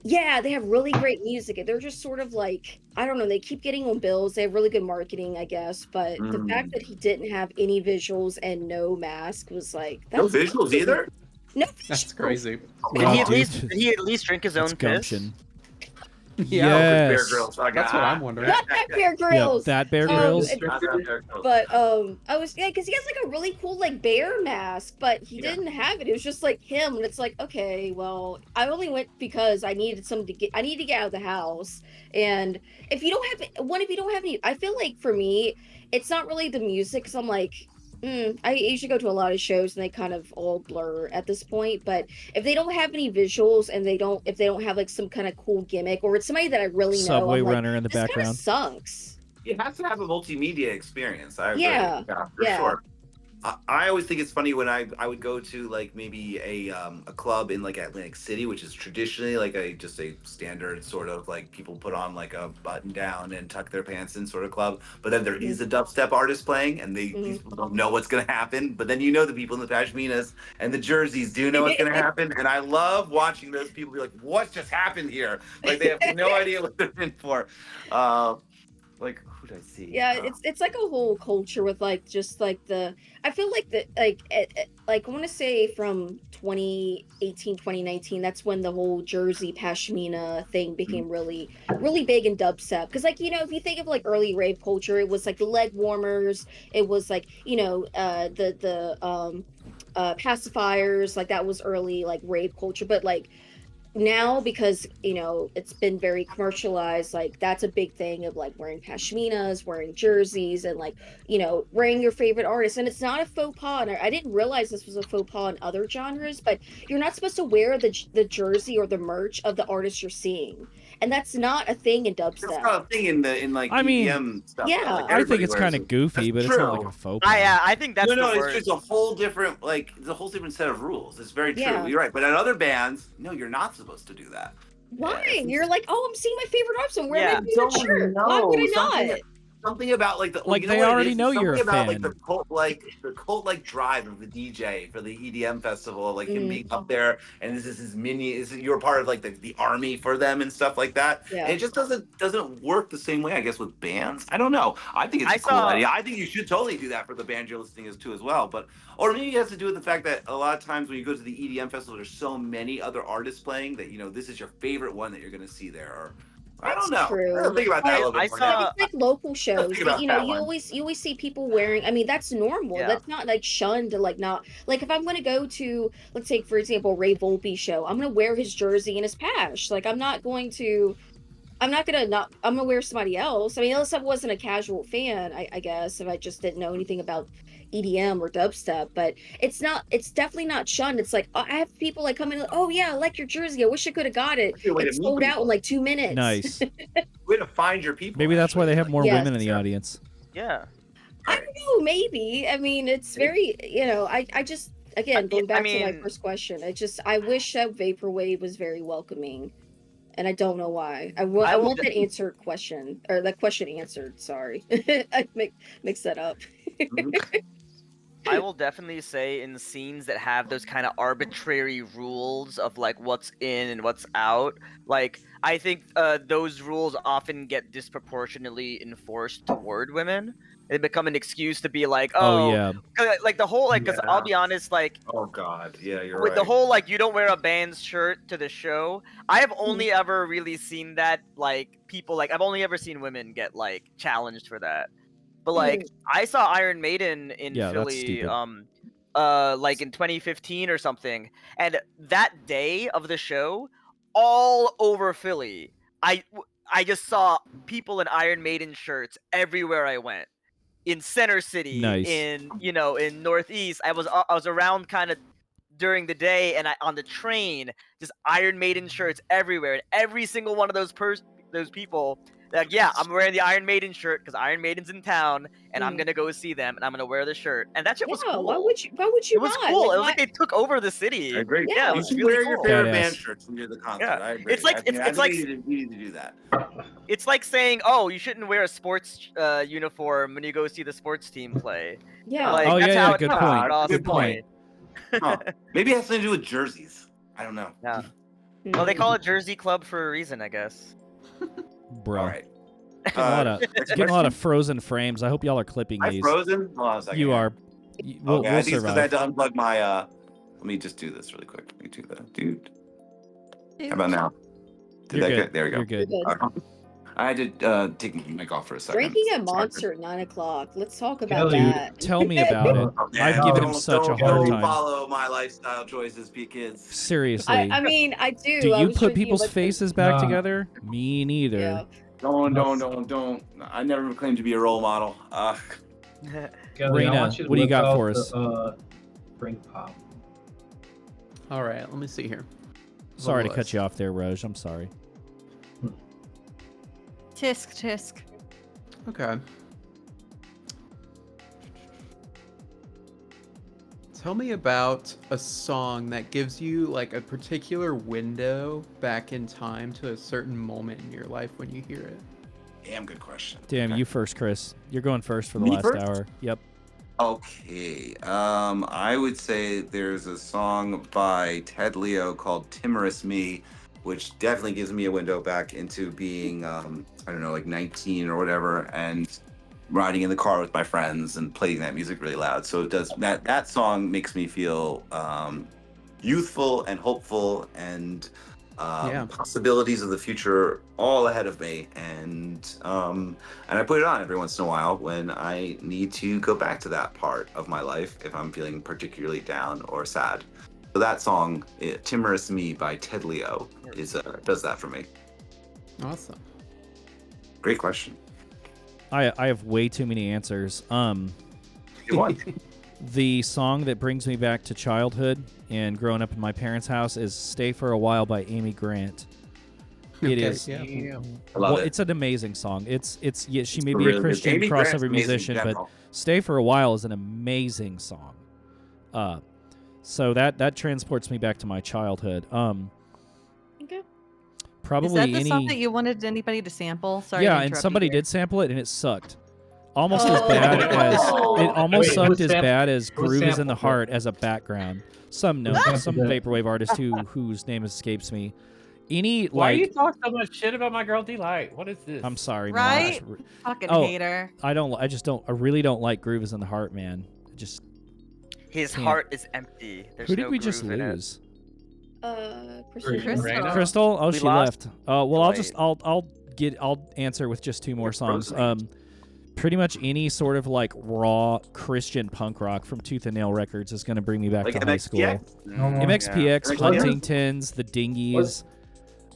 yeah, they have really great music. And they're just sort of like, I don't know, they keep getting on bills. They have really good marketing, I guess. But the fact that he didn't have any visuals and no mask was like, No that's visuals crazy. either? No That's visuals. crazy. Did Wow, he at dude. least drink his That's own piss? gumption. Yeah, Bear Yes. Grylls. Like, that's what I'm wondering. Not that Bear Yep, Grylls. that Bear Um, Grylls. and- Not that Bear Grylls. But I was, yeah, because he has like a really cool like bear mask, but he didn't have it. It was just like him, and it's like, okay, well, I only went because I needed I needed to get out of the house. And if you don't have any, I feel like for me, it's not really the music, because I'm like, I usually go to a lot of shows and they kind of all blur at this point. But if they don't have any visuals, and if they don't have like some kind of cool gimmick, or it's somebody that I really know, Subway I'm like, runner in the this kind of background. sucks. You have to have a multimedia experience. I agree. Yeah, For yeah. sure. I always think it's funny when I would go to like maybe a club in like Atlantic City, which is traditionally like a standard sort of like people put on like a button down and tuck their pants in sort of club. But then there is a dubstep artist playing, and these people don't know what's gonna happen. But then the people in the pashminas and the jerseys do know what's gonna happen, and I love watching those people be like, "What just happened here?" Like they have no idea what they're in for. Like who did I see? Yeah, it's like a whole culture with like just like I feel like like I want to say from 2018 2019, that's when the whole Jersey Pashmina thing became really really big in dubstep, because like if you think of like early rave culture, it was like the leg warmers, it was like the pacifiers, like that was early like rave culture. But like now, because it's been very commercialized, like that's a big thing of like wearing pashminas, wearing jerseys, and like wearing your favorite artist. And it's not a faux pas, and I didn't realize this was a faux pas in other genres, but you're not supposed to wear the jersey or the merch of the artist you're seeing, and that's not a thing in That's dubstep. not a thing in like I mean, EDM stuff. yeah. Like, I think everybody it's wears kind of it. goofy, but That's it's not like true. a faux pas. I think that's no, the it's word. just a whole different it's a whole different set of rules. It's very true. Yeah. You're right. But in other bands, no, you're not supposed to do that. Why? Yeah, You're like, oh, I'm seeing my favorite artist, I'm wearing Yeah. my favorite shirt. Why would I not? Something about like the Like, you know they what it already is? know Something you're a about like fan. the cult like drive of the DJ for the EDM festival, like him being up there, and this is his you're part of like the army for them and stuff like that. Yeah. And it just doesn't work the same way, I guess, with bands. I don't know. I think it's I a cool saw- idea. I think you should totally do that for the band you're listening to as well. But or maybe it has to do with the fact that a lot of times when you go to the EDM festival, there's so many other artists playing that this is your favorite one that you're going to see there. I don't That's know. true. I don't think about that a little I bit more. saw- now. It's like local shows. think But, about you know, that you one. always see people wearing. I mean, that's normal. Yeah. That's not like shunned. Like not like if I'm gonna go to, let's say for example, Ray Volpe show, I'm gonna wear his jersey and his patch. Like I'm not going to. I'm not gonna not. I'm gonna wear somebody else. I mean, unless I wasn't a casual fan, I guess if I just didn't know anything about EDM or dubstep. But it's not. It's definitely not shunned. It's like I have people like come in. Like, oh yeah, I like your jersey. I wish I could have got it. That's a way to It meet sold out in people. like 2 minutes. Nice. Way to find your people. Maybe that's why they have more Yes. women in the audience. Yeah. I don't know. Maybe. I mean, it's very. You know. I just again going back to my mean- first question. I wish that vaporwave was very welcoming. And I don't know why. I want that answered question or that question answered. Sorry, I mix that up. I will definitely say in scenes that have those kind of arbitrary rules of like what's in and what's out, like I think those rules often get disproportionately enforced toward women. They become an excuse to be like, Oh, yeah. like the whole like, because Yeah. I'll be honest, like Oh God, yeah, you're with right. the whole like you don't wear a band's shirt to the show, I have only ever really seen that like people like I've only ever seen women get like challenged for that. But like I saw Iron Maiden in Yeah, that's Philly stupid. like in 2015 or something, and that day of the show, all over Philly, I just saw people in Iron Maiden shirts everywhere I went. In Center City, Nice. in in Northeast, I was around kind of during the day, and on the train, just Iron Maiden shirts everywhere, and every single one of those people, like, yeah, I'm wearing the Iron Maiden shirt because Iron Maiden's in town, and I'm gonna go see them, and I'm gonna wear the shirt, and that shit was Yeah, cool. why would you It was not? cool. Like, It was like they took over the city. I agree. Yeah, it You was should really wear your cool. favorite Badass. band shirts when you're at the concert. Yeah. I agree. It's like- I think it's like- you need to do that. It's like saying, oh, you shouldn't wear a sports uniform when you go see the sports team play. Yeah. Like, Oh, that's yeah, how yeah, it good comes point. across Good the point. Huh. Maybe it has something to do with jerseys. I don't know. Yeah. Well, they call it Jersey Club for a reason, I guess. Bro. All right. Getting a lot of frozen frames. I hope y'all are clipping I these. frozen? Hold on a second. You here. are. We'll, Okay, we'll I think it's because I had survive. to unplug my. Let me just do this really quick. Let me do that, dude. How about now? Did You're that good. get? There we go. You're good. Good. I had to take my mic off for a second. Drinking at Sorry. Monster at 9 o'clock. Let's talk about Kelly, that. Tell me about it. Yeah, I've given him don't- such a don't- hard don't time. Follow my lifestyle choices, kids. Seriously. I mean, I do. Do I you was put drinking people's with faces back No. together? Me neither. Yeah. Don't. I never claimed to be a role model. Kelly, I Raina, want you to what do you whip got out for us? The, ring pop. All right, let me see here. Sorry to What cut was? you off there, Roj. I'm sorry. Tisk. Okay. Tell me about a song that gives you like a particular window back in time to a certain moment in your life when you hear it. Damn good question. Damn, Okay. you first, Chris. You're going first for the Me last first? hour. Yep. Okay. I would say there's a song by Ted Leo called "Timorous Me," which definitely gives me a window back into being, I don't know, like 19 or whatever, and riding in the car with my friends and playing that music really loud. So it does that song makes me feel youthful and hopeful and possibilities of the future all ahead of me. And I put it on every once in a while when I need to go back to that part of my life if I'm feeling particularly down or sad. So that song, "Timorous Me" by Ted Leo, does that for me. Awesome. Great question. I have way too many answers. Good one. The song that brings me back to childhood and growing up in my parents' house is "Stay for a While" by Amy Grant. It Okay, is. yeah. I love it. It's an amazing song. It's yeah, she may It's be really a good. Christian Amy Grant's crossover amazing in musician, but general. "Stay for a While" is an amazing song. So that transports me back to my childhood. Okay. Probably Is that the any. song that you wanted anybody to sample? Sorry. Yeah, to and interrupt you somebody here. did sample it, and it sucked. Almost Oh. as bad as it almost Wait, sucked who as sam- bad as who "Groove Is in the sampled it? Heart" as a background. Some sampled it? vaporwave artist whose name escapes me. Any Why you like talk so much shit about my girl Delight? What is this? I'm sorry, Right? man. Fucking Oh. hater. I really don't like "Groove Is in the Heart," man. Just His Can't. heart is empty. There's who did no we just groove in it. lose? Christian. Crystal. Raina? Crystal? Oh, We she lost left. Well, Delight. I'll I'll answer with just two more songs. Frozen. Pretty much any sort of like raw Christian punk rock from Tooth and Nail Records is going to bring me back Like to high school. MXPX? MXPX, Yeah. Huntingtons, the Dingies,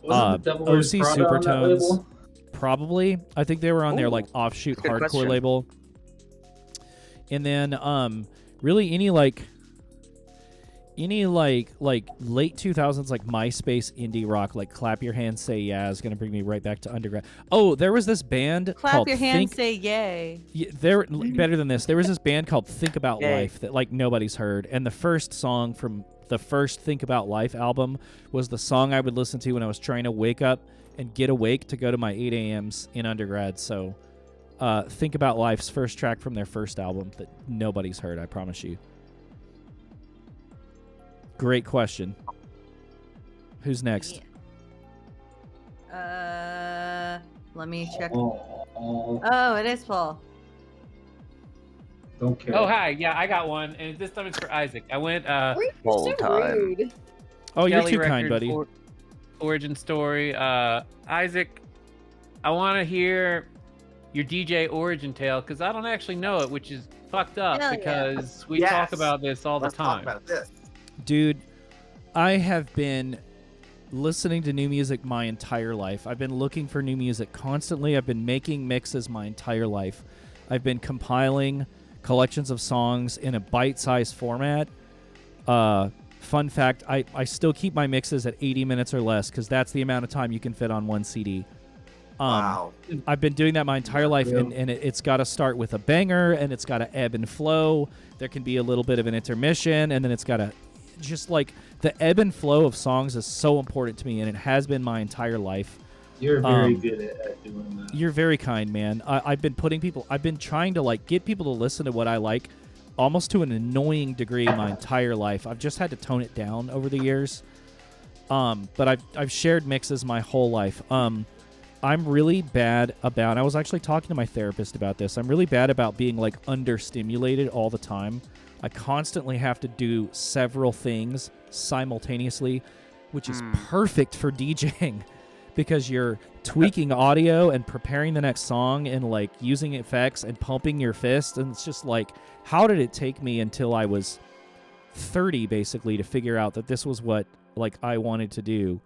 Wasn't the Devil Wears OC Prada on that Supertones. label? Probably. I think they were on their like offshoot Good hardcore question. label. And then really any late 2000s like MySpace indie rock, like Clap Your Hands Say Yeah is going to bring me right back to undergrad. Oh, there was this band Clap called your hands, Think, say yay. yeah, they're better than this. There was this band called Think About Yay. Life that like nobody's heard, and the first song from the first Think About Life album was the song I would listen to when I was trying to wake up and get awake to go to my 8 a.m.s in undergrad. So Think About Life's first track from their first album that nobody's heard, I promise you. Great question. Who's next? Let me check. Oh, Oh, it is Paul. don't care. Oh, hi. Yeah, I got one, and this time it's for Isaac. I went You're Full so time. rude. Oh, you're Kelly too kind, Records buddy. origin story. Isaac, I want to hear your DJ origin tale because I don't actually know it, which is fucked up Hell yeah. because we Yes. talk about this all Let's the time. talk about this. Dude, I have been listening to new music my entire life. I've been looking for new music constantly. I've been making mixes my entire life. I've been compiling collections of songs in a bite-sized format. Fun fact, I still keep my mixes at 80 minutes or less because that's the amount of time you can fit on one CD. Wow. I've been doing that my entire life, Yeah. and it's got to start with a banger, and it's got to ebb and flow. There can be a little bit of an intermission, and then it's got to just like the ebb and flow of songs is so important to me, and it has been my entire life. You're very good at doing that. You're very kind, man. I've been trying to like get people to listen to what I like almost to an annoying degree my entire life. I've just had to tone it down over the years. But I've shared mixes my whole life. I'm really bad about, I was actually talking to my therapist about this. I'm really bad about being like understimulated all the time. I constantly have to do several things simultaneously, which is perfect for DJing because you're tweaking audio and preparing the next song and like using effects and pumping your fist. And it's just like, how did it take me until I was 30 basically to figure out that this was what like I wanted to do?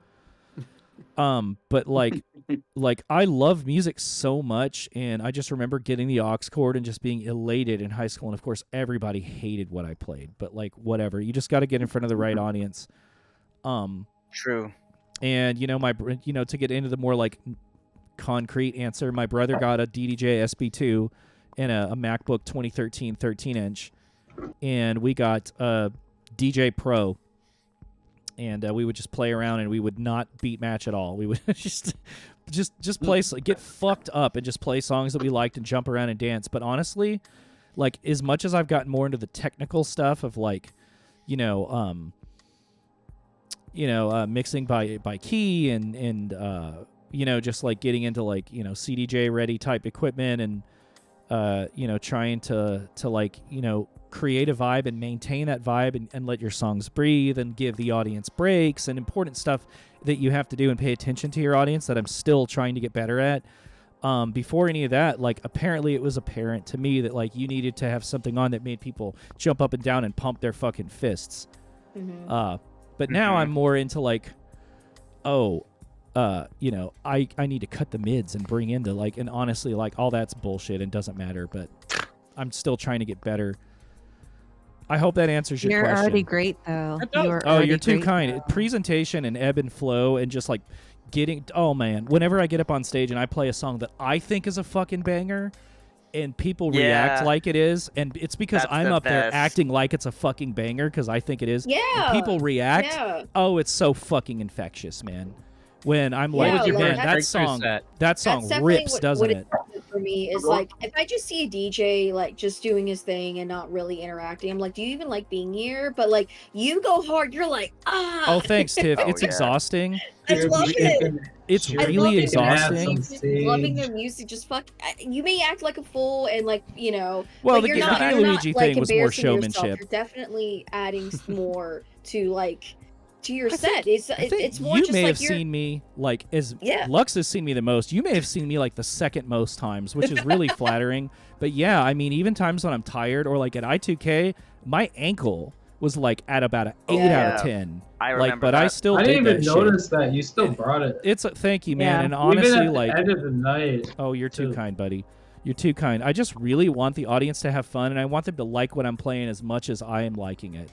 But like I love music so much, and I just remember getting the aux cord and just being elated in high school. And of course, everybody hated what I played, but like whatever, you just got to get in front of the right audience. True. And to get into the more like concrete answer, my brother got a DDJ SB2 and a MacBook 2013 13-inch, and we got a DJ Pro. And we would just play around, and we would not beat match at all. We would just play, get fucked up, and just play songs that we liked and jump around and dance. But honestly, like as much as I've gotten more into the technical stuff of like, mixing by key and just like getting into like CDJ ready type equipment and trying to like create a vibe and maintain that vibe and let your songs breathe and give the audience breaks and important stuff that you have to do and pay attention to your audience that I'm still trying to get better at. Before any of that, like apparently it was apparent to me that like you needed to have something on that made people jump up and down and pump their fucking fists. But now I'm more into like, I need to cut the mids and bring into like, and honestly, like all that's bullshit and doesn't matter, but I'm still trying to get better. I hope that answers your You're question. already great, though. You're too kind. Presentation and ebb and flow and just like man, whenever I get up on stage and I play a song that I think is a fucking banger and people react like it is, and it's because That's I'm the up there best. acting like it's a fucking banger because I think it is. Yeah. And people react. Yeah. Oh, it's so fucking infectious, man. When I'm Yeah, like, was your man, best that breakthrough song set? that song That's definitely rips, what doesn't it? For me is like if I just see a DJ like just doing his thing and not really interacting, I'm like, do you even like being here? But like you go hard, you're like, ah. Oh, thanks, Tiff. Oh, It's yeah. exhausting. I love it. It's I really love it. exhausting. Just loving their music, just you may act like a fool and like Well, but the you're Gay not, you're Luigi not, like, thing was more embarrassing yourself. showmanship. You're definitely adding more to like to your I set. think It's more you just may like have you're. seen me like as Yeah. Lux has seen me the most. You may have seen me like the second most times, which is really flattering. But yeah, I mean, even times when I'm tired or like at I2K, my ankle was like at about an 8 out Yeah. of 10. I Like, remember but I that. still I did didn't that even shit. notice that. You still brought it. It's a thank you, man. Yeah. And Even honestly, at the like, end of the night. oh, you're too too. kind, buddy. You're too kind. I just really want the audience to have fun, and I want them to like what I'm playing as much as I am liking it.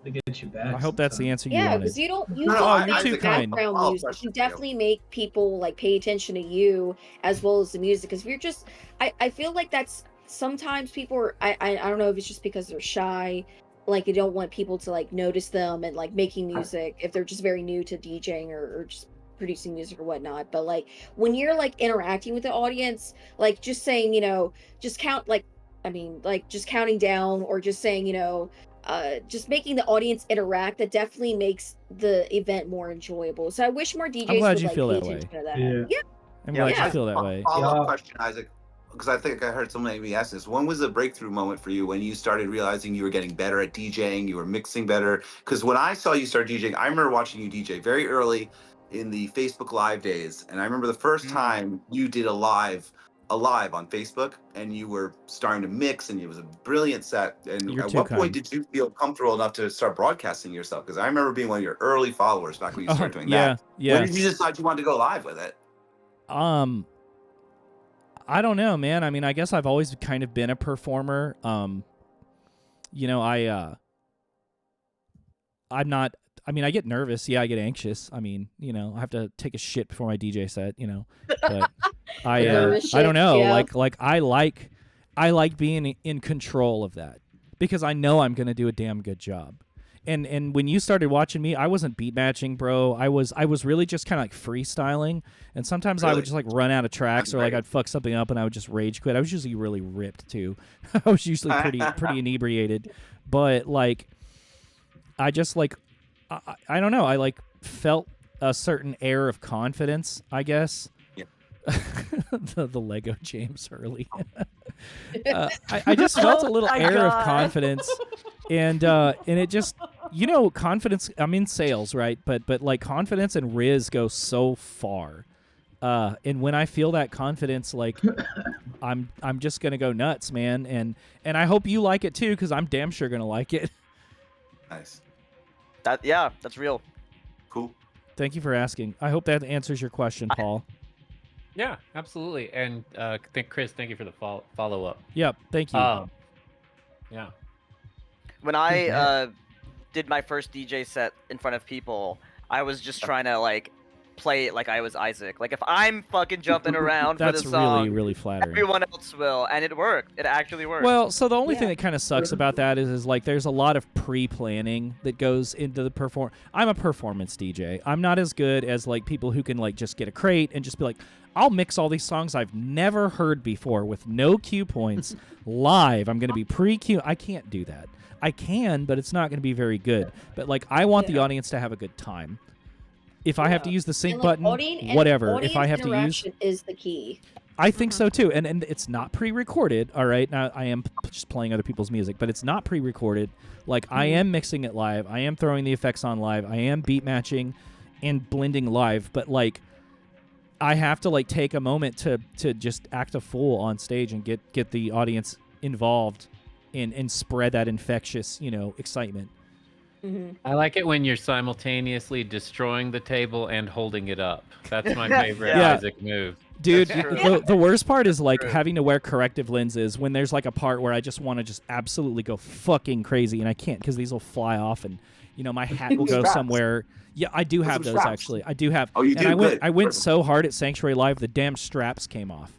To get you back. I hope that's the answer you Yeah, wanted. because you don't No, don't you're make too kind. background Oh, music. question You for you. definitely make people like pay attention to you as well as the music. Because if you're just, I feel like that's sometimes people are. I don't know if it's just because they're shy, like they don't want people to like notice them and like making music if they're just very new to DJing or just producing music or whatnot. But like when you're like interacting with the audience, like just saying, just count like, I mean, like just counting down or just saying, just making the audience interact, that definitely makes the event more enjoyable. So I wish more DJs glad would you like feel pay that way. attention to that. Yeah. I'm glad Yeah. you feel that way. Follow-up Yeah. question, Isaac, because I think I heard somebody maybe ask this. When was the breakthrough moment for you when you started realizing you were getting better at DJing, you were mixing better? Because when I saw you start DJing, I remember watching you DJ very early in the Facebook Live days, and I remember the first time you did a live on Facebook, and you were starting to mix, and it was a brilliant set. And You're at too what point kind. did you feel comfortable enough to start broadcasting yourself? Because I remember being one of your early followers back when you started doing yeah, that. yeah. When did you decide you wanted to go live with it? I don't know, man. I mean, I guess I've always kind of been a performer. I'm not. I mean, I get nervous. Yeah, I get anxious. I mean, I have to take a shit before my DJ set. But I Nervous I don't shit, know. yeah. Like I like being in control of that because I know I'm gonna do a damn good job. And when you started watching me, I wasn't beat matching, bro. I was really just kind of like freestyling, and sometimes I would Really? just like run out of tracks, That's or like great. I'd fuck something up, and I would just rage quit. I was usually really ripped too. I was usually pretty inebriated, but like I just like I don't know. I like felt a certain air of confidence, I guess. Yeah. the Lego James Hurley. I just felt a little my air of God. confidence, and it just confidence. I'm in sales, right? But like confidence and Riz go so far, and when I feel that confidence, like I'm just gonna go nuts, man, and I hope you like it too, because I'm damn sure gonna like it. Nice. That's real. Cool. Thank you for asking. I hope that answers your question, Paul. Yeah, absolutely. And Chris, thank you for the follow up. Yep. Thank you. Yeah. When I did my first DJ set in front of people, I was just trying to like play it like I was Isaac. Like if I'm fucking jumping around for That's the song, really, really flattering. everyone else will, and it worked. It actually worked. Well, so the only thing Yeah. that kind of sucks about that is like there's a lot of pre-planning that goes into the perform. I'm a performance DJ. I'm not as good as like people who can like just get a crate and just be like, I'll mix all these songs I've never heard before with no cue points live. I'm going to be pre-cue. I can't do that. I can, but it's not going to be very good. But like I want the audience to have a good time. If I have to use the sync And, like, button, whatever. If I audience have to use interaction is the key. I think so too, and it's not pre-recorded. All right, now I am just playing other people's music, but it's not pre-recorded. Like I am mixing it live. I am throwing the effects on live. I am beat matching and blending live. But like, I have to like take a moment to just act a fool on stage and get the audience involved and spread that infectious excitement. Mm-hmm. I like it when you're simultaneously destroying the table and holding it up. That's my favorite Yeah. Isaac move. Dude, That's true. the worst part is like True. having to wear corrective lenses when there's like a part where I just want to just absolutely go fucking crazy and I can't because these will fly off and my hat will go Straps. somewhere. Yeah, I do have some those straps. actually. I do have. Oh, you and do? I went Good. I went Perfect. so hard at Sanctuary Live the damn straps came off.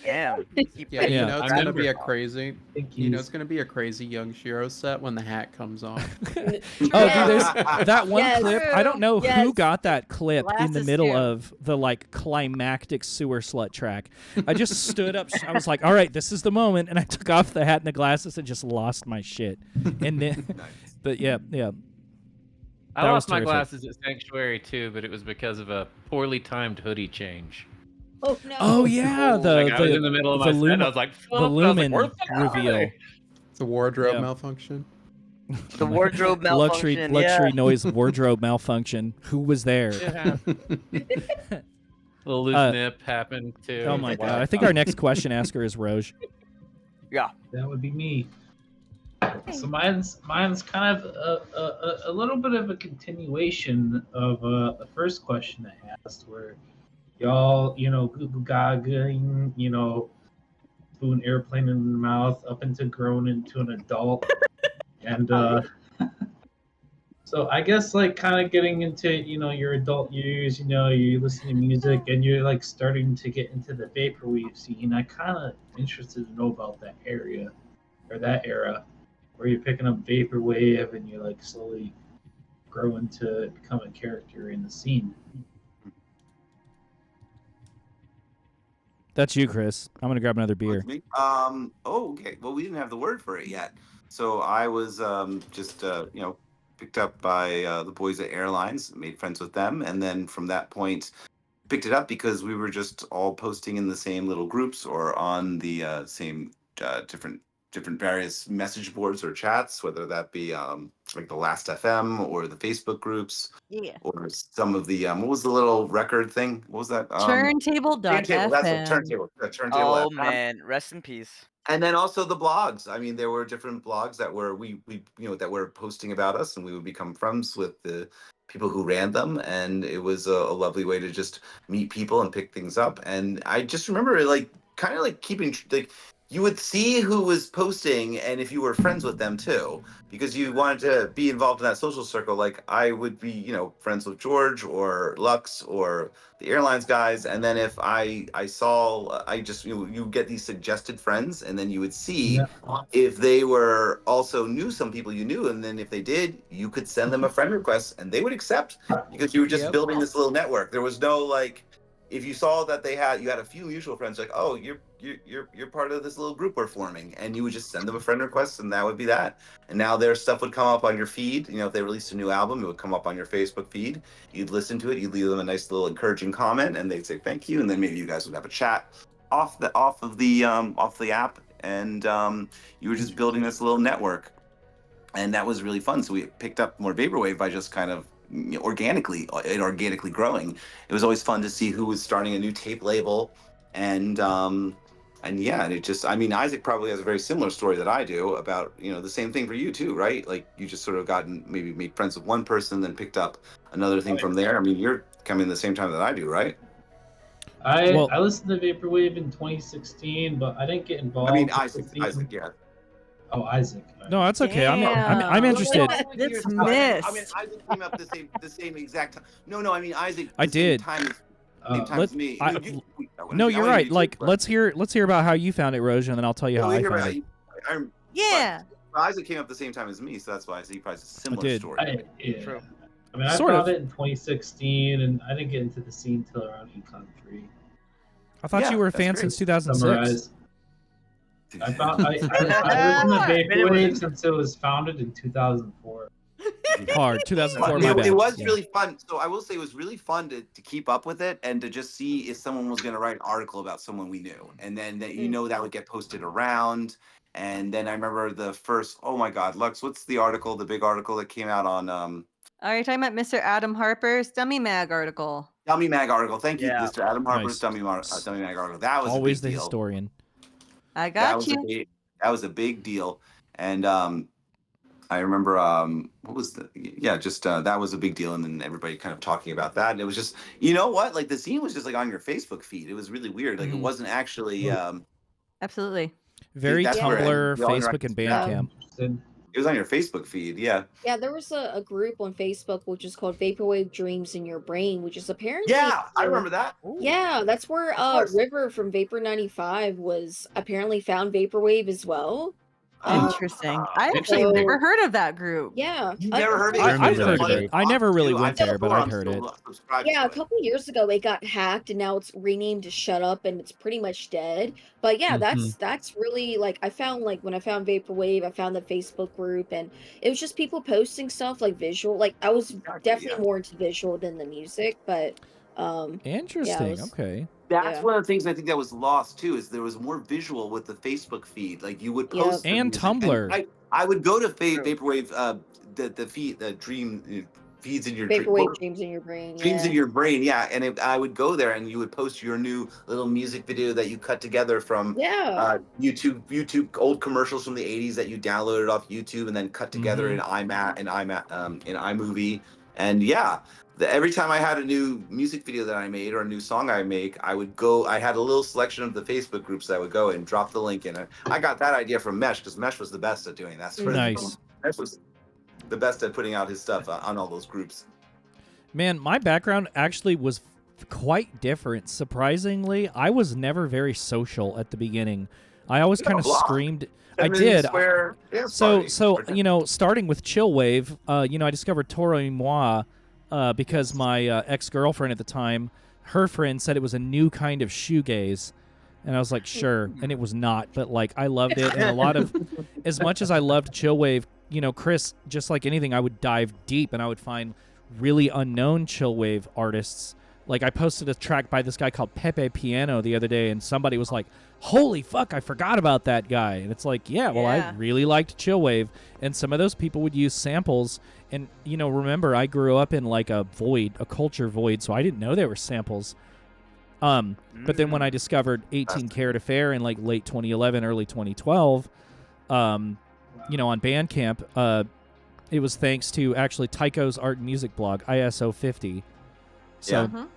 Damn. Keep Yeah, making Yeah. it's I gonna remember. be a crazy. Thank It's gonna be a crazy young Shiro set when the hat comes on. Oh, dude, there's that one Yes. clip. I don't know who Yes. got that clip in the Glasses, middle too. of the like climactic sewer slut track. I just stood up. I was like, "All right, this is the moment," and I took off the hat and the glasses and just lost my shit. And then, but yeah. I That was lost my terrific. glasses at Sanctuary too, but it was because of a poorly timed hoodie change. Oh no. Oh yeah, the Like, I was in the middle of my set, I was like, the "Fuck," and I was like, lumen "Where's the reveal. guy?" It's a wardrobe Yeah. malfunction. The wardrobe malfunction. Luxury noise wardrobe malfunction. Who was there? Yeah. Little loose nip happened too. Oh my god! I think our next question asker is Roj. Yeah. That would be me. So mine's kind of a little bit of a continuation of the first question I asked, where y'all, Google gagging, spoon airplane in the mouth up into grown into an adult, and so I guess like kind of getting into your adult years, you listen to music and you're like starting to get into the vaporwave scene. I kind of interested to know about that area or that era where you're picking up vaporwave and you're like slowly growing to become a character in the scene. That's you, Chris. I'm gonna grab another beer. Oh, okay. Well, we didn't have the word for it yet, so I was just picked up by the boys at Airlines, made friends with them, and then from that point picked it up because we were just all posting in the same little groups or on the same different various message boards or chats, whether that be like the Last FM or the Facebook groups. Yeah. Or some of the what was the little record thing? What was that? Turntable.fm. That's it. Turntable. Turntable. Oh FM. man, rest in peace. And then also the blogs. I mean, there were different blogs that were we that were posting about us, and we would become friends with the people who ran them, and it was a lovely way to just meet people and pick things up. And I just remember like kind of like keeping like you would see who was posting and if you were friends with them too, because you wanted to be involved in that social circle. Like I would be, friends with George or Lux or the Airlines guys. And then if I saw, I just, you get these suggested friends and then you would see if they were also knew some people you knew. And then if they did, you could send them a friend request and they would accept because you were just building this little network. There was no like, if you saw that you had a few mutual friends, like, oh, you're part of this little group we're forming, and you would just send them a friend request, and that would be that. And now their stuff would come up on your feed. If they released a new album, it would come up on your Facebook feed. You'd listen to it, you'd leave them a nice little encouraging comment, and they'd say thank you, and then maybe you guys would have a chat off the app, and you were just building this little network, and that was really fun. So we picked up more vaporwave by just kind of organically growing. It was always fun to see who was starting a new tape label, and it just, I mean, Isaac probably has a very similar story that I do about, the same thing for you too, right? Like you just sort of maybe made friends with one person, then picked up another thing from there. I mean, you're coming the same time that I do, right? I listened to vaporwave in 2016, but I didn't get involved. I mean, Isaac, yeah. Oh, Isaac. No, that's okay. I'm interested. It's missed. I mean, Isaac came up the same exact time. No, I mean Isaac. I did. Same time as me. No, you're right. Like, let's hear about how you found it, Roj, and then I'll tell you how I found it. Yeah. Isaac came up the same time as me, so that's why I see probably a similar story. True. I mean, I found it in 2016, and I didn't get into the scene until around Econ 3. I thought you were a fan since 2006. I listened to vaporwave since it was founded in 2004. Hard 2004. It was really fun. So I will say it was really fun to keep up with it and to just see if someone was going to write an article about someone we knew, and then that would get posted around. And then I remember the first. Oh my God, Lux, what's the article? The big article that came out on. Are you talking about Mr. Adam Harper's Dummy Mag article? Dummy Mag article. Thank you, Mr. Adam Harper's Dummy Mag article. That was always a big the deal. historian. I got you. That was a big deal, and I remember what was that was a big deal, and then everybody kind of talking about that, and it was just like the scene was just like on your Facebook feed. It was really weird. Like it wasn't actually absolutely very Tumblr, Facebook, and Bandcamp. It was on your Facebook feed, yeah. Yeah, there was a group on Facebook which is called Vaporwave Dreams in Your Brain, which is apparently I remember that. Yeah, that's where River from Vapor 95 was apparently found vaporwave as well. Interesting. I actually never heard of that group. Yeah. You never heard of it? I've heard of it. I never really went there, but I've heard it. Yeah, a couple years ago it got hacked and now it's renamed to Shut Up and it's pretty much dead. But yeah, that's really like I found like when I found Vaporwave, I found the Facebook group and it was just people posting stuff like visual. Like I was definitely more into visual than the music, but interesting. Okay. That's one of the things I think that was lost too, is there was more visual with the Facebook feed. Like you would post and Tumblr. I would go to vaporwave. The dream feeds in your dream. Vaporwave dreams in your brain. Dreams Yeah. in your brain, yeah. And I would go there, and you would post your new little music video that you cut together from YouTube old commercials from the '80s that you downloaded off YouTube and then cut together in iMovie. And yeah, every time I had a new music video that I made or a new song I make, I would go. I had a little selection of the Facebook groups that I would go and drop the link in. I got that idea from Mesh because Mesh was the best at doing that. Nice. Mesh was the best at putting out his stuff on all those groups. Man, my background actually was quite different. Surprisingly, I was never very social at the beginning. I always kind of screamed. I did. So starting with Chillwave, I discovered Toro y Moi because my ex-girlfriend at the time, her friend said it was a new kind of shoegaze. And I was like, sure. And it was not, but like I loved it. And a lot of, as much as I loved Chillwave, Chris, just like anything, I would dive deep and I would find really unknown chillwave artists. Like I posted a track by this guy called Pepe Piano the other day, and somebody was like, holy fuck, I forgot about that guy. And it's like, I really liked chillwave, and some of those people would use samples. And remember, I grew up in like a culture void, so I didn't know there were samples. But then when I discovered 18 Karat Affair in like late 2011, early 2012, on Bandcamp, it was thanks to actually Tycho's art and music blog, ISO 50. So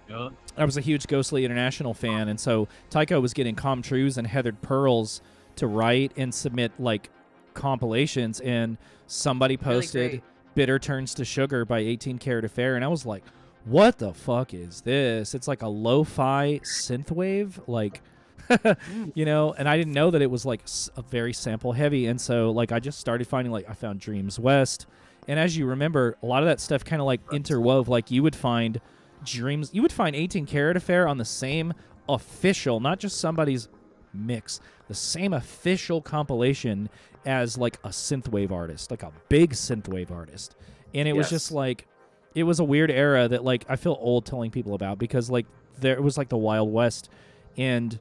I was a huge Ghostly International fan, and so Tycho was getting Comtrues and Heathered Pearls to write and submit like compilations, and somebody posted really Bitter Turns to Sugar by 18 Karat Affair, and I was like, what the fuck is this? It's like a lo-fi synthwave, like... and I didn't know that it was like a very sample heavy, and so like I just started finding, like I found Dreams West, and as you remember, a lot of that stuff kind of like interwove. Like you would find 18 Karat Affair on the same official, not just somebody's mix, the same official compilation as like a synthwave artist, like a big synthwave artist, and it was just like, it was a weird era that like I feel old telling people about, because like there was like the Wild West, and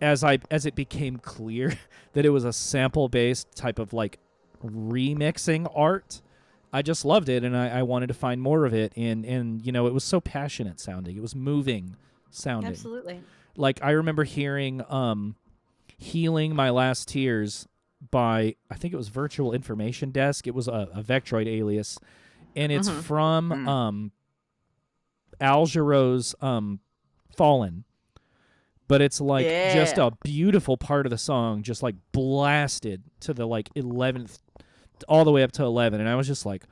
as it became clear that it was a sample-based type of like remixing art, I just loved it, and I wanted to find more of it. And it was so passionate sounding. It was moving sounding. Absolutely. Like I remember hearing "Healing My Last Tears" by, I think it was Virtual Information Desk. It was a Vectroid alias, and it's from Al Jarreau's "Fallen." But it's like just a beautiful part of the song, just like blasted to the like 11th, all the way up to 11. And I was just like,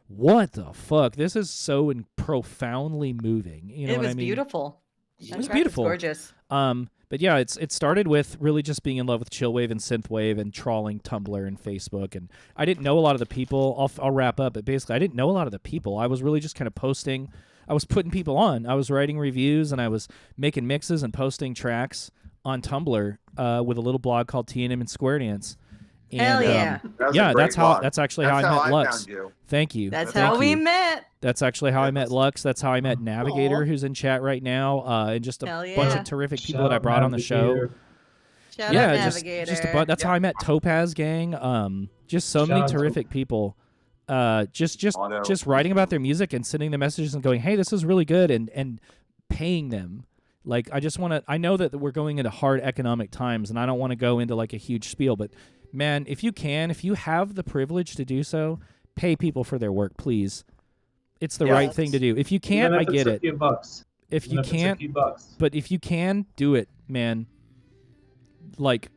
what the fuck? This is so profoundly moving. You know what I mean? It was beautiful. It was beautiful. Gorgeous. But yeah, it started with really just being in love with chillwave and synthwave and trawling Tumblr and Facebook. And I didn't know a lot of the people. I'll wrap up, but basically I didn't know a lot of the people. I was really just kind of posting. I was putting people on. I was writing reviews, and I was making mixes and posting tracks on Tumblr with a little blog called T&M and Square Dance. And, Hell yeah! That's actually how I met Lux. Thank you. That's how we met. That's actually how I met Lux. That's how I met Navigator, who's in chat right now, and just a bunch of terrific people that I brought on the show. Shout out Navigator. Just a bunch. That's how I met Topaz Gang. Just so many terrific people. Just writing about their music and sending them messages and going, hey, this is really good, and paying them. Like, I know that we're going into hard economic times, and I don't want to go into like a huge spiel, but man, if you have the privilege to do so, pay people for their work, please. It's the right thing to do. If you can't, I get it. If you can't, but if you can, do it, man. Like,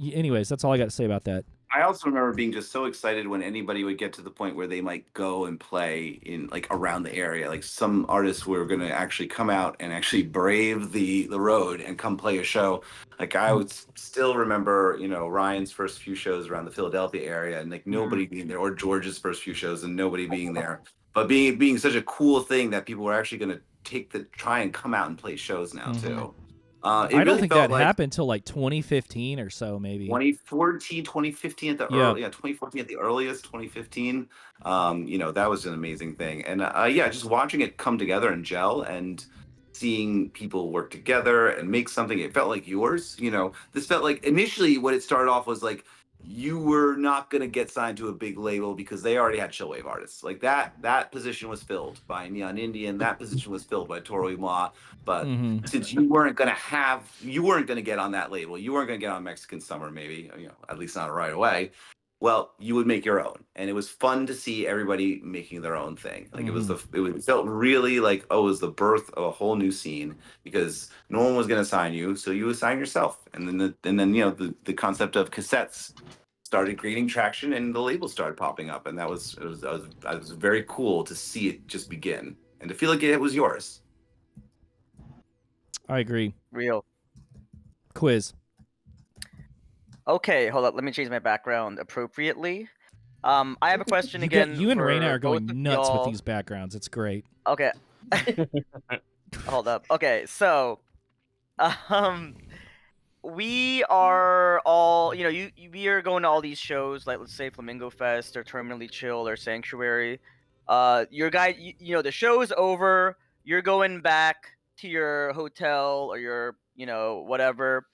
anyways, that's all I got to say about that. I also remember being just so excited when anybody would get to the point where they might go and play in like around the area. Like some artists were going to actually come out and actually brave the road and come play a show. Like I would still remember, Ryan's first few shows around the Philadelphia area, and like nobody being there, or George's first few shows and nobody being there. But being such a cool thing that people were actually going to try and come out and play shows now too. I don't think that happened until like 2015 or so, maybe. 2014, 2015 at the 2014 at the earliest, 2015. That was an amazing thing. And just watching it come together and gel and seeing people work together and make something, it felt like yours. This felt like initially what it started off was like you were not going to get signed to a big label because they already had chillwave artists. Like that position was filled by Neon Indian. That position was filled by Toru Imwa. But since you weren't going to get on that label, you weren't going to get on Mexican Summer, maybe, at least not right away. Well, you would make your own, and it was fun to see everybody making their own thing. Like it felt really like, it was the birth of a whole new scene because no one was going to sign you, so you assign yourself. And then the concept of cassettes started gaining traction, and the labels started popping up, and it was very cool to see it just begin and to feel like it was yours. I agree. Real. Quiz. Okay, hold up. Let me change my background appropriately. I have a question again. You and for Raina are going both of nuts with y'all. these backgrounds. It's great. Okay. Hold up. Okay, so, we are all, we are going to all these shows, like let's say Flamingo Fest or Terminally Chill or Sanctuary. Your guy, the show is over. You're going back to your hotel or your, whatever,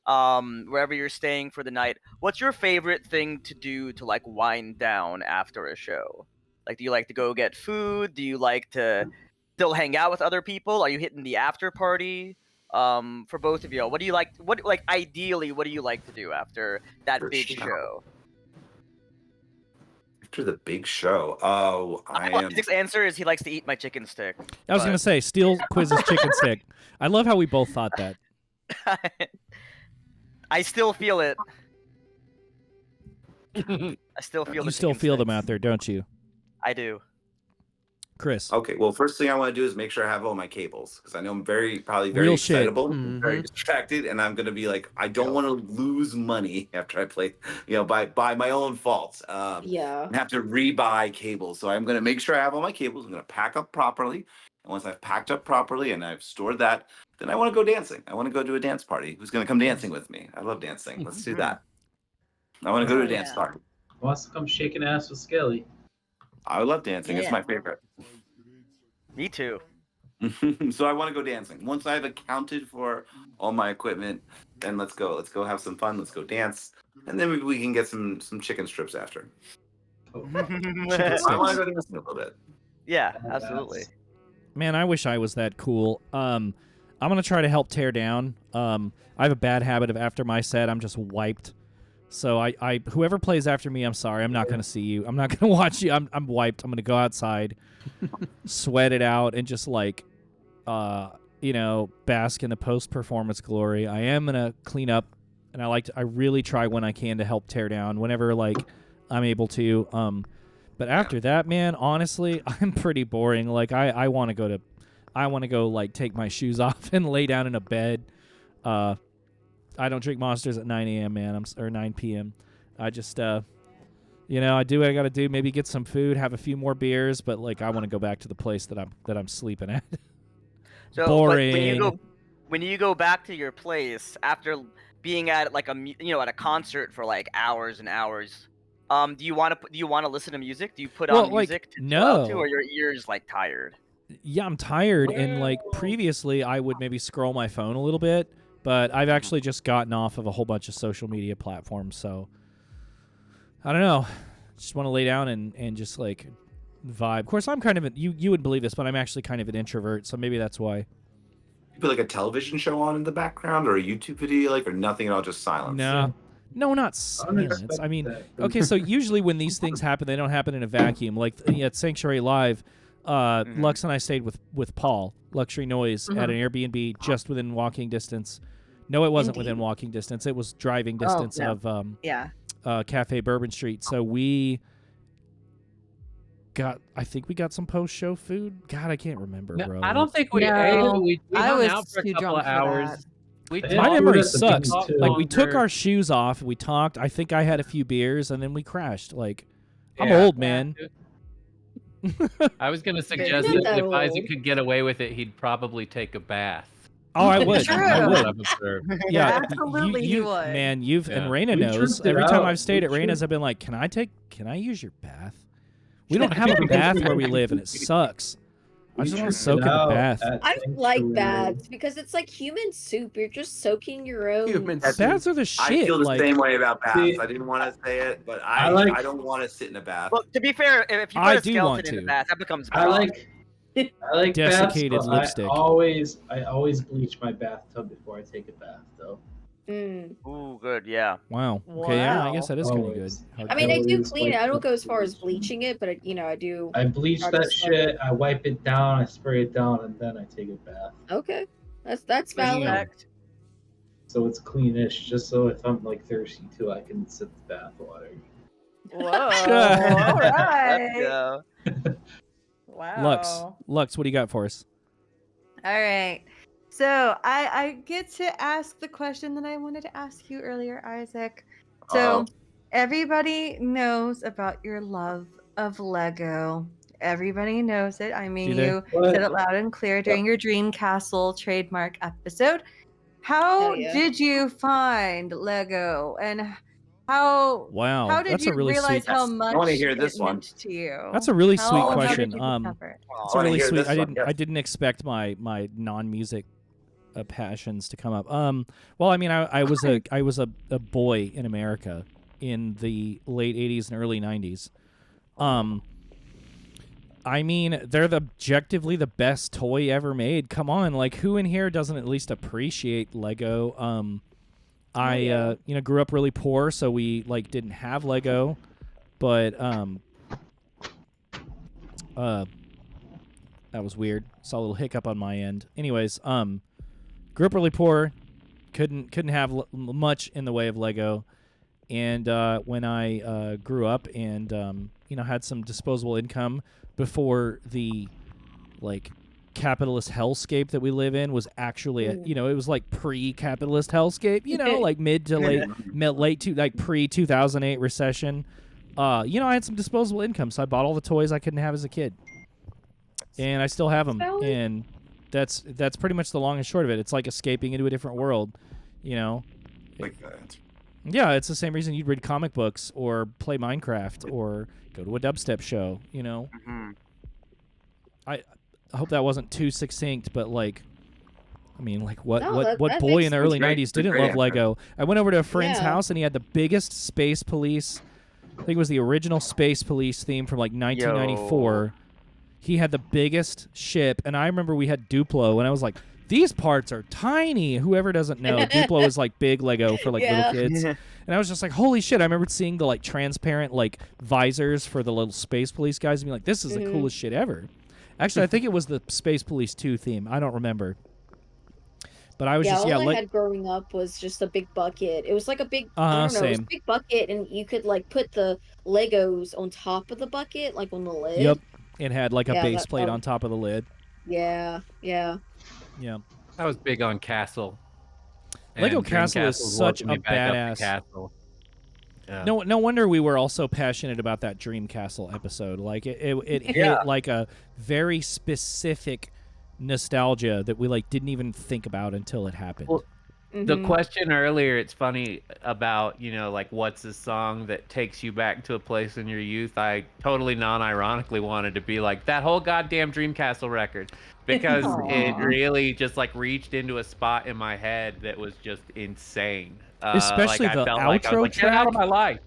wherever you're staying for the night. What's your favorite thing to do to like wind down after a show? Like, do you like to go get food? Do you like to still hang out with other people? Are you hitting the after party? For both of you, what do you like? Ideally, what do you like to do after that big show? After the big show, I am. Nick's answer is he likes to eat my chicken stick. I was gonna say, steal Quiz's chicken stick. I love how we both thought that. I still feel it. I still feel. You still feel them out there, don't you? I do. Chris. Okay, well, first thing I want to do is make sure I have all my cables because I know I'm probably very Real excitable, shit. very distracted, and I'm gonna be like, I don't want to lose money after I play, by my own fault. Yeah. And have to rebuy cables, so I'm gonna make sure I have all my cables. I'm gonna pack up properly, and once I've packed up properly and I've stored that, then I want to go dancing. I want to go to a dance party. Who's gonna come dancing with me? I love dancing. Let's do that. I want to go to a dance party. Wants to come shaking ass with Skelly. I love dancing. It's my favorite. Me too. So I want to go dancing. Once I've accounted for all my equipment, then let's go. Let's go have some fun. Let's go dance, and then maybe we can get some chicken strips after. I want to go dancing a little bit. Yeah, absolutely. Man, I wish I was that cool. I'm gonna try to help tear down. I have a bad habit of after my set, I'm just wiped. So I whoever plays after me, I'm sorry, I'm not gonna see you. I'm not gonna watch you. I'm wiped. I'm gonna go outside, sweat it out, and just like, bask in the post-performance glory. I am gonna clean up, and I really try when I can to help tear down whenever like I'm able to. But after that, man, honestly, I'm pretty boring. Like I want to go like take my shoes off and lay down in a bed. I don't drink Monsters at 9 a.m., man. Or 9 p.m. I just, I do what I got to do. Maybe get some food, have a few more beers, but like I want to go back to the place that I'm sleeping at. So, boring. But when you go back to your place after being at like at a concert for like hours and hours, do you want to listen to music? Do you put on music to chill out to, or your ears like tired? Yeah, I'm tired, and like previously I would maybe scroll my phone a little bit. But I've actually just gotten off of a whole bunch of social media platforms, so I don't know. Just want to lay down and just like vibe. Of course, I'm kind of you wouldn't believe this, but I'm actually kind of an introvert, so maybe that's why. You put like a television show on in the background or a YouTube video, or nothing at all, just silence. No, not silence. I mean, okay, so usually when these things happen, they don't happen in a vacuum. Like at Sanctuary Live, Lux and I stayed with Paul, Luxury Noise, at an Airbnb just within walking distance. No, it wasn't within walking distance. It was driving distance of Cafe Bourbon Street. So I think we got some post-show food. God, I can't remember, bro. I don't think we ate. We hung out for a couple of hours. My memory sucks. Like, we took our shoes off, we talked. I think I had a few beers, and then we crashed. Like, I'm old, man. I was going to suggest that if Isaac could get away with it, he'd probably take a bath. Oh, I would. True. I would. Yeah, absolutely, you would. Man, and Raina knows. Every time I've stayed at Raina's, I've been like, "Can I use your bath?" We don't have a bath where we live, and it sucks. I just want to tripped soak in the out bath. at I like Sanctuary. baths because it's like human soup. You're just soaking your own. Human That's- soup. Baths are the shit. I feel the like, same way about baths. See, I didn't want to say it, but I I like- don't want to sit in a bath. Well, to be fair, if you I put a do want skeleton in the to. bath, that becomes I broth. like Desiccated baths, but lipstick. I always bleach my bathtub before I take a bath, though. Mm. Ooh, good, yeah. wow. Okay, yeah, I guess that is kind of good. Always. I mean, I do Always clean it. like I don't go as far to as bleaching it, but I do. I bleach I that just like- shit. I wipe it down. I spray it down, and then I take a bath. Okay, that's valid. Respect. So it's cleanish. Just so if I'm like thirsty too, I can sip the bath water. Whoa! All right. Yeah. Wow. Lux, what do you got for us? All right. So I get to ask the question that I wanted to ask you earlier, Isaac. So everybody knows about your love of Lego. Everybody knows it. I mean, Do they? you What? said it loud and clear during your Dream Castle trademark episode. How Hell yeah. did you find Lego, and how Wow, how did that's you a really realize sweet. how I much wanna hear this it one. meant to you? That's a really sweet How question. did you discover it? It's a really sweet. I Yes. didn't expect my non-music passions to come up. Well, I mean, I was a boy in America in the late '80s and early '90s. I mean, they're objectively the best toy ever made. Come on, like who in here doesn't at least appreciate Lego? I grew up really poor, so we like didn't have Lego, but that was weird. Saw a little hiccup on my end. Anyways, grew up really poor, couldn't have much in the way of Lego, and when I grew up and had some disposable income before the like capitalist hellscape that we live in was actually it was like pre-capitalist hellscape, like mid to late to like pre-2008 recession. I had some disposable income, so I bought all the toys I couldn't have as a kid, and I still have them. And that's pretty much the long and short of it. It's like escaping into a different world, Like that. Yeah, it's the same reason you'd read comic books or play Minecraft or go to a dubstep show. Mhm. I hope that wasn't too succinct, but like, I mean, like what No, what that boy makes in the early sense. '90s didn't Great love answer. Lego? I went over to a friend's Yeah. house and he had the biggest Space Police. I think it was the original Space Police theme from like 1994. He had the biggest ship, and I remember we had Duplo, and I was like, these parts are tiny. Whoever doesn't know, Duplo is like big Lego for like Yeah. little kids. And I was just like, holy shit. I remember seeing the like transparent like visors for the little Space Police guys and being like, this is the coolest shit ever. Actually, I think it was the Space Police 2 theme. I don't remember. But I was just, all I had growing up was just a big bucket. It was like a big, I don't know, it was a same. big bucket, and you could like put the Legos on top of the bucket, like on the lid. Yep. It had like a Yeah, base that- plate oh. on top of the lid. Yeah, yeah. Yeah. I was big on Castle. Lego And Dream Castle is Castle's such working me a back up to badass- Castle. Yeah. No wonder we were all so passionate about that Dream Castle episode. Like it hit like a very specific nostalgia that we like didn't even think about until it happened. Well, The Mhm. question earlier, it's funny about, like what's a song that takes you back to a place in your youth? I totally non-ironically wanted to be like that whole goddamn Dreamcastle record because it Aw. really just like reached into a spot in my head that was just insane. Especially like, the I felt like I was outro like, get out of track. my life.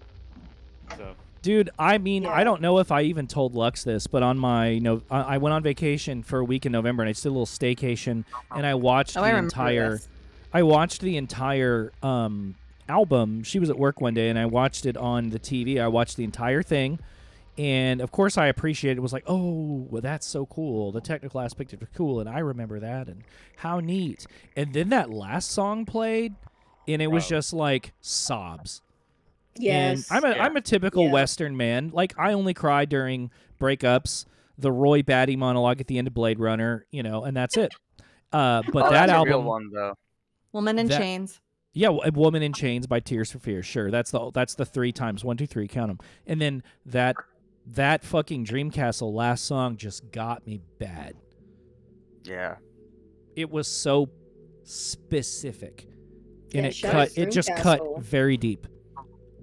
So Dude, I mean, I Yeah. don't know if I even told Lux this, but on my I went on vacation for a week in November and I just did a little staycation and I watched Oh, I remember this. I watched the entire album. She was at work one day and I watched it on the TV. I watched the entire thing. And of course I appreciated it. Was like, oh, well, that's so cool. The technical aspect of it cool. And I remember that and how neat. And then that last song played and it was just like sobs. Yes. And I'm a typical Yeah. Western man. Like I only cry during breakups, the Roy Batty monologue at the end of Blade Runner, and that's it. But Oh, that that's a real album, one though. Woman in That- Chains. yeah, Woman in Chains by Tears for Fears. Sure, that's the 3 times 1, 2, 3, count them. And then that fucking Dreamcastle last song just got me bad. Yeah. It was so specific, and Yeah, it shout out cut. It just Dreamcastle. cut very deep.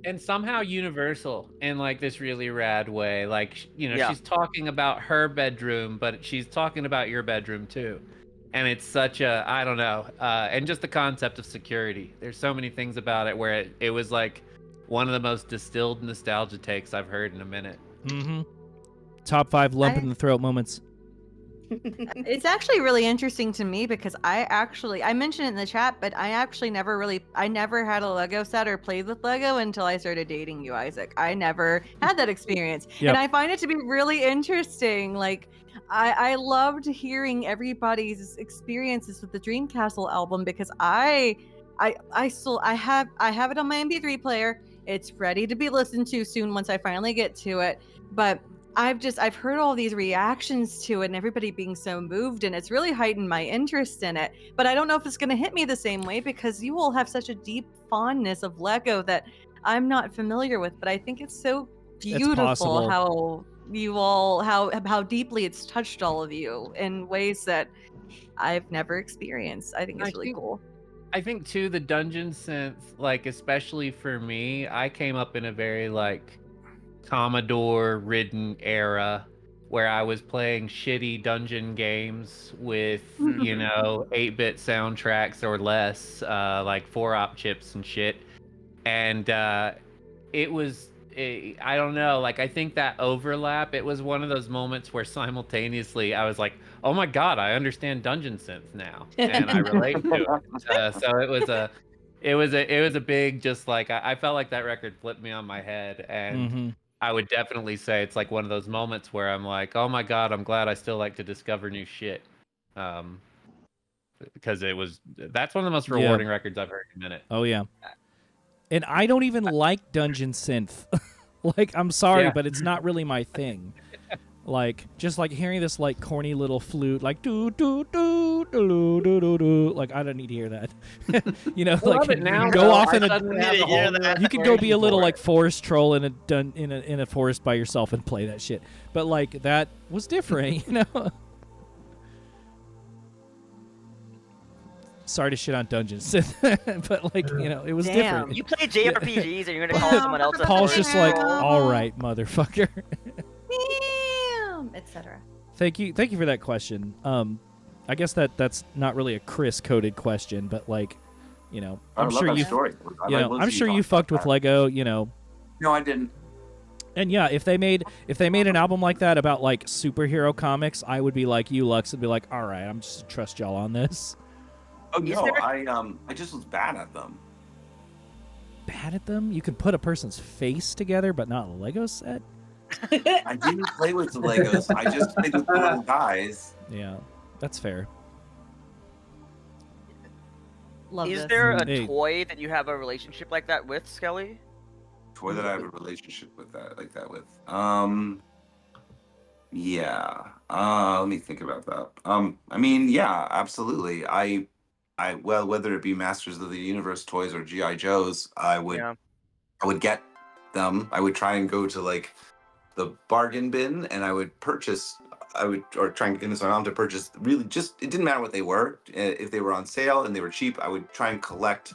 and somehow universal in like this really rad way. Like, Yeah. she's talking about her bedroom, but she's talking about your bedroom too. And it's such a, I don't know, and just the concept of security. There's so many things about it where it was like one of the most distilled nostalgia takes I've heard in a minute. Mm-hmm. Top 5 lump in the throat moments. It's actually really interesting to me because I mentioned it in the chat, but I never had a Lego set or played with Lego until I started dating you, Isaac. I never had that experience. Yep. And I find it to be really interesting. Like I loved hearing everybody's experiences with the Dreamcastle album because I have it on my MP3 player. It's ready to be listened to soon once I finally get to it. But I've heard all these reactions to it and everybody being so moved, and it's really heightened my interest in it. But I don't know if it's going to hit me the same way because you all have such a deep fondness of Lego that I'm not familiar with. But I think it's so beautiful possible. how you all how deeply it's touched all of you in ways that I've never experienced. I think it's really cool. I think too, the dungeon synth, like especially for me, I came up in a very like Commodore ridden era where I was playing shitty dungeon games with 8-bit soundtracks or less, like 4-op chips and shit. And it was I don't know, like I think that overlap, it was one of those moments where simultaneously I was like, oh my god, I understand dungeon synth now and I relate to it. So it was a big, just like I felt like that record flipped me on my head. And I would definitely say it's like one of those moments where I'm like, oh my god, I'm glad I still like to discover new shit. Because that's one of the most rewarding records I've heard in a minute. Oh yeah. And I don't even like dungeon synth. Like, I'm sorry, but it's not really my thing. Like, just like hearing this like corny little flute, like do do do do do do do. Like, I don't need to hear that. Like now, go off in you could go be a little like forest troll in a forest by yourself and play that shit. But like that was different, Sorry to shit on dungeons, but like it was different. You play JRPGs and you're gonna call someone else. Paul's just like, all right, motherfucker. Etc. Thank you for that question. I guess that's not really a Chris coded question, but like, I'm sure you fucked with Lego, No, I didn't. And yeah, if they made an album like that about like superhero comics, I would be like you, Lux, and be like, all right, I'm just trust y'all on this. Oh no, I just was bad at them. Bad at them? You could put a person's face together, but not a Lego set. I didn't play with the Legos. I just played with the little guys. Yeah, that's fair. Is there a toy that you have a relationship like that with, Skelly? Toy that I have a relationship with like that with. Yeah. Let me think about that. I mean, yeah, absolutely. Well, whether it be Masters of the Universe toys or GI Joes, I would get them. I would try and go to like the bargain bin, and I would try and convince my mom to purchase. Really, just it didn't matter what they were. If they were on sale and they were cheap, I would try and collect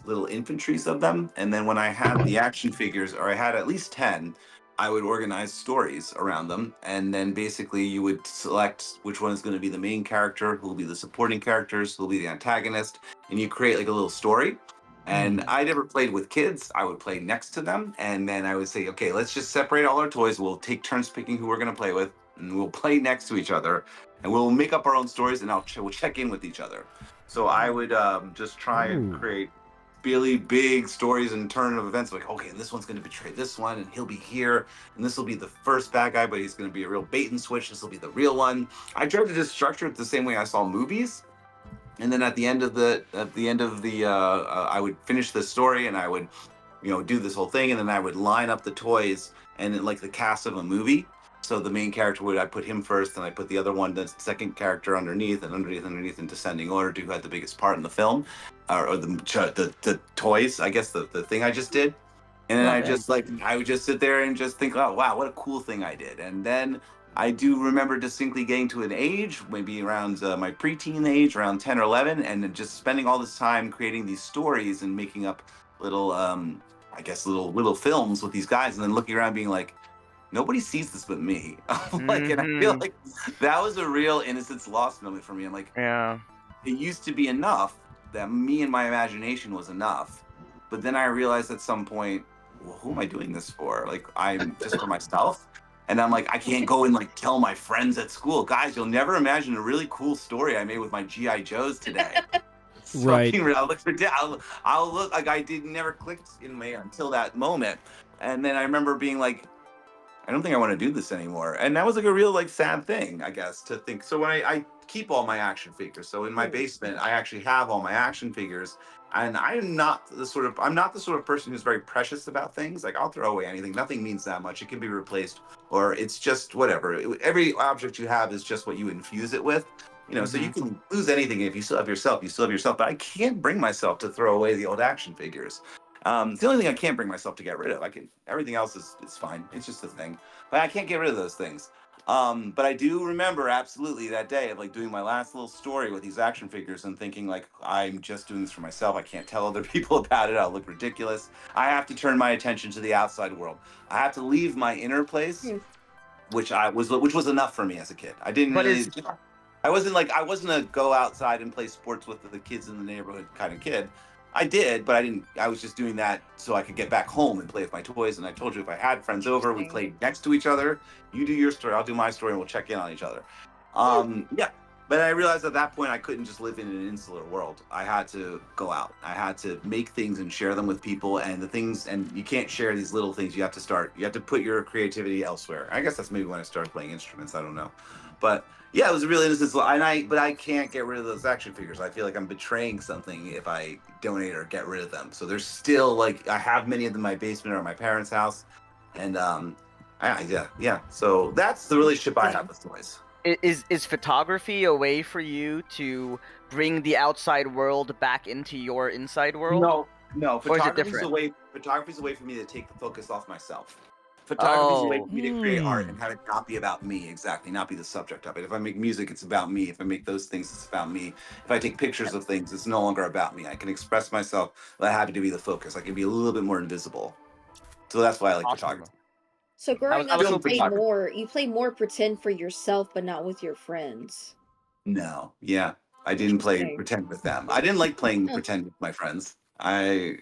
little infantries of them. And then when I had the action figures, or I had at least 10, I would organize stories around them, and then basically you would select which one is going to be the main character, who will be the supporting characters, who will be the antagonist, and you create like a little story. And I never played with kids. I would play next to them, and then I would say, okay, let's just separate all our toys. We'll take turns picking who we're going to play with, and we'll play next to each other, and we'll make up our own stories, and we'll check in with each other. So I would just try and create really big stories and turn of events, like, okay, this one's going to betray this one, and he'll be here, and this will be the first bad guy, but he's going to be a real bait and switch. This will be the real one. I tried to just structure it the same way I saw movies, and then at the end of the I would finish the story, and I would do this whole thing, and then I would line up the toys and then like the cast of a movie. So the main character I put him first, and I put the other one, the second character underneath in descending order to who had the biggest part in the film, or the toys. I guess the thing I just did, and then I would just sit there and just think, oh wow, what a cool thing I did. And then I do remember distinctly getting to an age, maybe around my preteen age, around 10 or 11, and just spending all this time creating these stories and making up little I guess little films with these guys, and then looking around being like, nobody sees this but me. Like, and I feel like that was a real innocence lost moment for me. I'm like, Yeah. it used to be enough that me and my imagination was enough, but then I realized at some point, well, who am I doing this for? Like, I'm just for myself. And I'm like, I can't go and like tell my friends at school, guys, you'll never imagine a really cool story I made with my GI Joes today. Right. I'll look like I never clicked in me until that moment. And then I remember being like, I don't think I want to do this anymore. And that was like a real like sad thing, I guess, to think. So when I keep all my action figures. So in my basement, I actually have all my action figures. And I'm not the sort of person who's very precious about things. Like, I'll throw away anything. Nothing means that much. It can be replaced, or it's just whatever. Every object you have is just what you infuse it with. So you can lose anything. If you still have yourself, you still have yourself. But I can't bring myself to throw away the old action figures. It's the only thing I can't bring myself to get rid of. Everything else is fine. It's just a thing. But I can't get rid of those things. But I do remember absolutely that day of like doing my last little story with these action figures and thinking like, I'm just doing this for myself. I can't tell other people about it. I'll look ridiculous. I have to turn my attention to the outside world. I have to leave my inner place, which was enough for me as a kid. I wasn't a go outside and play sports with the kids in the neighborhood kind of kid. I did, but I didn't. I was just doing that so I could get back home and play with my toys. And I told you, if I had friends over, we played next to each other. You do your story, I'll do my story, and we'll check in on each other. Yeah. But I realized at that point I couldn't just live in an insular world. I had to go out. I had to make things and share them with people. And you can't share these little things. You have to put your creativity elsewhere. I guess that's maybe when I started playing instruments. I don't know, but. Yeah, it was a really innocent, but I can't get rid of those action figures. I feel like I'm betraying something if I donate or get rid of them. So there's still like, I have many of them in my basement or at my parents' house, and yeah. So that's the relationship I have with toys. Is photography a way for you to bring the outside world back into your inside world? No. Photography is a way for me to take the focus off myself. Photography is a way for me to create art and have it not be about me, exactly, not be the subject of it. If I make music, it's about me. If I make those things, it's about me. If I take pictures of things, it's no longer about me. I can express myself, but I have to be the focus. I can be a little bit more invisible. So that's why I like photography. So growing up, you play more pretend for yourself, but not with your friends. No, yeah, I didn't play pretend with them. I didn't like playing pretend with my friends. I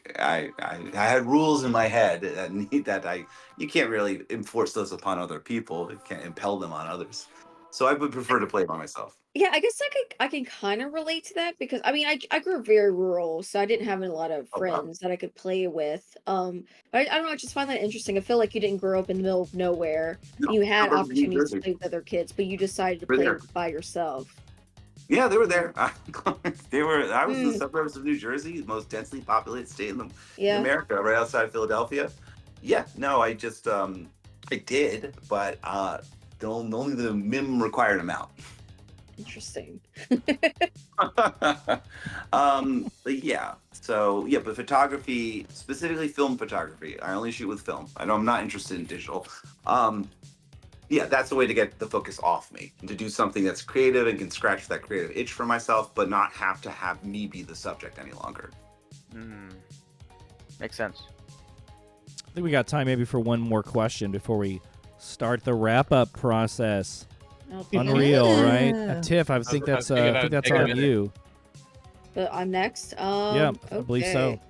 had rules in my head that you can't really enforce those upon other people. You can't impel them on others. So I would prefer to play by myself. Yeah, I guess I can kind of relate to that because I mean I grew up very rural, so I didn't have a lot of friends that I could play with. But I don't know, I just find that interesting. I feel like you didn't grow up in the middle of nowhere. No, you had opportunities to play with other kids, but you decided to play by yourself. Yeah, they were there. I was in the suburbs of New Jersey, the most densely populated state in America, right outside Philadelphia. Yeah, no, I just I did, but only the minimum required amount. Interesting. But yeah. So yeah, but photography, specifically film photography, I only shoot with film. I know I'm not interested in digital. Yeah, that's the way to get the focus off me and to do something that's creative and can scratch that creative itch for myself, but not have to have me be the subject any longer. Makes sense. I think we got time maybe for one more question before we start the wrap-up process. Unreal, right? Tiff, I think that's on you. But I'm next. Yeah, I believe so.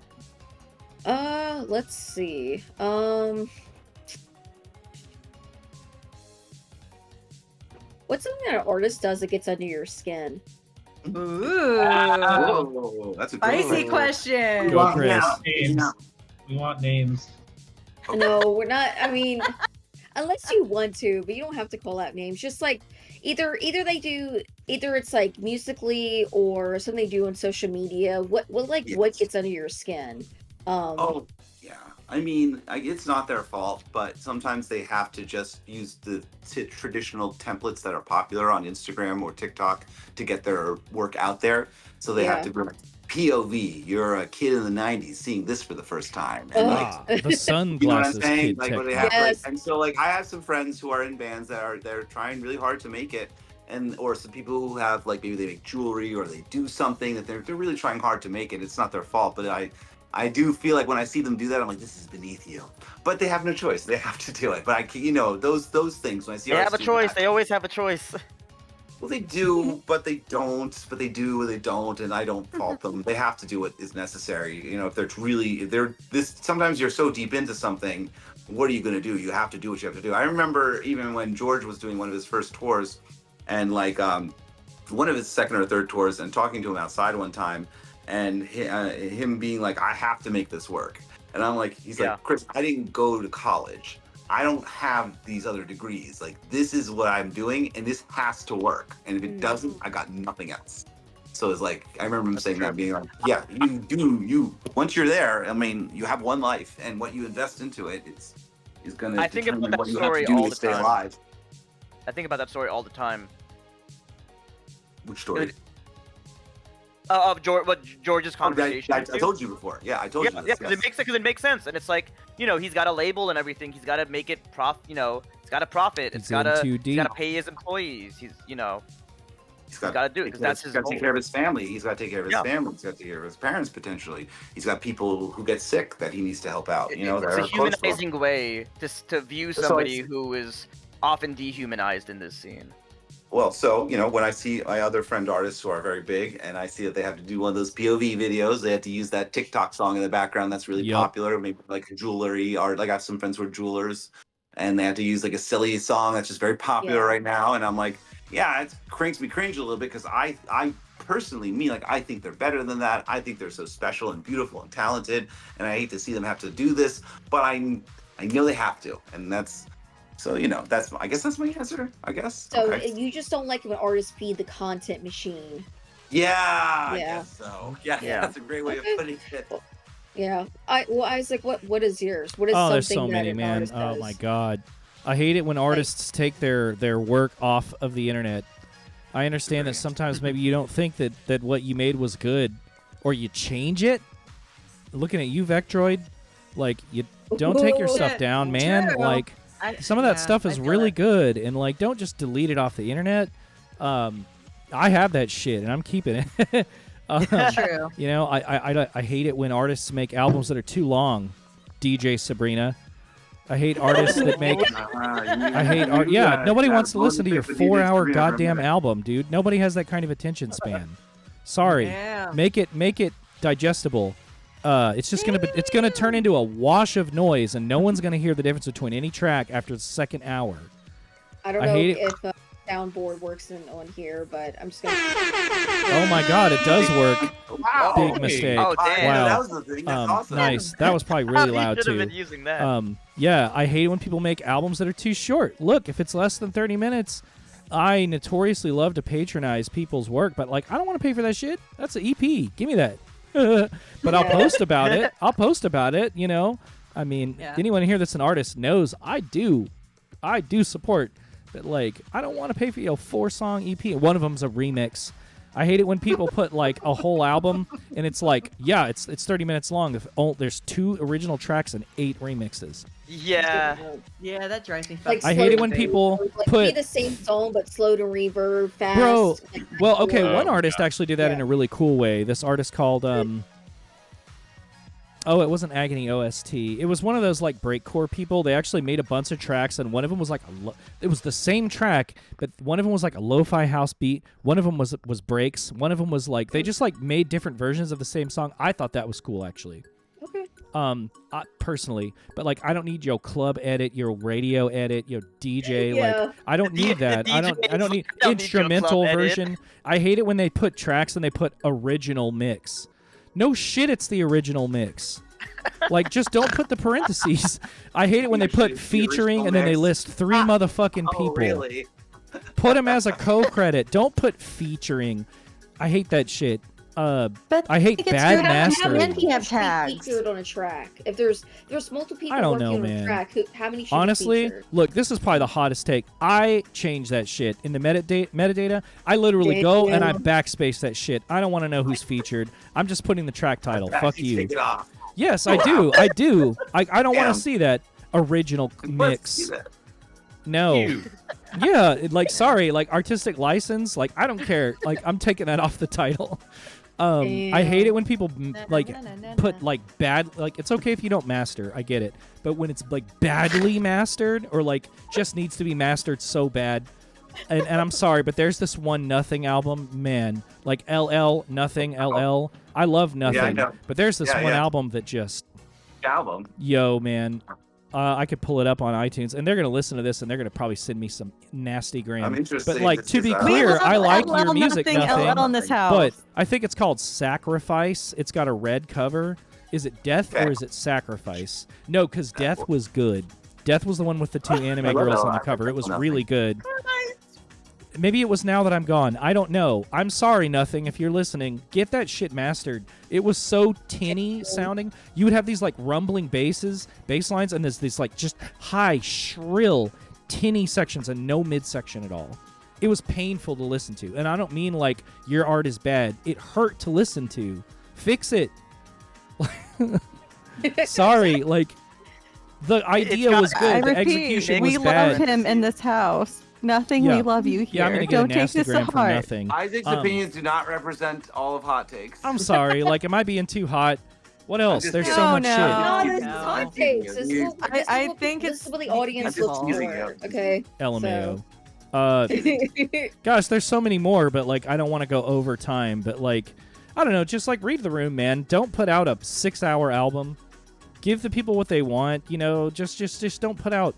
Let's see. What's something that an artist does that gets under your skin? Ooh, Whoa, that's a spicy question. Go, Chris. We want names. No, we're not. I mean, unless you want to, but you don't have to call out names. Just like either it's like musically or something they do on social media. What gets under your skin? Yeah. I mean, it's not their fault, but sometimes they have to just use the traditional templates that are popular on Instagram or TikTok to get their work out there. So they have to be like, POV, you're a kid in the 90s seeing this for the first time. And the sunglasses. You know what I'm saying? Kid What they have, and so I have some friends who are in bands they're trying really hard to make it. Or some people who have maybe they make jewelry or they do something that they're really trying hard to make it. It's not their fault, but I do feel like when I see them do that, I'm like, this is beneath you. But they have no choice. They have to do it. But I can, those things when I see They have artists a do choice. that, They always have a choice. well, they do, but they don't. But they do, or they don't, and I don't fault them. They have to do what is necessary. If they're this. Sometimes you're so deep into something. What are you going to do? You have to do what you have to do. I remember even when George was doing one of his first tours, and like one of his second or third tours, and talking to him outside one time, and him being like, "I have to make this work," and I'm like, he's Yeah. like, "Chris, I didn't go to college. I don't have these other degrees. Like, this is what I'm doing, and this has to work. And if it doesn't, I got nothing else." So it's like, I remember him saying that, being like, yeah, once you're there, I mean, you have one life, and what you invest into it is going to determine what you have to do to stay alive. I think about that story all the time. Which story? Of George's conversation. I told you before. Yeah, I told you. Yeah, because it makes sense, and it's like, he's got a label and everything. He's got to make it he's got to profit. He's got to pay his employees. He's got to do it because that's his goal. He's got to take care of his family. He's got to take care of his family. He's got to take care of his parents potentially. He's got people who get sick that he needs to help out. It's a humanizing way to view somebody who is often dehumanized in this scene. Well, so, when I see my other friend artists who are very big and I see that they have to do one of those POV videos, they have to use that TikTok song in the background that's really popular, maybe like jewelry art. Like I have some friends who are jewelers and they have to use like a silly song that's just very popular right now. And I'm like, yeah, it cranks me cringe a little bit because I personally, I think they're better than that. I think they're so special and beautiful and talented. And I hate to see them have to do this, but I know they have to. And that's... So, I guess that's my answer, I guess. So you just don't like when artists feed the content machine. Yeah, I guess so. Yeah, that's a great way of putting it. Yeah. Isaac, what is yours? What is something there's so that many, an man. artist Oh does? my God. I hate it when artists take their work off of the internet. I understand that sometimes maybe you don't think that what you made was good, or you change it. Looking at you, Vectroid, like, you don't take your stuff down, man. True. Like... Some of that stuff is really good, and like, don't just delete it off the internet. I have that shit, and I'm keeping it. True. I hate it when artists make albums that are too long. DJ Sabrina, I hate artists that make. I hate art. Yeah, nobody wants to listen to your 4-hour goddamn album, dude. Nobody has that kind of attention span. Sorry, make it digestible. It's just gonna turn into a wash of noise, and no one's gonna hear the difference between any track after the second hour. I don't know if soundboard works on here, but I'm just gonna. Oh my God, it does work. Wow. Big mistake. Oh, damn. Wow. That was the thing. That's awesome. Nice. That was probably really loud should have too. been using that. Yeah, I hate it when people make albums that are too short. Look, if it's less than 30 minutes, I notoriously love to patronize people's work, but like, I don't want to pay for that shit. That's an EP. Give me that. But I'll post about it. I mean, anyone here that's an artist knows I do support that. Like, I don't want to pay for 4-song EP. One of them's a remix. I hate it when people put like a whole album and it's like, it's 30 minutes long. If there's 2 original tracks and 8 remixes. Yeah, that drives me Like fucking. I hate it when people put the same song but slow to reverb, fast. Bro, well, okay, slow. one artist actually did that in a really cool way. This artist called oh, it wasn't Agony OST. It was one of those like breakcore people. They actually made a bunch of tracks, and one of them was like it was the same track, but one of them was like a lo-fi house beat. One of them was breaks. One of them was like they just like made different versions of the same song. I thought that was cool actually. Okay. Personally, but like I don't need your club edit, your radio edit, your DJ. Yeah. Like I don't need that. I don't need don't need instrumental your club edit. version. I hate it when they put tracks and they put original mix. No shit, it's the original mix. Like, just don't put the parentheses. I hate it when they put featuring and then they list 3 motherfucking people. Really? Put them as a co-credit. Don't put featuring. I hate that shit. But I hate bad mastering. How many have tags? Featured on a track. If there's multiple people I don't working know, on man. a track, how many should Honestly, be featured? look, this is probably the hottest take. I change that shit in the metadata. I literally go and I backspace that shit. I don't want to know who's featured. I'm just putting the track title. Fuck you. Take it off. Yes, I do. I do. I don't want to see that original mix. No. Yeah, like sorry, like artistic license, like I don't care. Like I'm taking that off the title. I hate it when people like Na-na-na-na-na-na. put like bad, like it's okay if you don't master, I get it, but when it's like badly mastered or like just needs to be mastered so bad, and I'm sorry, but there's this one Nothing album, man, like LL Nothing LL. I love Nothing, know. but there's this Yeah, one yeah. album that just, Album. yo, man. I could pull it up on iTunes, and they're gonna listen to this, and they're gonna probably send me some nasty gram. I'm interested. But like, to be We clear, love I like LL your music, Nothing, Nothing. LL in this house. But I think it's called Sacrifice. It's got a red cover. Is it Death or is it Sacrifice? No, because Death was good. Death was the one with the two anime love girls LL. on the cover. It was Nothing. really good. Maybe it was Now That I'm Gone. I don't know. I'm sorry, Nothing. If you're listening, get that shit mastered. It was so tinny sounding. You would have these like rumbling bass lines, and there's these like just high, shrill, tinny sections and no midsection at all. It was painful to listen to. And I don't mean like your art is bad. It hurt to listen to. Fix it. Sorry, like the idea was I good. The repeat, execution we was bad. love him in this house. Nothing, Yeah. we love you here. Yeah, I'm gonna get Don't a take nasty this to gram from heart. Nothing. Isaac's opinions do not represent all of Hot Takes. I'm sorry. Like, am I being too hot? What else? just There's kidding. so No, much no. shit. No, No. this is hot takes. This is what- this is I what- think this it's is what the audience just looks teasing for. you. Okay. LMAO. So. Gosh, there's so many more, but like I don't want to go over time. But like, I don't know. Just like read the room, man. Don't put out a 6-hour album. Give the people what they want. You know, just don't put out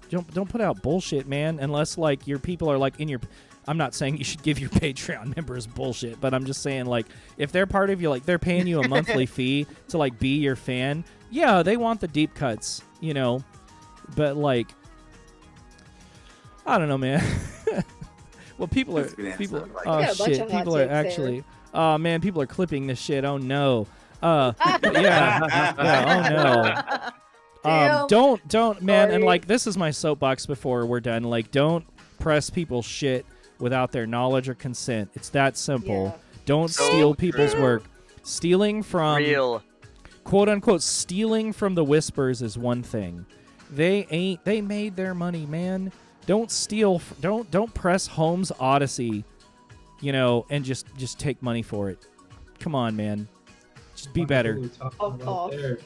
put out bullshit, man. Unless like your people are like in your. I'm not saying you should give your Patreon members bullshit, but I'm just saying like if they're part of you, like they're paying you a monthly fee to like be your fan. Yeah, they want the deep cuts, you know. But like, I don't know, man. Well, people are That's a good answer. people. I like Oh it. Yeah, a bunch shit, of hot people are takes there. actually. Oh man, people are clipping this shit. Oh no. Yeah. Oh no. Damn. Don't, man. And Sorry. like, this is my soapbox before we're done. Like, don't press people's shit without their knowledge or consent. It's that simple. Yeah. Don't So steal people's true. work. Stealing from Real. quote unquote stealing from the whispers is one thing. They made their money, man. Don't steal. Don't press Holmes Odyssey, you know, and just take money for it. Come on, man. Just be better. What are we talking Fuck about off. there?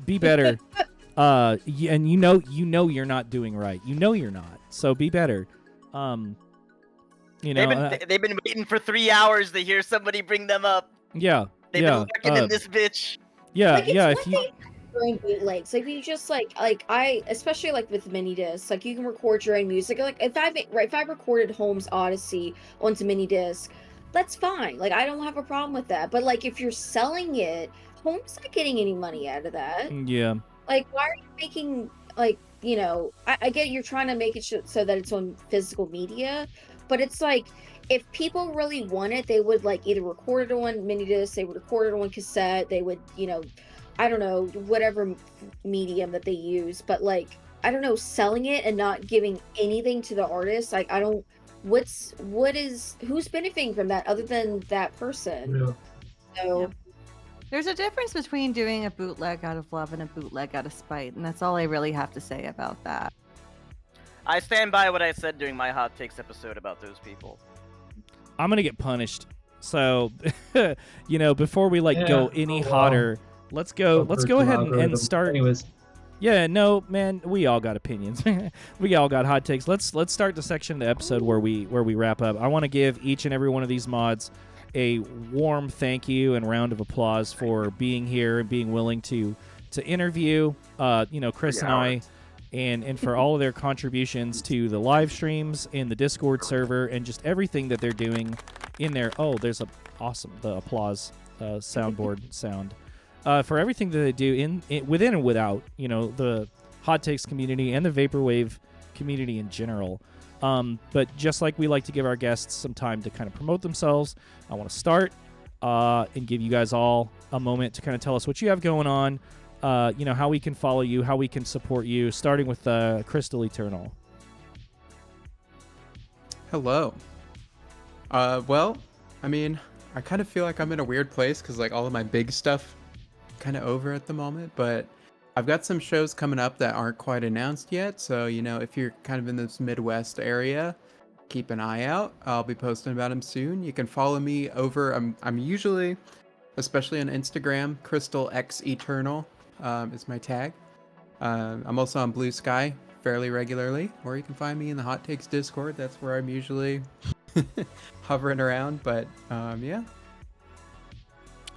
Be better. And you know you're not doing right. You know you're not. So be better. You know. They've been waiting for 3 hours to hear somebody bring them up. Yeah. They've Yeah. been lurking in this bitch. Yeah. Like, it's Yeah. one If you. thing during bootlegs, like you just like I especially like with mini discs, like you can record your own music. Like if I recorded Holmes Odyssey onto mini disc, that's fine. Like I don't have a problem with that. But like if you're selling it, Holmes not getting any money out of that. Yeah. Like why are you making like you know? I get you're trying to make it so that it's on physical media, but it's like. If people really want it, they would like either record it on mini disc, they would record it on cassette, they would, you know, I don't know, whatever medium that they use, but like, I don't know, selling it and not giving anything to the artist, like, I don't, who's benefiting from that other than that person? Real. So, Yep. There's a difference between doing a bootleg out of love and a bootleg out of spite, and that's all I really have to say about that. I stand by what I said during my hot takes episode about those people. I'm gonna get punished. So, you know, before we like Yeah, go any oh, wow. hotter, let's go ahead and start. Anyways, Yeah, no, man, we all got opinions. We all got hot takes. Let's start the section of the episode where we wrap up. I want to give each and every one of these mods a warm thank you and round of applause for being here and being willing to interview you know, Chris and I, and for all of their contributions to the live streams in the Discord server and just everything that they're doing in there. Oh, there's the applause soundboard sound. For everything that they do within and without, you know, the Hot Takes community and the Vaporwave community in general. But just like we like to give our guests some time to kind of promote themselves, I want to start and give you guys all a moment to kind of tell us what you have going on, you know, how we can follow you, how we can support you, starting with Crystal Eternal. Hello. Well, I mean, I kind of feel like I'm in a weird place because like all of my big stuff kind of over at the moment, but I've got some shows coming up that aren't quite announced yet. So, you know, if you're kind of in this Midwest area, keep an eye out. I'll be posting about them soon. You can follow me over. I'm usually especially on Instagram. Crystal X Eternal is my tag. I'm also on Blue Sky fairly regularly, or you can find me in the Hot Takes Discord. That's where I'm usually hovering around. But yeah.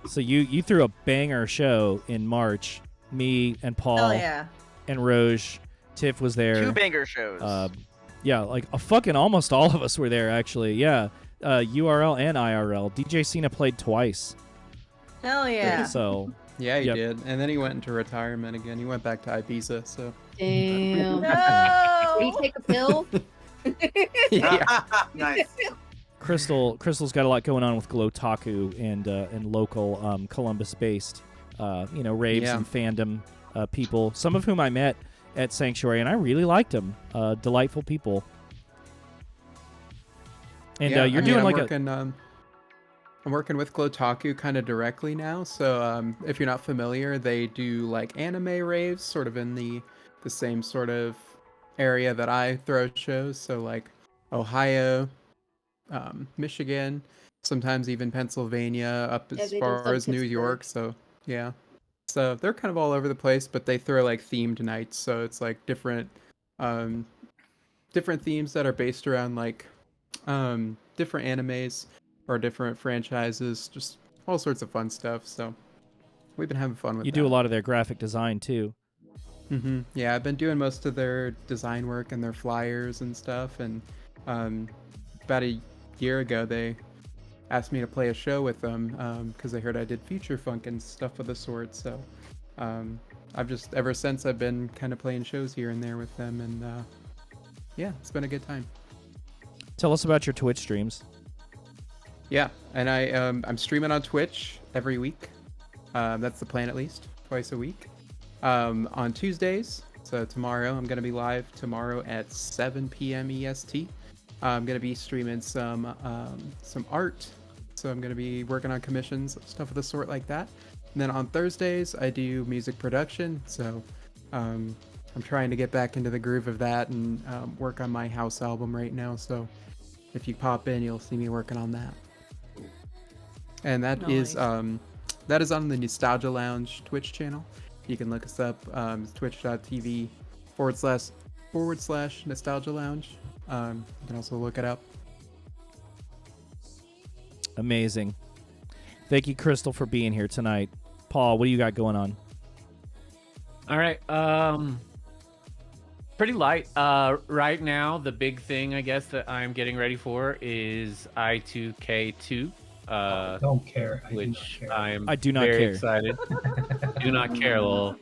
So you threw a banger show in March. Me and Paul Hell yeah. and Roj. Tiff was there. 2 banger shows. Yeah, like fucking almost all of us were there actually. Yeah, URL and IRL. DJ Cena played twice. Hell yeah. So Yeah, he Yep. did. And then he went into retirement again. He went back to Ibiza, so. Damn. No. Did he take a pill? Yeah. Nice. Crystal's got a lot going on with Glotaku and local Columbus-based raves Yeah. and fandom people. Some of whom I met at Sanctuary, and I really liked them. Delightful people. And Yeah, you're I mean, doing I'm working with Glotaku kind of directly now. So if you're not familiar, they do like anime raves, sort of in the same sort of area that I throw shows. So like Ohio, Michigan, sometimes even Pennsylvania, up Yeah, as they do far some as New Pittsburgh. York. So yeah, so they're kind of all over the place, but they throw like themed nights. So it's like different themes that are based around like different animes or different franchises, just all sorts of fun stuff. So we've been having fun with you that. do a lot of their graphic design too. Yeah, I've been doing most of their design work and their flyers and stuff. And about a year ago, they asked me to play a show with them because they heard I did future funk and stuff of the sort. So I've just ever since I've been kind of playing shows here and there with them, and yeah, it's been a good time. Tell us about your Twitch streams. Yeah, and I'm streaming on Twitch every week. That's the plan, at least twice a week. On Tuesdays, so tomorrow I'm gonna be live tomorrow at 7 p.m. EST. I'm gonna be streaming some art, so I'm gonna be working on commissions, stuff of the sort like that. And then on Thursdays I do music production, so I'm trying to get back into the groove of that and work on my house album right now. So if you pop in, you'll see me working on that. And that is on the Nostalgia Lounge Twitch channel. You can look us up, twitch.tv// Nostalgia Lounge. You can also look it up. Amazing. Thank you, Crystal, for being here tonight. Paul, what do you got going on? All right. Pretty light. Right now, the big thing I guess that I'm getting ready for is I2K2. Don't care. Which I do not very care. excited. Do not care, lol.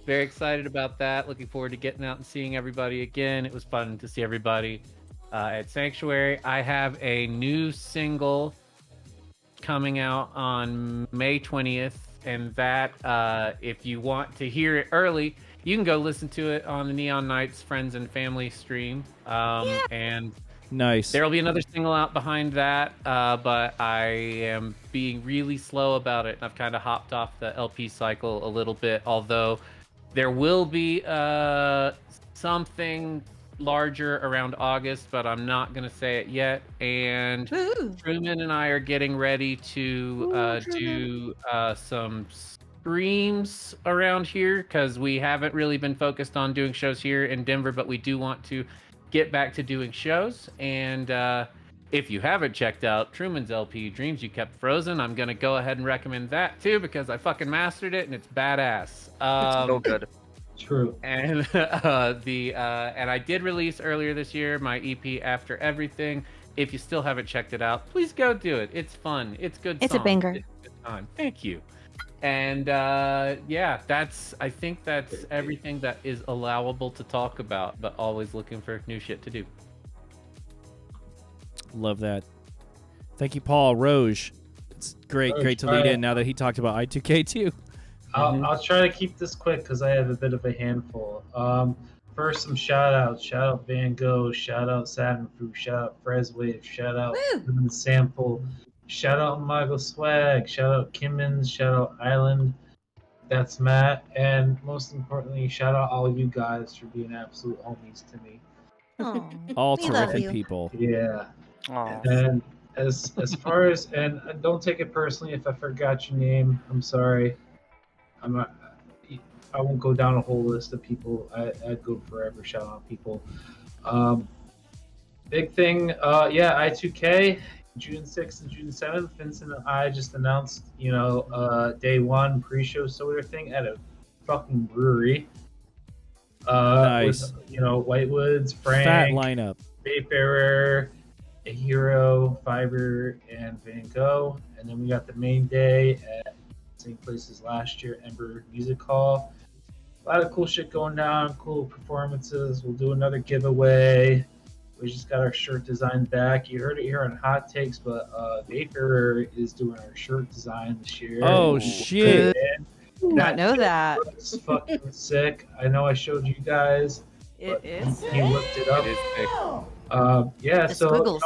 Very excited about that. Looking forward to getting out and seeing everybody again. It was fun to see everybody at Sanctuary. I have a new single coming out on May 20th, and that if you want to hear it early, you can go listen to it on the Neon Knights Friends and Family stream. And Nice. there'll be another single out behind that, but I am being really slow about it. I've kind of hopped off the LP cycle a little bit, although there will be something larger around August, but I'm not going to say it yet. And Truman and I are getting ready to do some streams around here because we haven't really been focused on doing shows here in Denver, but we do want to get back to doing shows. And if you haven't checked out Truman's LP, Dreams You Kept Frozen, I'm going to go ahead and recommend that too because I fucking mastered it and it's badass. It's so good. True. And and I did release earlier this year my EP After Everything. If you still haven't checked it out, please go do it. It's fun. It's good. It's a banger. It's a good time. Thank you. And yeah, I think that's everything that is allowable to talk about, but always looking for new shit to do. Love that. Thank you, Paul. Roj. It's great to lead in now that he talked about I2K2. I'll try to keep this quick because I have a bit of a handful. First, some shout outs. Shout out Van Gogh. Shout out Saturn Fruit. Shout out Freswave. Shout out Lemon Sample. Shout out Michael Swag. Shout out Kimmins. Shout out Island. That's Matt. And most importantly, shout out all you guys for being absolute homies to me. All we love terrific you. people. Yeah. Aw. And as far as, and don't take it personally if I forgot your name. I'm sorry. I'm not. I won't go down a whole list of people. I'd go forever shouting out people. Big thing, yeah, I2K, June 6th and June 7th. Vincent and I just announced, day one pre-show soda thing at a fucking brewery. Nice. With, Whitewoods, Fat Frank, lineup. Wayfarer, SHIRO, Fiverr, and Van Gogh. And then we got the main day at same place as last year, Ember Music Hall. A lot of cool shit going down, cool performances. We'll do another giveaway. We just got our shirt design back. You heard it here on Hot Takes, but Wayfarer is doing our shirt design this year. Oh, shit. Did not know that. It's fucking sick. I know I showed you guys. It is. He looked it up. It is sick. Yeah, The so squiggles.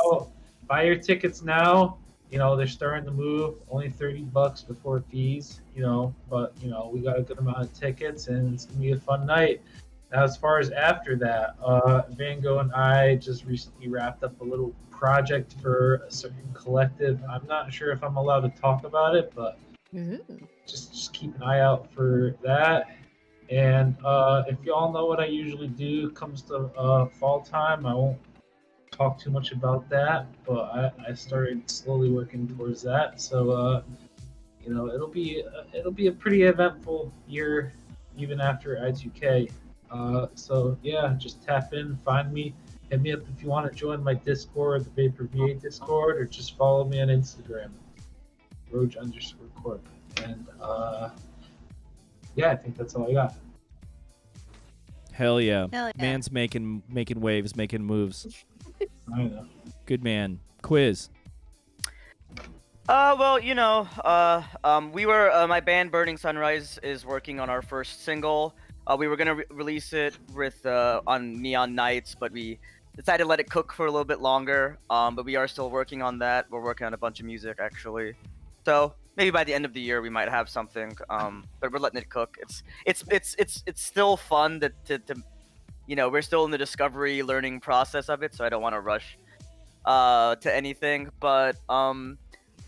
buy your tickets now. They're starting to move. Only $30 before fees. But we got a good amount of tickets, and it's gonna be a fun night. Now, as far as after that, Van Gogh and I just recently wrapped up a little project for a certain collective. I'm not sure if I'm allowed to talk about it, but just keep an eye out for that. And if y'all know what I usually do comes to fall time, I won't talk too much about that, but I started slowly working towards that. So it'll be a pretty eventful year even after I2K. So yeah, just tap in, find me, hit me up if you want to join my Discord, the Vapor VA Discord, or just follow me on Instagram, Roge_Corp. And yeah, I think that's all I got. Hell yeah. Hell yeah. Man's making waves, making moves. I know. Good man. Quiz. Well, we were my band Burning Sunrise is working on our first single. We were gonna release it with on Neon Nights, but we decided to let it cook for a little bit longer. But we are still working on that. We're working on a bunch of music actually, so maybe by the end of the year we might have something. But we're letting it cook. It's still fun to we're still in the discovery learning process of it, so I don't want to rush to anything. But I'm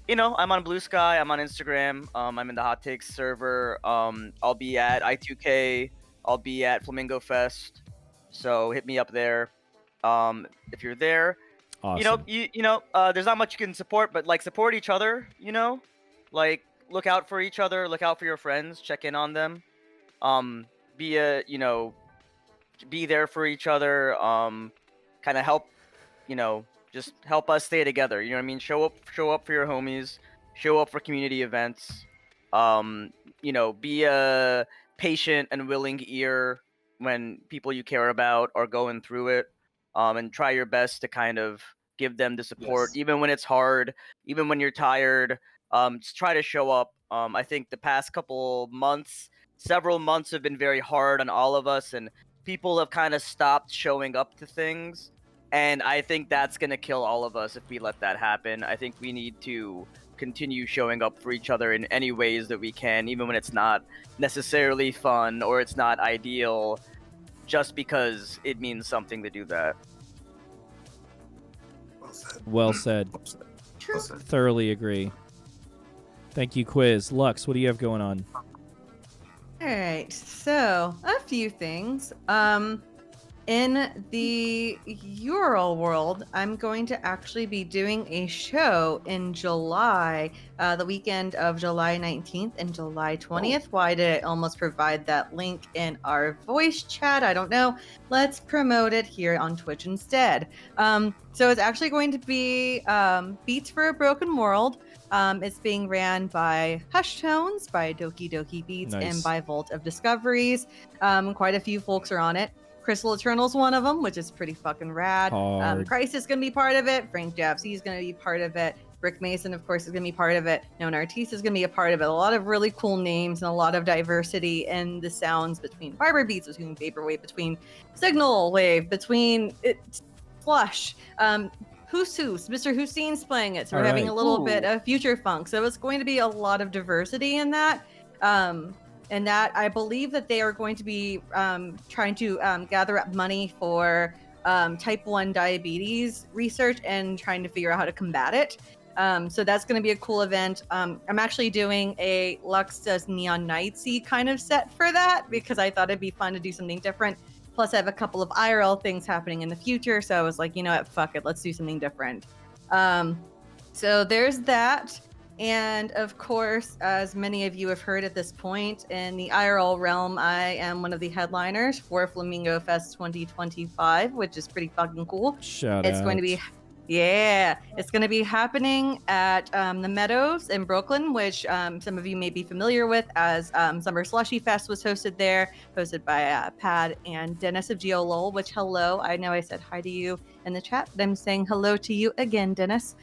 on Blue Sky. I'm on Instagram. I'm in the Hot Takes server. I'll be at I2K. I'll be at Flamingo Fest. So hit me up there. If you're there. Awesome. There's not much you can support, but support each other. Look out for each other. Look out for your friends. Check in on them. Be there for each other. Kind of help. Just help us stay together. You know what I mean? Show up for your homies. Show up for community events. Be a patient and willing ear when people you care about are going through it. And try your best to kind of give them the support, even when it's hard, even when you're tired. Just try to show up. I think the past several months have been very hard on all of us, and people have kind of stopped showing up to things. And I think that's going to kill all of us if we let that happen. I think we need to continue showing up for each other in any ways that we can, even when it's not necessarily fun or it's not ideal, just because it means something to do that. Well said. Well said. True. Well said. Thoroughly agree. Thank you, Quiz. Lux, what do you have going on? All right, so a few things. In the Ural world, I'm going to actually be doing a show in July, the weekend of July 19th and July 20th. Why did I almost provide that link in our voice chat? I don't know. Let's promote it here on Twitch instead. So it's actually going to be Beats for a Broken World. It's being ran by Hush Tones, by Doki Doki Beats, Nice. and by Vault of Discoveries. Quite a few folks are on it. Crystal Eternal's one of them, which is pretty fucking rad. Hard. Christ is going to be part of it. Frank Japsy is going to be part of it. Brick Mason, of course, is going to be part of it. Known Artiste is going to be a part of it. A lot of really cool names and a lot of diversity in the sounds between fiber beats, between vaporwave, between signal wave, between flush. Mr. Hussein's playing it, so we're having a little bit of future funk. So it's going to be a lot of diversity in that. And that I believe that they are going to be trying to gather up money for type 1 diabetes research and trying to figure out how to combat it. So that's going to be a cool event. I'm actually doing a Lux Does Neon Nightsy kind of set for that because I thought it'd be fun to do something different. Plus, I have a couple of IRL things happening in the future. So I was like, you know what, fuck it, let's do something different. So there's that. And of course, as many of you have heard at this point, in the IRL realm, I am one of the headliners for Flamingo Fest 2025, which is pretty fucking cool. Shout It's out. going to be, yeah, it's going to be happening at the Meadows in Brooklyn, which some of you may be familiar with, as Summer Slushy Fest was hosted there, hosted by Pad and Dennis of GeoLol, which, hello, I know I said hi to you in the chat, but I'm saying hello to you again, Dennis.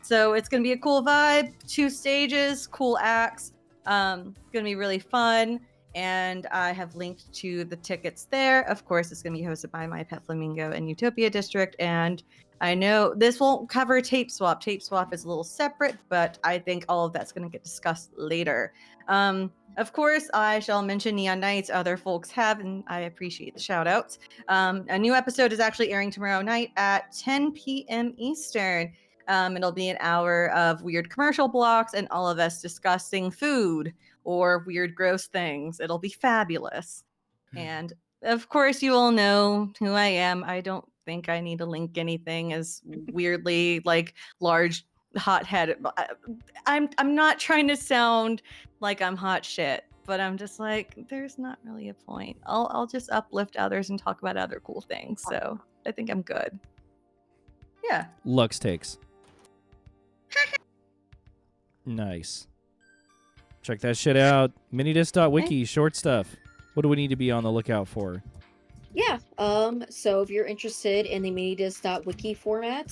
So it's going to be a cool vibe, 2 stages, cool acts. Going to be really fun. And I have linked to the tickets there. Of course, it's going to be hosted by My Pet Flamingo and Utopia District. And I know this won't cover Tape Swap. Tape Swap is a little separate, but I think all of that's going to get discussed later. Of course, I shall mention Neon Nights. Other folks have, and I appreciate the shout outs. A new episode is actually airing tomorrow night at 10 p.m. Eastern. It'll be an hour of weird commercial blocks and all of us discussing food or weird, gross things. It'll be fabulous. And of course, you all know who I am. I don't think I need to link anything as weirdly like large hothead. I'm not trying to sound like I'm hot shit, but I'm just like, there's not really a point. I'll just uplift others and talk about other cool things. So I think I'm good. Yeah. Lux takes. Nice. Check that shit out. Minidisc.Wiki, short stuff. What do we need to be on the lookout for? Yeah. So if you're interested in the Minidisc.Wiki format,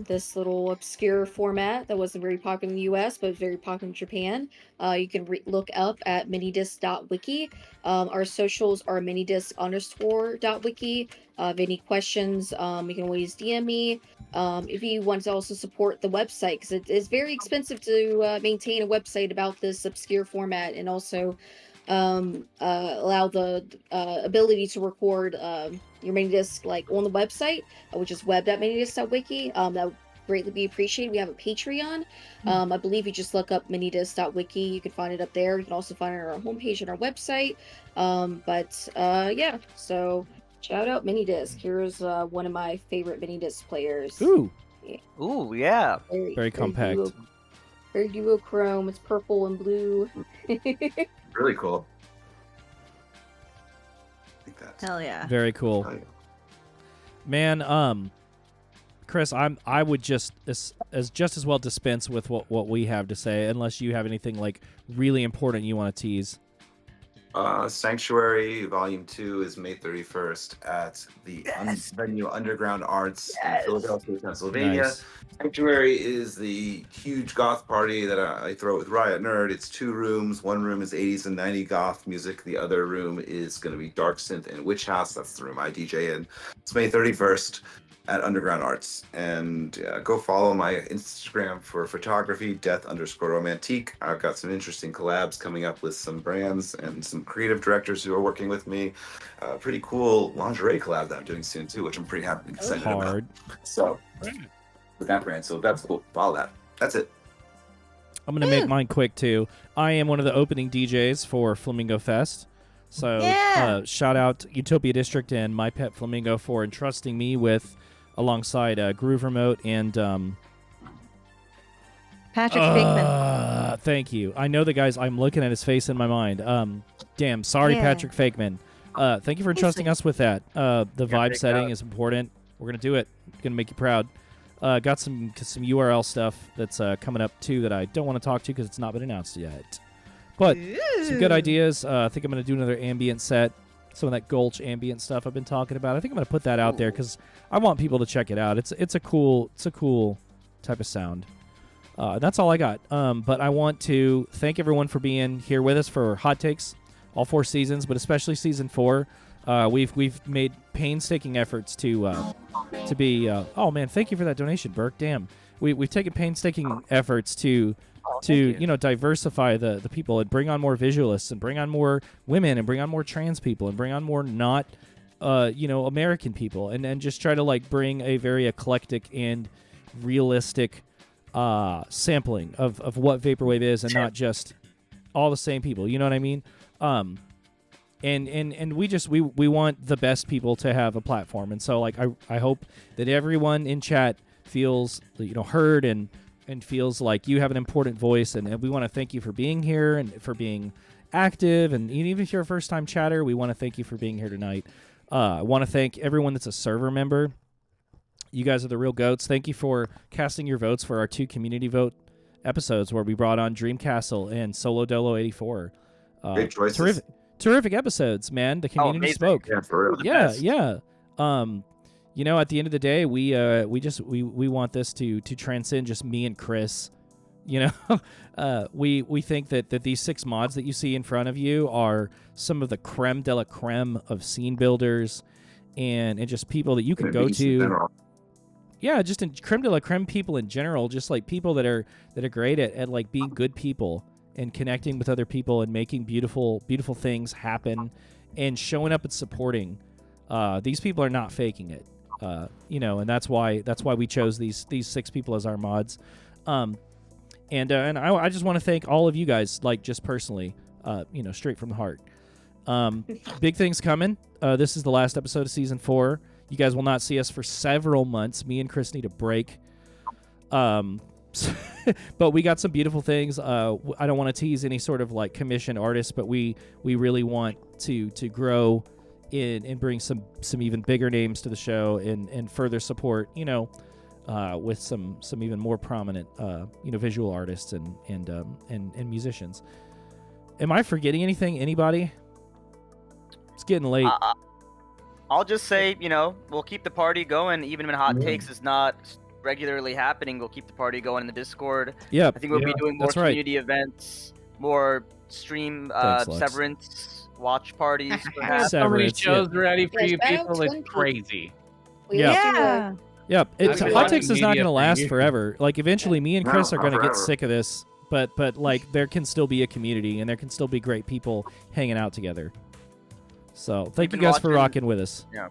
this little obscure format that wasn't very popular in the US but very popular in Japan, you can look up at Minidisc.Wiki. Our socials are Minidisc_.wiki. If any questions, you can always DM me. If you want to also support the website, because it is very expensive to maintain a website about this obscure format, and also allow the ability to record your Minidisc like on the website, which is web.minidisc.wiki. That would greatly be appreciated. We have a Patreon. I believe you just look up Minidisc.wiki. You can find it up there. You can also find it on our homepage on our website. Yeah, so shout out Minidisc. Here's one of my favorite Minidisc players. Ooh. Yeah. Ooh, yeah. Very compact. Very duochrome. It's purple and blue. Really cool. I think that's Hell yeah. Very cool. Oh, yeah. Man, Chris, I would just as well dispense with what we have to say, unless you have anything like really important you want to tease. Sanctuary Volume 2 is May 31st at the venue Underground Arts in Philadelphia, Pennsylvania. Nice. Sanctuary is the huge goth party that I throw with Riot Nerd. It's 2 rooms. One room is 80s and 90s goth music. The other room is going to be dark synth and witch house. That's the room I DJ in. It's May 31st at Underground Arts. And go follow my Instagram for photography, death_romantique. I've got some interesting collabs coming up with some brands and some creative directors who are working with me. Pretty cool lingerie collab that I'm doing soon too, which I'm pretty happy and excited about. So with that brand, so that's cool. Follow that. That's it. I'm going to make mine quick too. I am one of the opening DJs for Flamingo Fest. So shout out Utopia District and My Pet Flamingo for entrusting me with alongside Groove Remote and Patrick Fakeman. Thank you. I know the guys. I'm looking at his face in my mind. Damn. Sorry, Patrick Fakeman. Thank you for entrusting us with that. The vibe setting is important. We're gonna do it. Gonna make you proud. Got some URL stuff that's coming up too that I don't want to talk to because it's not been announced yet. But some good ideas. I think I'm gonna do another ambient set. Some of that Gulch ambient stuff I've been talking about. I think I'm gonna put that out there because I want people to check it out. It's a cool type of sound. That's all I got. But I want to thank everyone for being here with us for Hot Takes, all 4 seasons, but especially season 4. We've made painstaking efforts to be. Oh man, thank you for that donation, Burke. Damn, we've taken painstaking efforts to diversify the people and bring on more visualists and bring on more women and bring on more trans people and bring on more not American people, and just try to like bring a very eclectic and realistic sampling of what vaporwave is, and not just all the same people. You know what I mean? And we want the best people to have a platform, and so like I hope that everyone in chat feels heard and feels like you have an important voice, and we want to thank you for being here and for being active, and even if you're a first time chatter, we want to thank you for being here tonight. I want to thank everyone that's a server member. You guys are the real goats. Thank you for casting your votes for our 2 community vote episodes where we brought on Dreamcastle and Solo Dolo 84. Great choices. Terrific episodes, man. The community spoke. Yeah, for real. Yeah. At the end of the day, we want this to transcend just me and Chris. We think that these 6 mods that you see in front of you are some of the creme de la creme of scene builders and just people that you can go to. Yeah, just in creme de la creme people in general, just like people that are great at like being good people and connecting with other people and making beautiful things happen and showing up and supporting. These people are not faking it. And that's why we chose these 6 people as our mods. And I just want to thank all of you guys, like just personally, straight from the heart. Big things coming. This is the last episode of season 4. You guys will not see us for several months. Me and Chris need a break. But we got some beautiful things. I don't want to tease any sort of like commission artists, but we really want to grow and bring some even bigger names to the show and further support, with some even more prominent, visual artists and musicians. Am I forgetting anything? Anybody? It's getting late. I'll just say, we'll keep the party going, even when Hot Takes is not regularly happening. We'll keep the party going in the Discord. Yeah, I think we'll be doing more community events, more stream Severance watch parties. Perhaps. So many shows ready for you people. It's crazy. Yeah. Yep. Hot Takes is not going to last forever. Like eventually, me and Chris are going to get sick of this. But like there can still be a community and there can still be great people hanging out together. So thank you guys for rocking with us. Yeah,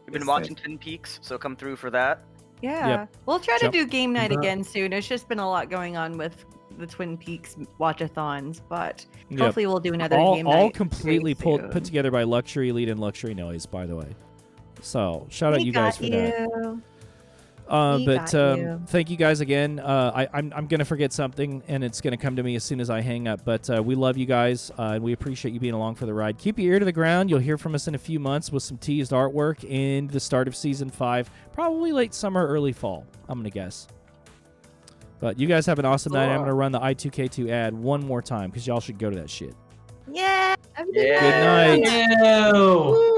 we've been watching Twin Peaks, so come through for that. Yeah, Yep. We'll try to do game night again soon. It's just been a lot going on with the Twin Peaks watch-a-thons, but hopefully we'll do another game night. All completely put together by Luxury Elite and Luxury Noise, by the way. So shout out you guys for that. Thank you guys again. I'm gonna forget something, and it's gonna come to me as soon as I hang up. But we love you guys, and we appreciate you being along for the ride. Keep your ear to the ground. You'll hear from us in a few months with some teased artwork and the start of season 5, probably late summer, early fall. I'm gonna guess. But you guys have an awesome night. I'm gonna run the I2K2 ad one more time because y'all should go to that shit. Yeah. Good night. Ew.